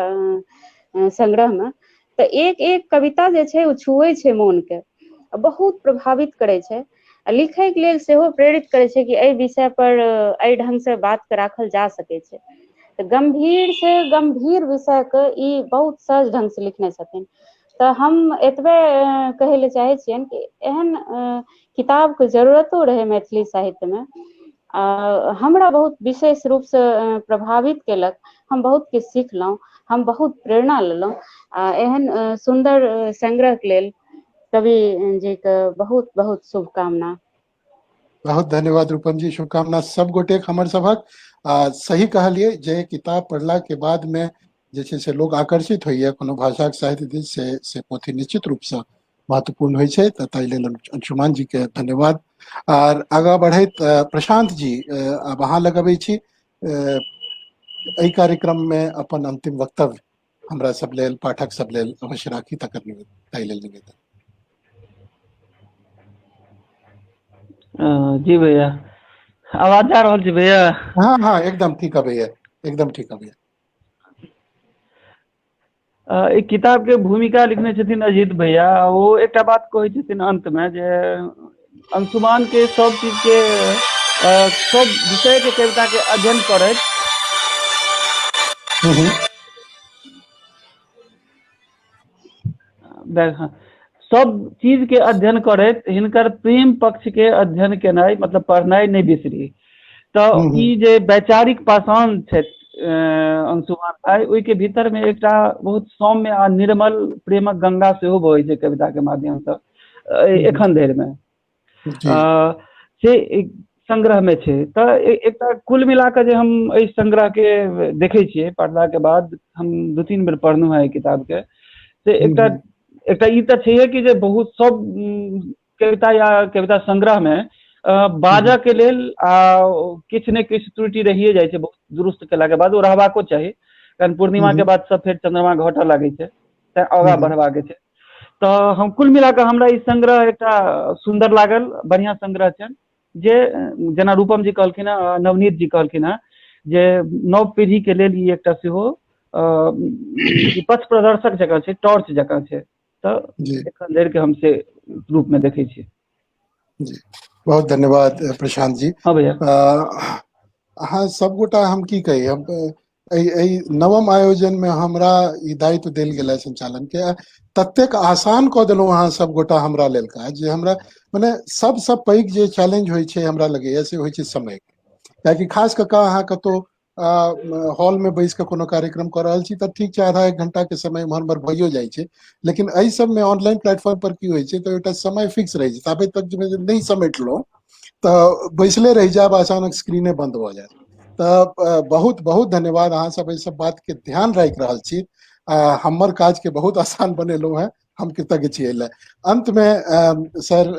संग्रह में, तऽ एक एक कविता जे छै ओ छुए छै मोन के, बहुत प्रभावित करे छै, लिखै के लेल सेहो प्रेरित करे छै कि एहि विषय पर एहि ढंग से बात के राखल जा सकै छै। तऽ गंभीर से गंभीर विषय के ई बहुत सहज ढंग से लिखने छथिन। तऽ हम एतबे कहै लए चाहै छियनि कि एहन किताब के जरूरतो रहै मैथिली साहित्य में। हमरा बहुत विशेष रूप से प्रभावित केलक, हम बहुत किछु सिखलहुँ, हम बहुत प्रेरणा लेलहुँ। आ एहन सुंदर संग्रह के लेल कवि जी के बहुत बहुत शुभकामना। बहुत धन्यवाद रूपम जी, शुभकामना सब गोटे हमर सभक। सही कहलिए जे किताब पढ़ला के बाद में जे छै से लोग आकर्षित होइए कोनो भाषा के साहित्य दिस, से पोथी निश्चित रूप से महत्वपूर्ण होइ छै। तऽ ताहि लेल अंशुमान जी के धन्यवाद। आर आगाँ बढ़ैत प्रशांत जी, आब अहाँ लगबै छी एहि कार्यक्रम में अपन अंतिम वक्तव्य हमरा सब लेल, पाठक सब लेल अवश्य राखी, तकर ताहि लेल निवेदन। जी भैया, आवाज जा रहल छै भैया? हाँ हाँ, एकदम ठीक है भैया, एकदम ठीक है भैया। ई किताब के भूमिका लिखने छथिन अजीत भैया। वो एकटा बात कहै छथिन अंत में जे अंशुमान के सब चीज के सब विषय के कविता के अध्ययन करैत हाँ, सब चीज के अध्ययन करैत हिनकर प्रेम पक्ष के अध्ययन केनाइ मतलब पढ़नाइ नहीं बिसरी। तो ई जे वैचारिक पाषाण छथि अंशुमान भाई, ओहि के भीतर में एकटा बहुत सौम्य आ निर्मल प्रेमक गंगा सेहो बहै छै कविता के माध्यम से एखन धरि में से एक संग्रह में छै। तो एकटा कुल मिला के जे हम एहि संग्रह के देखे छियै पढ़ला के बाद, हम 2-3 बेर पढ़लहुँ है किताब के, से एकटा ई तऽ छैहे कि जे बहुत सब कविता या कविता संग्रह में बाजऽ के लेल किछु ने किछु त्रुटि रहिए जाइ छै, बहुत दुरुस्त केला के बाद ओ रहबाको चाही, कारण पूर्णिमा के बाद सब फेर चंद्रमा घटऽ लागै छै, तें आगाँ बढ़बाके छै। तो हम कुल मिला के हमरा ई संग्रह एकटा सुंदर लागल, बढ़िया संग्रह छनि, जे जेना रूपम जी कहलखिन है, नवनीत जी कहलखिन है, जे नव पीढ़ी के लेल ई एकटा सेहो पथ प्रदर्शक जकाँ छै, टॉर्च जकाँ छै। तो एखन धरि के हम से रूप में देखै छियै। जी बहुत धन्यवाद प्रशांत जी। हाँ भैया। हाँ सबगोटा हम की कही, हम नवम आयोजन में हमरा ई दायित्व देल गेल संचालन के, ततेक आसान कऽ देलहुँ अहाँ सबगोटा हमरा लेल काज, जे हमरा मने सबसँ पैघ जे चैलेंज होइ छै हमरा लगैए से होइ छै समय। कियाकि खास कऽ कऽ अहाँ कतौ हॉल में बैस कऽ कोनो कार्यक्रम कऽ रहल छी तऽ ठीक छै, आधा 1 घंटा के समय एम्हर उम्हर भइयो जाइ छै, लेकिन एहि सबमे ऑनलाइन प्लेटफॉर्म पर की होइ छै तऽ एकटा समय फिक्स रहै छै, ताबे तक जे नहीं समेटलहुँ तऽ बैसले रहि जायब, अचानक स्क्रीने बंद भऽ जायत। तऽ बहुत बहुत धन्यवाद, अहाँ सब एहि सब बात के ध्यान राखि रहल छी, हमर काज के बहुत आसान बनेलहुँ है, हम कृतज्ञ छी एहि। अंत में सर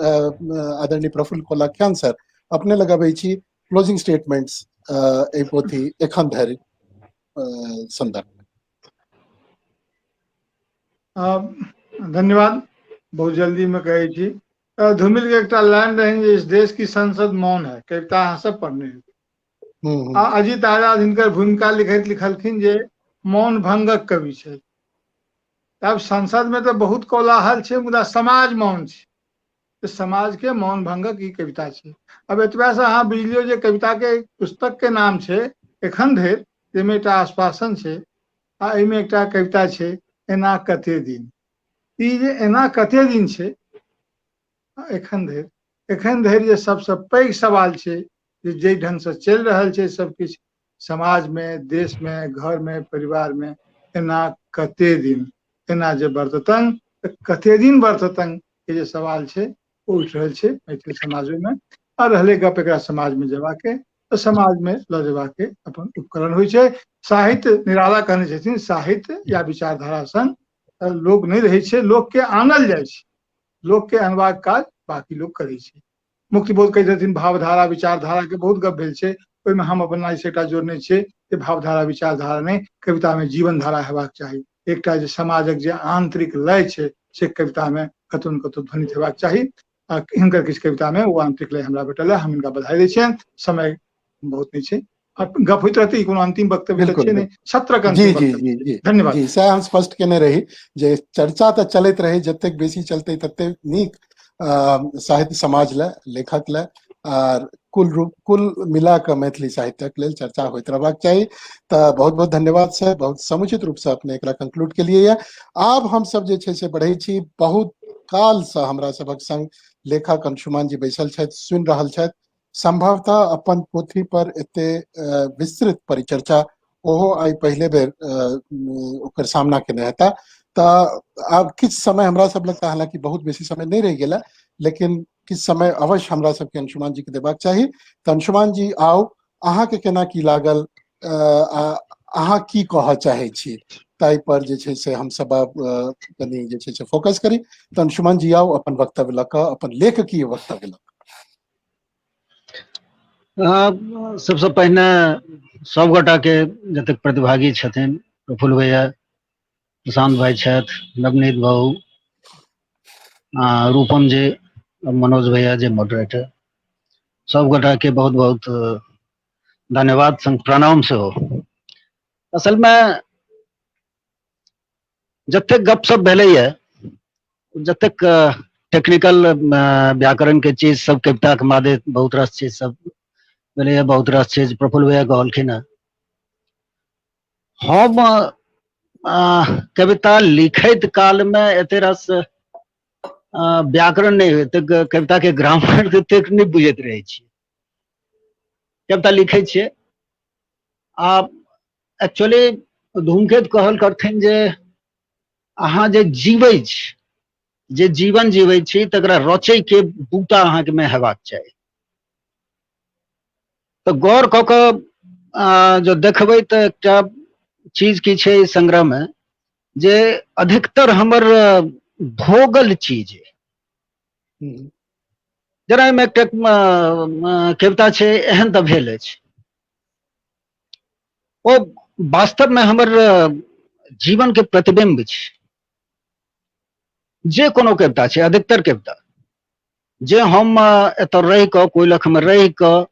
आदरणीय प्रफुल्ल कोलखियान सर, अपने लगबै छी क्लोजिंग स्टेटमेंट्स एहि पोथी एखन धरि संदर्भ। धन्यवाद, बहुत जल्दी में कहै छी। धूमिल के एकटा लाइन रहे जे इस देश की संसद मौन है, कविता अहाँ सब पढ़ने हैं। अजीत आजाद हिनकर भूमिका लिखैत लिखलखिन जे मौन भंगक कवि छै। तब संसद में तो बहुत कोलाहल छै, मुदा समाज मौन छै, तो समाज के मौन भंगक ई कविता छै। अब एतबा से अहाँ बुझलियो जे कविता के पुस्तक के नाम छै एखन धरि, जेमे एकटा आश्वासन छै आ एहिमे एकटा कविता छै, एना कते दिन। ई जे एना कते दिन छै, एखन धरि जे सबसे पैघ सवाल छै, जे ढंग से चलि रहल छै सब किछु समाज में, देश में, घर में, परिवार में, एना कते दिन, एना जे बरततन कते दिन बरततन के जे सवाल छै ओ उठि रहल छै मैथिल समाजो में। आ रहलै गप एकरा समाज में जेबाके, तो समाज में लऽ जेबाके अपन उपकरण होइ छै। साहित्य निराला कहने छथिन, साहित्य या विचारधारा संग लोक नहीं रहे छै, लोक के आनल जाइ छै, लोक के अनबाक काज बाकी लोग करै छै। मुक्तिबोध कहै छथिन भावधारा विचारधारा के बहुत गप भेल छै, ओहिमे हम अपन एकटा जोड़ने छियै जे भावधारा विचारधारा नहीं, कविता में जीवन धारा हेबाक चाही। एकटा जे समाजक जे आंतरिक लय छै से कविता में कतौ न कतौ ध्वनित हेबाक चाही। हिनकर किछु कविता में वो आंतरिक लय हमरा भेटल है, हम हिनका बधाई दै छियनि। समय बहुत नहीं छै, गप होइत रहतै, कोनो अंतिम वक्तव्य तऽ छै नहीं, सत्रक अंतिम वक्तव्य। धन्यवाद जी, सएह हम स्पष्ट केने रही जे चर्चा तऽ चलैत रही, जतेक बेसी चलतै ततेक नीक साहित्य समाज ले, लेखक ले, आर कुल मिला कऽ मैथिली साहित्यक लेल चर्चा होइत रहबाक चाही। तऽ बहुत बहुत धन्यवाद सर, बहुत समुचित रूप से अपने एकरा कंक्लूड केलियै है। आब हम सब जे छै से बढ़ै छी, बहुत काल से हमरा सबक संग लेखक अंशुमान जी बैसल छथि, सुनि रहल छथि, संभवतः अपन पोथी पर एते विस्तृत परिचर्चा ओहो आई पहले बेर ओकर सामना केने हेता। तऽ आब किछु समय हमरा सब लगता, हालांकि बहुत बेसी समय नहीं रहि गेला, लेकिन किछु समय अवश्य हमरा सबके अंशुमान जी के देबाक चाही। तऽ अंशुमान जी आउ, अहाँ के केना की लागल, अहाँ की कहऽ चाहै छी ताहि पर जे छै से हम सब कनी जे छै से फोकस करी। तऽ अंशुमान जी आउ, अपन वक्तव्य लऽ कऽ, अपन लेखकीय वक्तव्य लऽ कऽ। सबसे पहिने सब गोटा के जतेक प्रतिभागी छथिन, प्रफुल्ल भैया, प्रशांत भाई छथि, नवनीत बाबू, रूपम जी, मनोज भैया जे मॉडरेटर, सब गोटा के बहुत बहुत धन्यवाद, संग प्रणाम सेहो। असल में जतेक गपशप भेलैया, जतेक टेक्निकल व्याकरण के चीज सब, कविता के मादे बहुत रास चीज सब भेलैया, बहुत रास चीज प्रफुल्ल भैया कहलखिन है। हम कविता लिखैत काल में एते रस व्याकरण नहीं हुए तो कविता के ग्रामर तक नहीं बुझैत रहे छी। कविता लिखे छे आ एक्चुअली धूमकेतु कहल करथिन जे अहाँ जे जीवै छी, जे जीवन जीवै छी तकरा रचै के बूता अहाँ के में हेबाक चाही। तो गौर क के जो देखबै तो एकटा चीज की छे इस संग्रह में जे अधिकतर हमर भोगल चीज है। हम्म, जेना में एकटा कविता छे एहन त भेल अछि, ओ वास्तव में हमर जीवन के प्रतिबिंब छे। जे कोनो कविता छे, अधिकतर कविता जे हम एत रह क कोइलख में रह क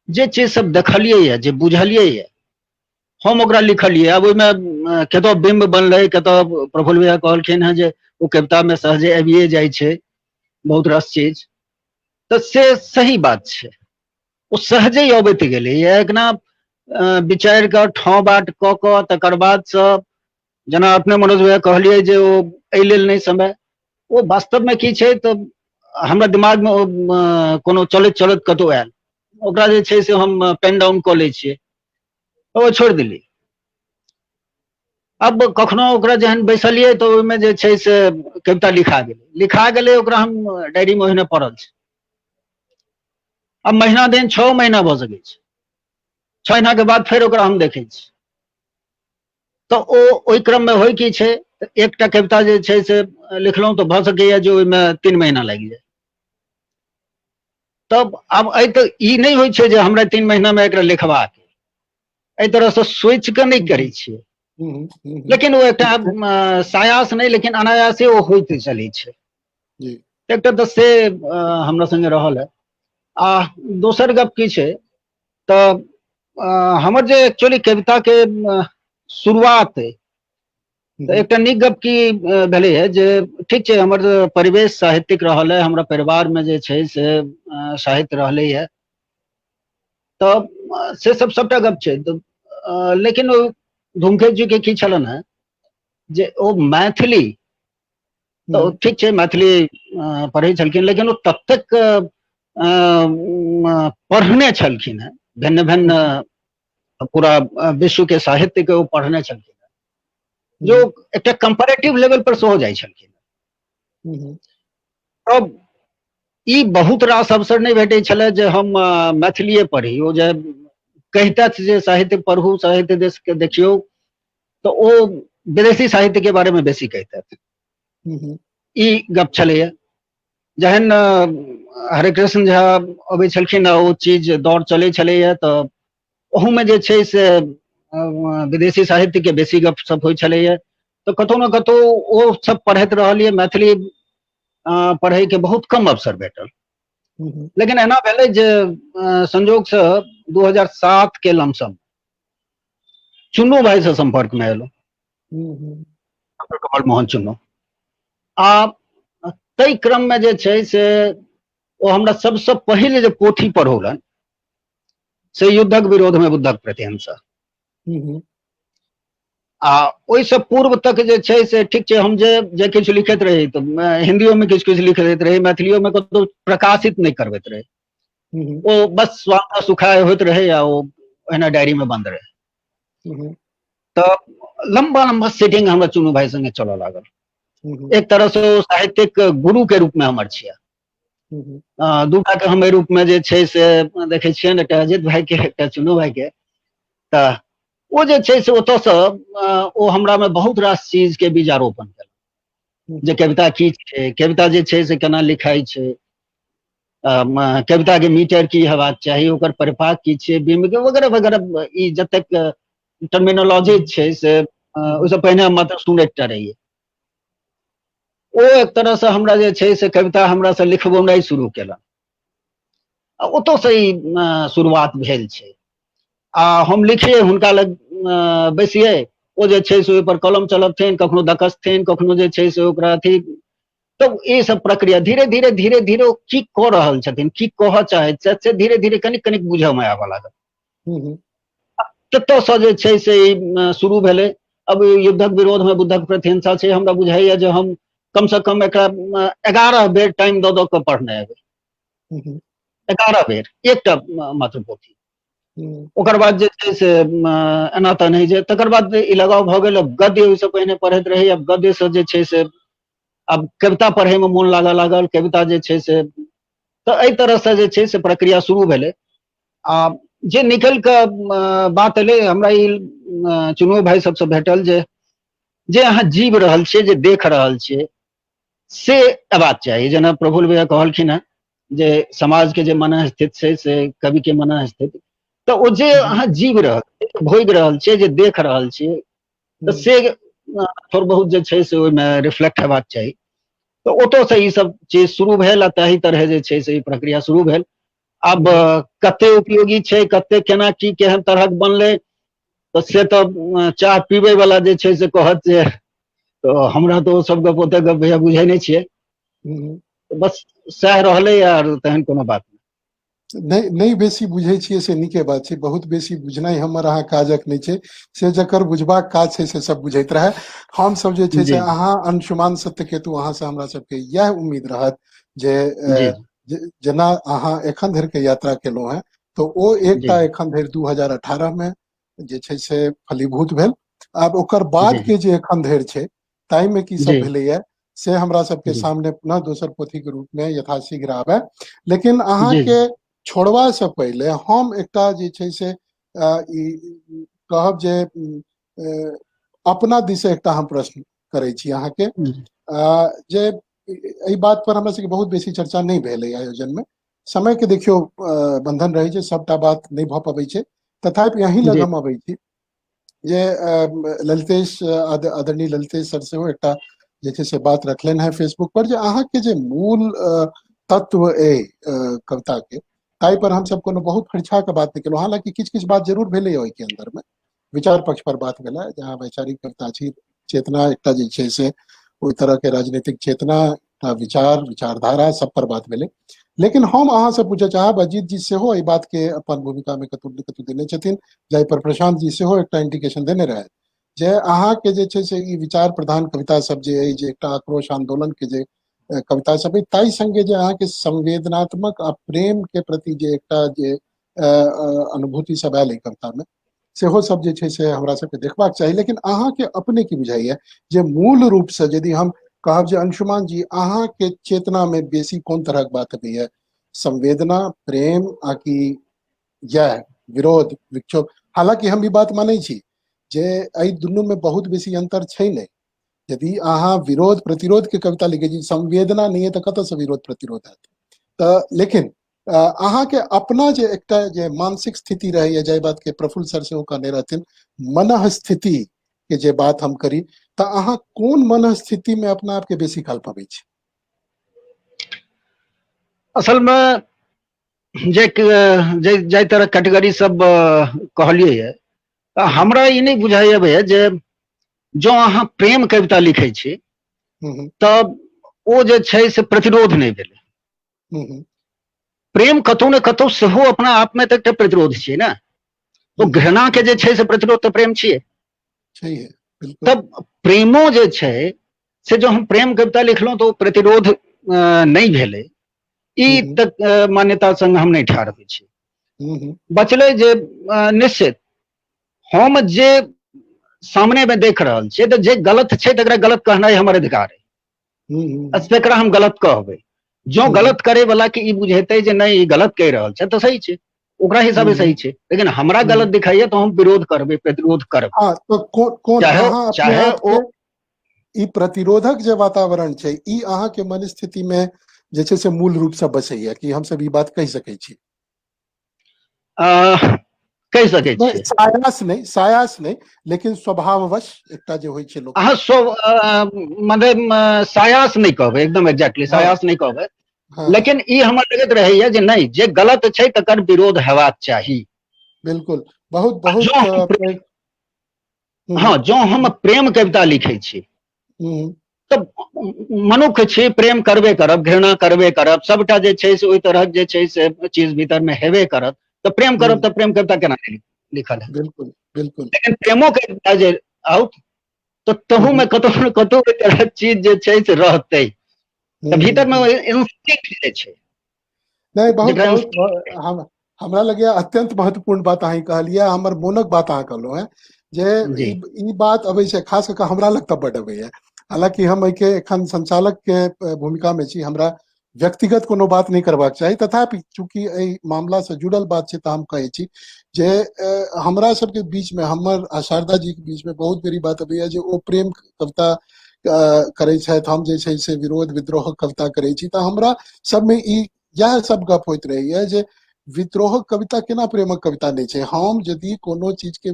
जे चीज सब देखलिए ये, जे बुझलिए ये, हम ओकरा लिखलिए। अब ओइमे कतो बिंब बनलै, कतो प्रफुल्ल भैया कहलखिन है जे ओ कविता में सहजे आबिए जाइ छे बहुत रास चीज, तो से सही बात छे। ओ सहजे अबैत गेलै एकना विचार क ठाव बाट क क तकर बाद स जेना अपने मनोज भैया कहलिए जे ओ एहि लेल नहीं समय, ओ वास्तव में की छे तो हमरा दिमाग में कोनो चलत चलत कतौ आयल, ओकरा जे छे से हम पेन डाउन क लै छिए, ओ छोड़ देली। अब कखनो ओकरा जहन बैसलिए तो ओइमे जे छे से कविता लिखा गेलै ओकरा हम डायरी में ओहिने पड़ल छे। अब महीना दिन 6 महीना भ सकै छे, 6 महीना के बाद फिर ओकरा हम देखे छी तो ओइ क्रम में होइ की छे, एकटा कविता जे छे से लिखलौं तो भ सकैया जे ओइमे 3 महीना लागि जाए। तब अब अइ तो ई नहीं होइ छे जे हमरा 3 महीना में एकरा लिखबाक एहि तरह से सोच के नहीं करै छिए, लेकिन वो एकटा सायास नहीं लेकिन अनायासे वो होइत चलै छे। जी एकटा तो से हमरा संगे रहल है। आ दोसर गप की छे तो हमर जे एक्चुअली कविता के शुरुआत है तो एकटा नीक गप की भेलै है जे ठीक छे हमर परिवेश साहित्यिक रहल है, हमरा परिवार में जे छे से साहित्य रहलै है, तो से सब सबटा गप छे। तो लेकिन ओ धूमकेतु जी के की छलन है जे ओ मैथिली तो ठीक छे मैथिली पढ़ै छलखिन, लेकिन वो तब तक पढ़ने छलखिन है, भिन्न भिन्न पूरा विश्व के साहित्य के वो पढ़ने छलखिन है, जो एकटा कंपैरेटिव लेवल पर सेहो जाइ छलखिन। अब ई बहुत रास अवसर नहीं भेटै छले जे हम मैथिलीए पढ़ी। ओ जे कहितथ जे साहित्य पढ़ू, साहित्य देश के देखियो, तो ओ विदेशी साहित्य के बारे में बेसी कहितथ। ई गप छलैया जहन हरे कृष्ण झा अबै छलखिन आ ओ चीज दौड़ चलै छलैया तो ओहू में जे छे से विदेशी साहित्य के बेसी गप सब होइ छलैया। तो कतौ न कतौ ओ सब पढ़ैत रहलिए, मैथिली पढ़ै के बहुत कम अवसर भेटल। लेकिन एना भेलै जे संजोग से 2007 के लमसम चुन्नू भाई से संपर्क में एलौ, डॉक्टर कमल मोहन चुन्नू। आ तई क्रम में जे छे से ओ हमरा सबसे पहिले जे पोथी पढ़ौलन से युद्धक विरोध में बुद्धक प्रतिहिंसा। आ ओइ से पूर्व तक जे छे से ठीक छे हम जे किछ लिखैत रही तो हिंदियो में किछ किछ लिख दैत रही, मैथिलियो में कतौ प्रकाशित नहीं करबैत रही, ओ बस स्वार्थ सुखाय होइत रहे या ओ ओहिना डायरी में बंद रहे। तो लंबा लंबा सेटिंग हमरा चुन्नू भाई संगे चलऽ लागल। एक तरह से साहित्यिक गुरु के रूप में हमर छिया। दूटा के हम रूप में जे छे से देखे छियन, एकटा अजित भाई के एकटा चुन्नू भाई के। त ओ जे छे से ओतऽ से ओ हमरा में बहुत रास चीज के बीजारोपण केलक जे कविता की छे, कविता जे छे से केना लिखाई छे, कविता के मीटर की हेबाक चाही, ओकर परिपाक की छे, बिंब के वगैरह वगैरह ई जतेक टर्मिनोलॉजी छे से ओइसे पहिने हम मात्र सुनैत टा रहिए। ओ एक तरह से हमरा जे छे से कविता हमरा से लिखबौनाइ शुरू केलक। ओतऽ से ई शुरुआत भेल छे। आ हम लिखिए हुनका लग बैसिए, ओ जे छे से ओइ पर कलम चलबथिन, कखनो दकसथिन, कखनो जे छे से ओकरा अथी। तो ये सब प्रक्रिया धीरे धीरे धीरे धीरे ओ की क रहल छथिन, की कहऽ चाहैत छथि से धीरे धीरे कनिक कनिक बुझऽ में आबऽ लागल। ततऽ से जे छे से ई शुरू भेलै। अब युद्धक विरोध में बुद्धक प्रतिहिंसा से हमरा बुझाइए जे हम कम से कम एकरा 11 बेर टाइम दऽ के पढ़ने हेबै। 11 बेर एकटा मात्र पोथी। ओकर बाद जे छै से एना तऽ नहि जे तकर बाद ई लगाव भऽ गेल। अब गद्य ओहिसँ पहिने पढ़ैत रही, अब गद्य से जे छै से अब कविता पढ़े में मोन लागल। कविता जे छै से तऽ एहि तरह से जे छै से प्रक्रिया शुरू भेलै। आ जे निकल के बात एलै हमरा ई चुनू भाई सबसे भेटल जे अहाँ जीव रहल छियै, जे देख रहल छियै से अयबाक चाही। जेना प्रफुल्ल भैया कहलखिन हेँ जे समाज के जे मनःस्थिति छै से कवि के मनःस्थिति, तऽ ओ जे अहाँ जीव रहल छियै, भोगि रहल छियै, जे देख रहल छियै, तऽ से थोड़ बहुत जे छै से ओहिमे रिफ्लेक्ट हेबाक चाही। तऽ ओतऽ से ई सब चीज शुरू भेल आ ताहि तरह जे छै से ई प्रक्रिया शुरू भेल। अब कते उपयोगी छै, कते केना की केहन तरहक बनलै, तऽ से तऽ चाह पीबै वाला जे छै से कहत जे तऽ हमरा तो ओ सब गप ओते गप भैया बुझै नहि छियै। बस सएह रहलै आर तेहन कोनो बात नहीं बेसी बुझे छियै से नीके बात छै। बहुत बेसी बुझनाइ हमर अहाँ काजक नहीं छै, से जकर बुझबाक काज छै से सब बुझैत रहे। हम सब जे छै से जी अहाँ अंशुमान सत्यकेतु अहाँ से हमरा सबके यह उम्मीद रहत जे जी जेना अहाँ एखन धरि के यात्रा केलहुं हैं, तो ओ जी एकटा एखन धरि 2018 में जे छै से फलीभूत भेल। आब ओकर जी बाद के जे एखन धरि छै ताहि में की सब जी भेलैया से हमरा सबके जी सामने पुनः दोसर पोथी के रूप में यथाशीघ्र आबे। लेकिन अहाँ जी के छोड़वा से पहले हम एकटा जे छै से ई कहब जे अपना दिस एकटा हम प्रश्न करै छी अहाँ के जे एहि बात पर हमरा सबके बहुत बेसी चर्चा नहीं भेल है आयोजन में। समय के देखियो बंधन रहे छै, सबटा बात नहीं भऽ पबै छै। तथापि यहीं लग जी हम अबै छी जे ललितेश आदरणीय ललितेश सर सेहो एकटा जे छै से बात रखलनि हैं फेसबुक पर, जे अहाँ के जे मूल तत्व कविता के ताहि पर हम सब कोनो बहुत फरिछा के बात नहीं केलहुँ। हालांकि किछु किछु बात जरूर भेलै ओहि के अंदर में, विचार पक्ष पर बात भेला, जहाँ वैचारिक कविता छी, चेतना एकटा जे छै से ओहि तरह के राजनीतिक चेतना, विचार विचारधारा सब पर बात भेलै। लेकिन हम अहाँ से पूछे चाहब, अजीत जी सेहो एहि बात के अपन भूमिका में कतौ न कतौ देने छथिन, जाहि पर प्रशांत जी सेहो एकटा इंडिकेशन देने रहे जे अहाँ के जे छै से ई विचार प्रधान कविता सब जे अइ, जे एकटा आक्रोश आंदोलन के जे कविता सब अइ, ताहि संगे जे अहाँ के संवेदनात्मक आ प्रेम के प्रति जे एकटा जे अनुभूति सब आयल कविता में, सेहो सब जे छै से हमरा सबके देखबाक चाही। लेकिन अहाँ के अपने की बुझाइए जे मूल रूप से यदि हम कहब जे अंशुमान जी अहाँ के चेतना में बेसी कोन तरह के बात अबैया, संवेदना, प्रेम आकि यह विरोध विक्षोभ? हालांकि हम ई बात मानै छी जे एहि दुनू में बहुत बेसी अंतर छै नहीं। यदि अहाँ विरोध प्रतिरोध के कविता लिखे छी, संवेदना नहीं है तो कतऽ से विरोध प्रतिरोध हैत? तऽ लेकिन अहाँ के अपना जे एकटा जे मानसिक स्थिति रहैया, जाहि बात के प्रफुल्ल सर सेहो कहने रहथिन, मनः स्थिति के जे बात हम करी, तऽ अहाँ कोन मनः स्थिति में अपना आप के बेसी काल पाबै छी? असल में जाहि तरह कैटेगरी सब कहलिए है, हमरा ई नहीं बुझाइए भैया जे जो अहाँ प्रेम कविता लिखै छी तब ओ जे छै से प्रतिरोध नहीं भेलै। प्रेम कतौ ने कतौ सेहो अपना आप में तऽ एकटा प्रतिरोध छियै ना। तो घृणा के जे छै से प्रतिरोध तऽ प्रेम छियै। तब प्रेमो जे छै से जो हम प्रेम कविता लिखलहुँ तो प्रतिरोध नहीं भेलै, ई तक मान्यता संग हम नहीं ठाड़ होइ छी। बचलै जे निश्चित हम जे सामने में देख रहल छियै, तऽ जे गलत छै तकरा गलत कहनाइ हमर अधिकार है, तकरा हम गलत कहबै। जो गलत करे वाला के ई बुझेतै जे नहीं ई गलत कह रहल छै तऽ सही छै, ओकरा हिसाबे सही छै। लेकिन हमरा गलत दिखाइए तो हम विरोध करबै, प्रतिरोध करबै। हाँ, तो कौन अहाँ अपने चाहे आप ओ के ई प्रतिरोधक जे वातावरण छै, ई अहाँ के मनस्थिति में जे छै से मूल रूप से बसैया कि हम सब ई बात कहि सकै छी? कहि सकै छियै। सायास नहीं, लेकिन स्वभाववश एकटा जे होइ छै लोक अहाँ मतलब सायास नहीं कहबै, एकदम एग्जैक्टली हाँ सायास नहीं कहबै। हाँ लेकिन ई हमरा लगैत रहैया जे नहीं, जे गलत छै तकर विरोध हेबाक चाही। बिल्कुल, बहुत बहुत हाँ, जो हम प्रेम कविता लिखै छी तब मनुख छी, प्रेम करबे करब, घृणा करबे करब, सबटा जे छै से ओहि तरह जे छै से चीज भीतर में हेबे करत। तऽ प्रेम करब तऽ प्रेम कविता केना लिखल है? बिल्कुल बिल्कुल। लेकिन प्रेमो कविता जे आउट तो तहू में कतौ न कतौ के तरह चीज जे छै से रहतै, तो भीतर में इंस्टिंक्ट जे छै नहीं बहुत जेकरा बहुत हम हमरा लगे अत्यंत महत्वपूर्ण बात अहाँ कहलिए, हमर मोनक बात अहाँ कहलहुँ हैं जे जी ई बात अबै छै, खास कऽ हमरा लग तऽ बड अबैया। हालांकि हम एहि के एखन संचालक के भूमिका में छी, हमरा व्यक्तिगत कोनो बात नहीं करबाक चाही, तथापि चूंकि एहि मामला से जुड़ल बात छै तऽ हम कहै छी जे हमरा सबके बीच में, हमर आ शारदा जी के बीच में बहुत बेरी बात अबैया जे ओ प्रेम कविता करै छथि, हम जे छै से विरोध विद्रोह कविता करै छी, तऽ हमरा सबमे ई यह सब गप होइत रहैया जे विद्रोह कविता केना प्रेमक कविता नहीं छै। हम यदि कोनो चीज के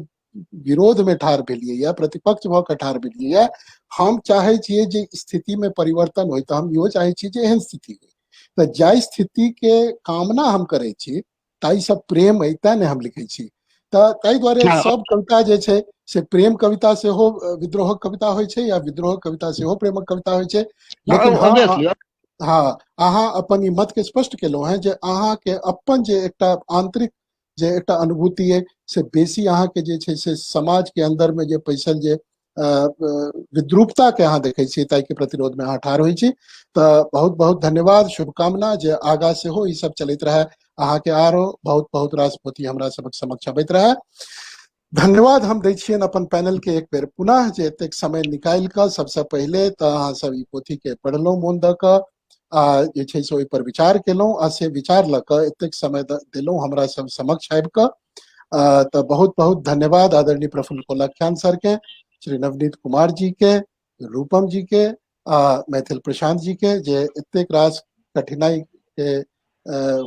विरोध में ठाढ़ भेलियै या प्रतिपक्ष भऽ कऽ ठाढ़ भेलियै या हम चाहे छियै जे स्थिति में परिवर्तन होय, तऽ हम इहो चाहे छियै जे एहन स्थिति होय, तऽ जाहि स्थिति के कामना हम करै छी ताहि सब प्रेम अइ, तें ने हम लिखै छी। तऽ ताहि दुआरे हाँ, सब कविता जे छै से प्रेम कविता सेहो विद्रोहक कविता होइ छै, या विद्रोह कविता सेहो प्रेमक कविता होइ छै। लेकिन हाँ, ऑब्वियसली हाँ अहाँ अपन ई मत के स्पष्ट केलहुँ हैं जे अहाँ के अपन जे एकटा आंतरिक जे एकटा अनुभूति है से बेसी अहाँ के जे छै से समाज के अंदर में जे पैसल जे विद्रूपता के अहाँ देखै छियै, ताहि के प्रतिरोध में अहाँ ठाढ़ होइ छी। तऽ बहुत बहुत धन्यवाद, शुभकामना जे आगाँ सेहो ई सब चलैत रहे, अहाँ के आरो बहुत बहुत रास पोथी हमरा सबक समक्ष अबैत रहे। धन्यवाद हम दै छियनि अपन पैनल के एक बेर पुनः, जे एतेक समय निकालि कऽ सबसे पहिले तऽ अहाँ सब ई पोथी के पढ़लहुँ मोन दऽ कऽ, आ जे छै से ओहि पर विचार केलहुँ, आ से विचार लऽ कऽ एतेक समय देलहुँ हमरा सब समक्ष आबि कऽ। तऽ बहुत बहुत धन्यवाद आदरणीय प्रफुल्ल कोलख्यान सर के, श्री नवनीत कुमार जी के, रूपम जी के, मैथिल प्रशांत जी के, जे एतेक रास कठिनाई के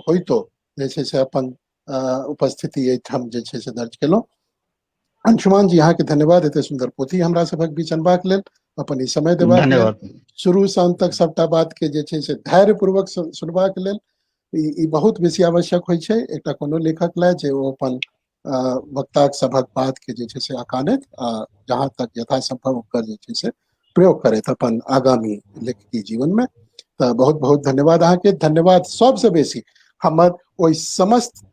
होइतो जे छै से अपन उपस्थिति एहिठाम जे छै से दर्ज केलहुँ। अंशुमान जी अहाँ के धन्यवाद एते सुंदर पोथी हमरा सबक बीच अनबाक लेल, अपन ई समय देबाक लेल, धन्यवाद। शुरू से अंत तक सबटा बात के जे छै से धैर्य पूर्वक सुनबाक लेल। ई बहुत बेसी आवश्यक होइ छै एकटा कोनो लेखक लेल, जे ओ अपन वक्ताक सभक बात के जे छै से अकानैत आ जहाँ तक यथासंभव ओकर जे छै से प्रयोग करैत अपन आगामी लेखकी जीवन में। तऽ बहुत बहुत धन्यवाद अहाँ के। धन्यवाद सबसे बेसी हमर ओहि समस्त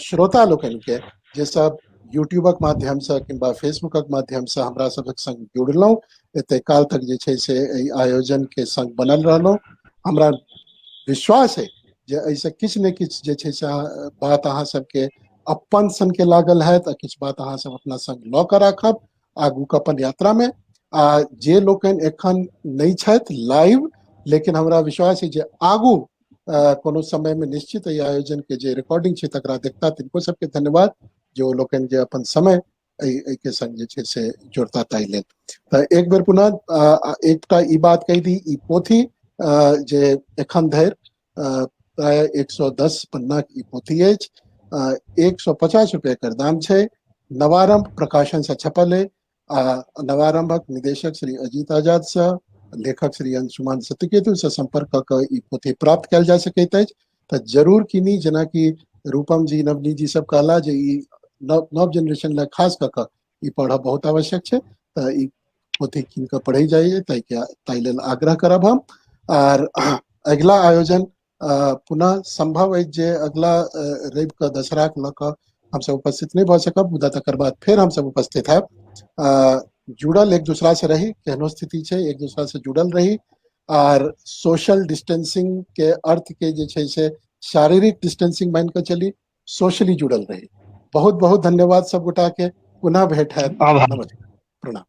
श्रोता लोकनि के जे सब यूट्यूबक माध्यम से किंबा फेसबुकक माध्यम से हमरा सबक संग जुड़लहुँ, एते काल तक जे छै से एहि आयोजन के संग बनल रहलहुँ। हमरा विश्वास है जे ऐसे किछु ने किछु जे छै से बात अहाँ सबके अपन सन के लागल है, तऽ किछु बात अहाँ सब अपना संग लऽ कऽ राखब आगूक अपन यात्रा में। आ जे लोकनि एखन नहीं छथि लाइव, लेकिन हमरा विश्वास है जे आगू कोनो समय में निश्चित एहि आयोजन के जे रिकॉर्डिंग छै तकरा देखता, तिनको सबके धन्यवाद जो लोकनि जे अपन समय के संग जे छै से जोड़ता ताहि लेल। तऽ एक बेर पुनः एकटा ई बात कहि दी, ई पोथी जे एखन धरि प्राय 110 पन्ना की पोथी अछि, 150 रुपए एकर दाम छै। नवारंभ प्रकाशन से छपल है। नवारंभक निदेशक श्री अजीत आजाद से, लेखक श्री अंशुमान सत्यकेतु से संपर्क कऽ कऽ ई पोथी प्राप्त कयल जा सकैत अछि। तऽ जरूर कीनी, जेनाकि रूपम जी नवनी जी सब कहला जे ई नव जनरेशन ला खास कऽ कऽ ई पढ़ब बहुत आवश्यक छै। तऽ ई पोथी कीन कऽ पढ़ै जाइए, ताहि लेल आग्रह करब हम। आर अगिला आयोजन पुनः संभव अछि जे अगला रवि कऽ दशहरा के लऽ कऽ हमसब उपस्थित नहीं भऽ सकब, मुदा तकर बाद फेर हमसब उपस्थित हैब। जुड़ल एक दूसरा से रही, केहनो स्थिति छै एक दूसरा से जुड़ल रही, आर सोशल डिस्टेंसिंग के अर्थ के जे छै से शारीरिक डिस्टेंसिंग मान कऽ चली, सोशली जुड़ल रही। बहुत बहुत धन्यवाद सब गोटा के, पुनः भेंट हैत। आभार। नमस्कार, प्रणाम।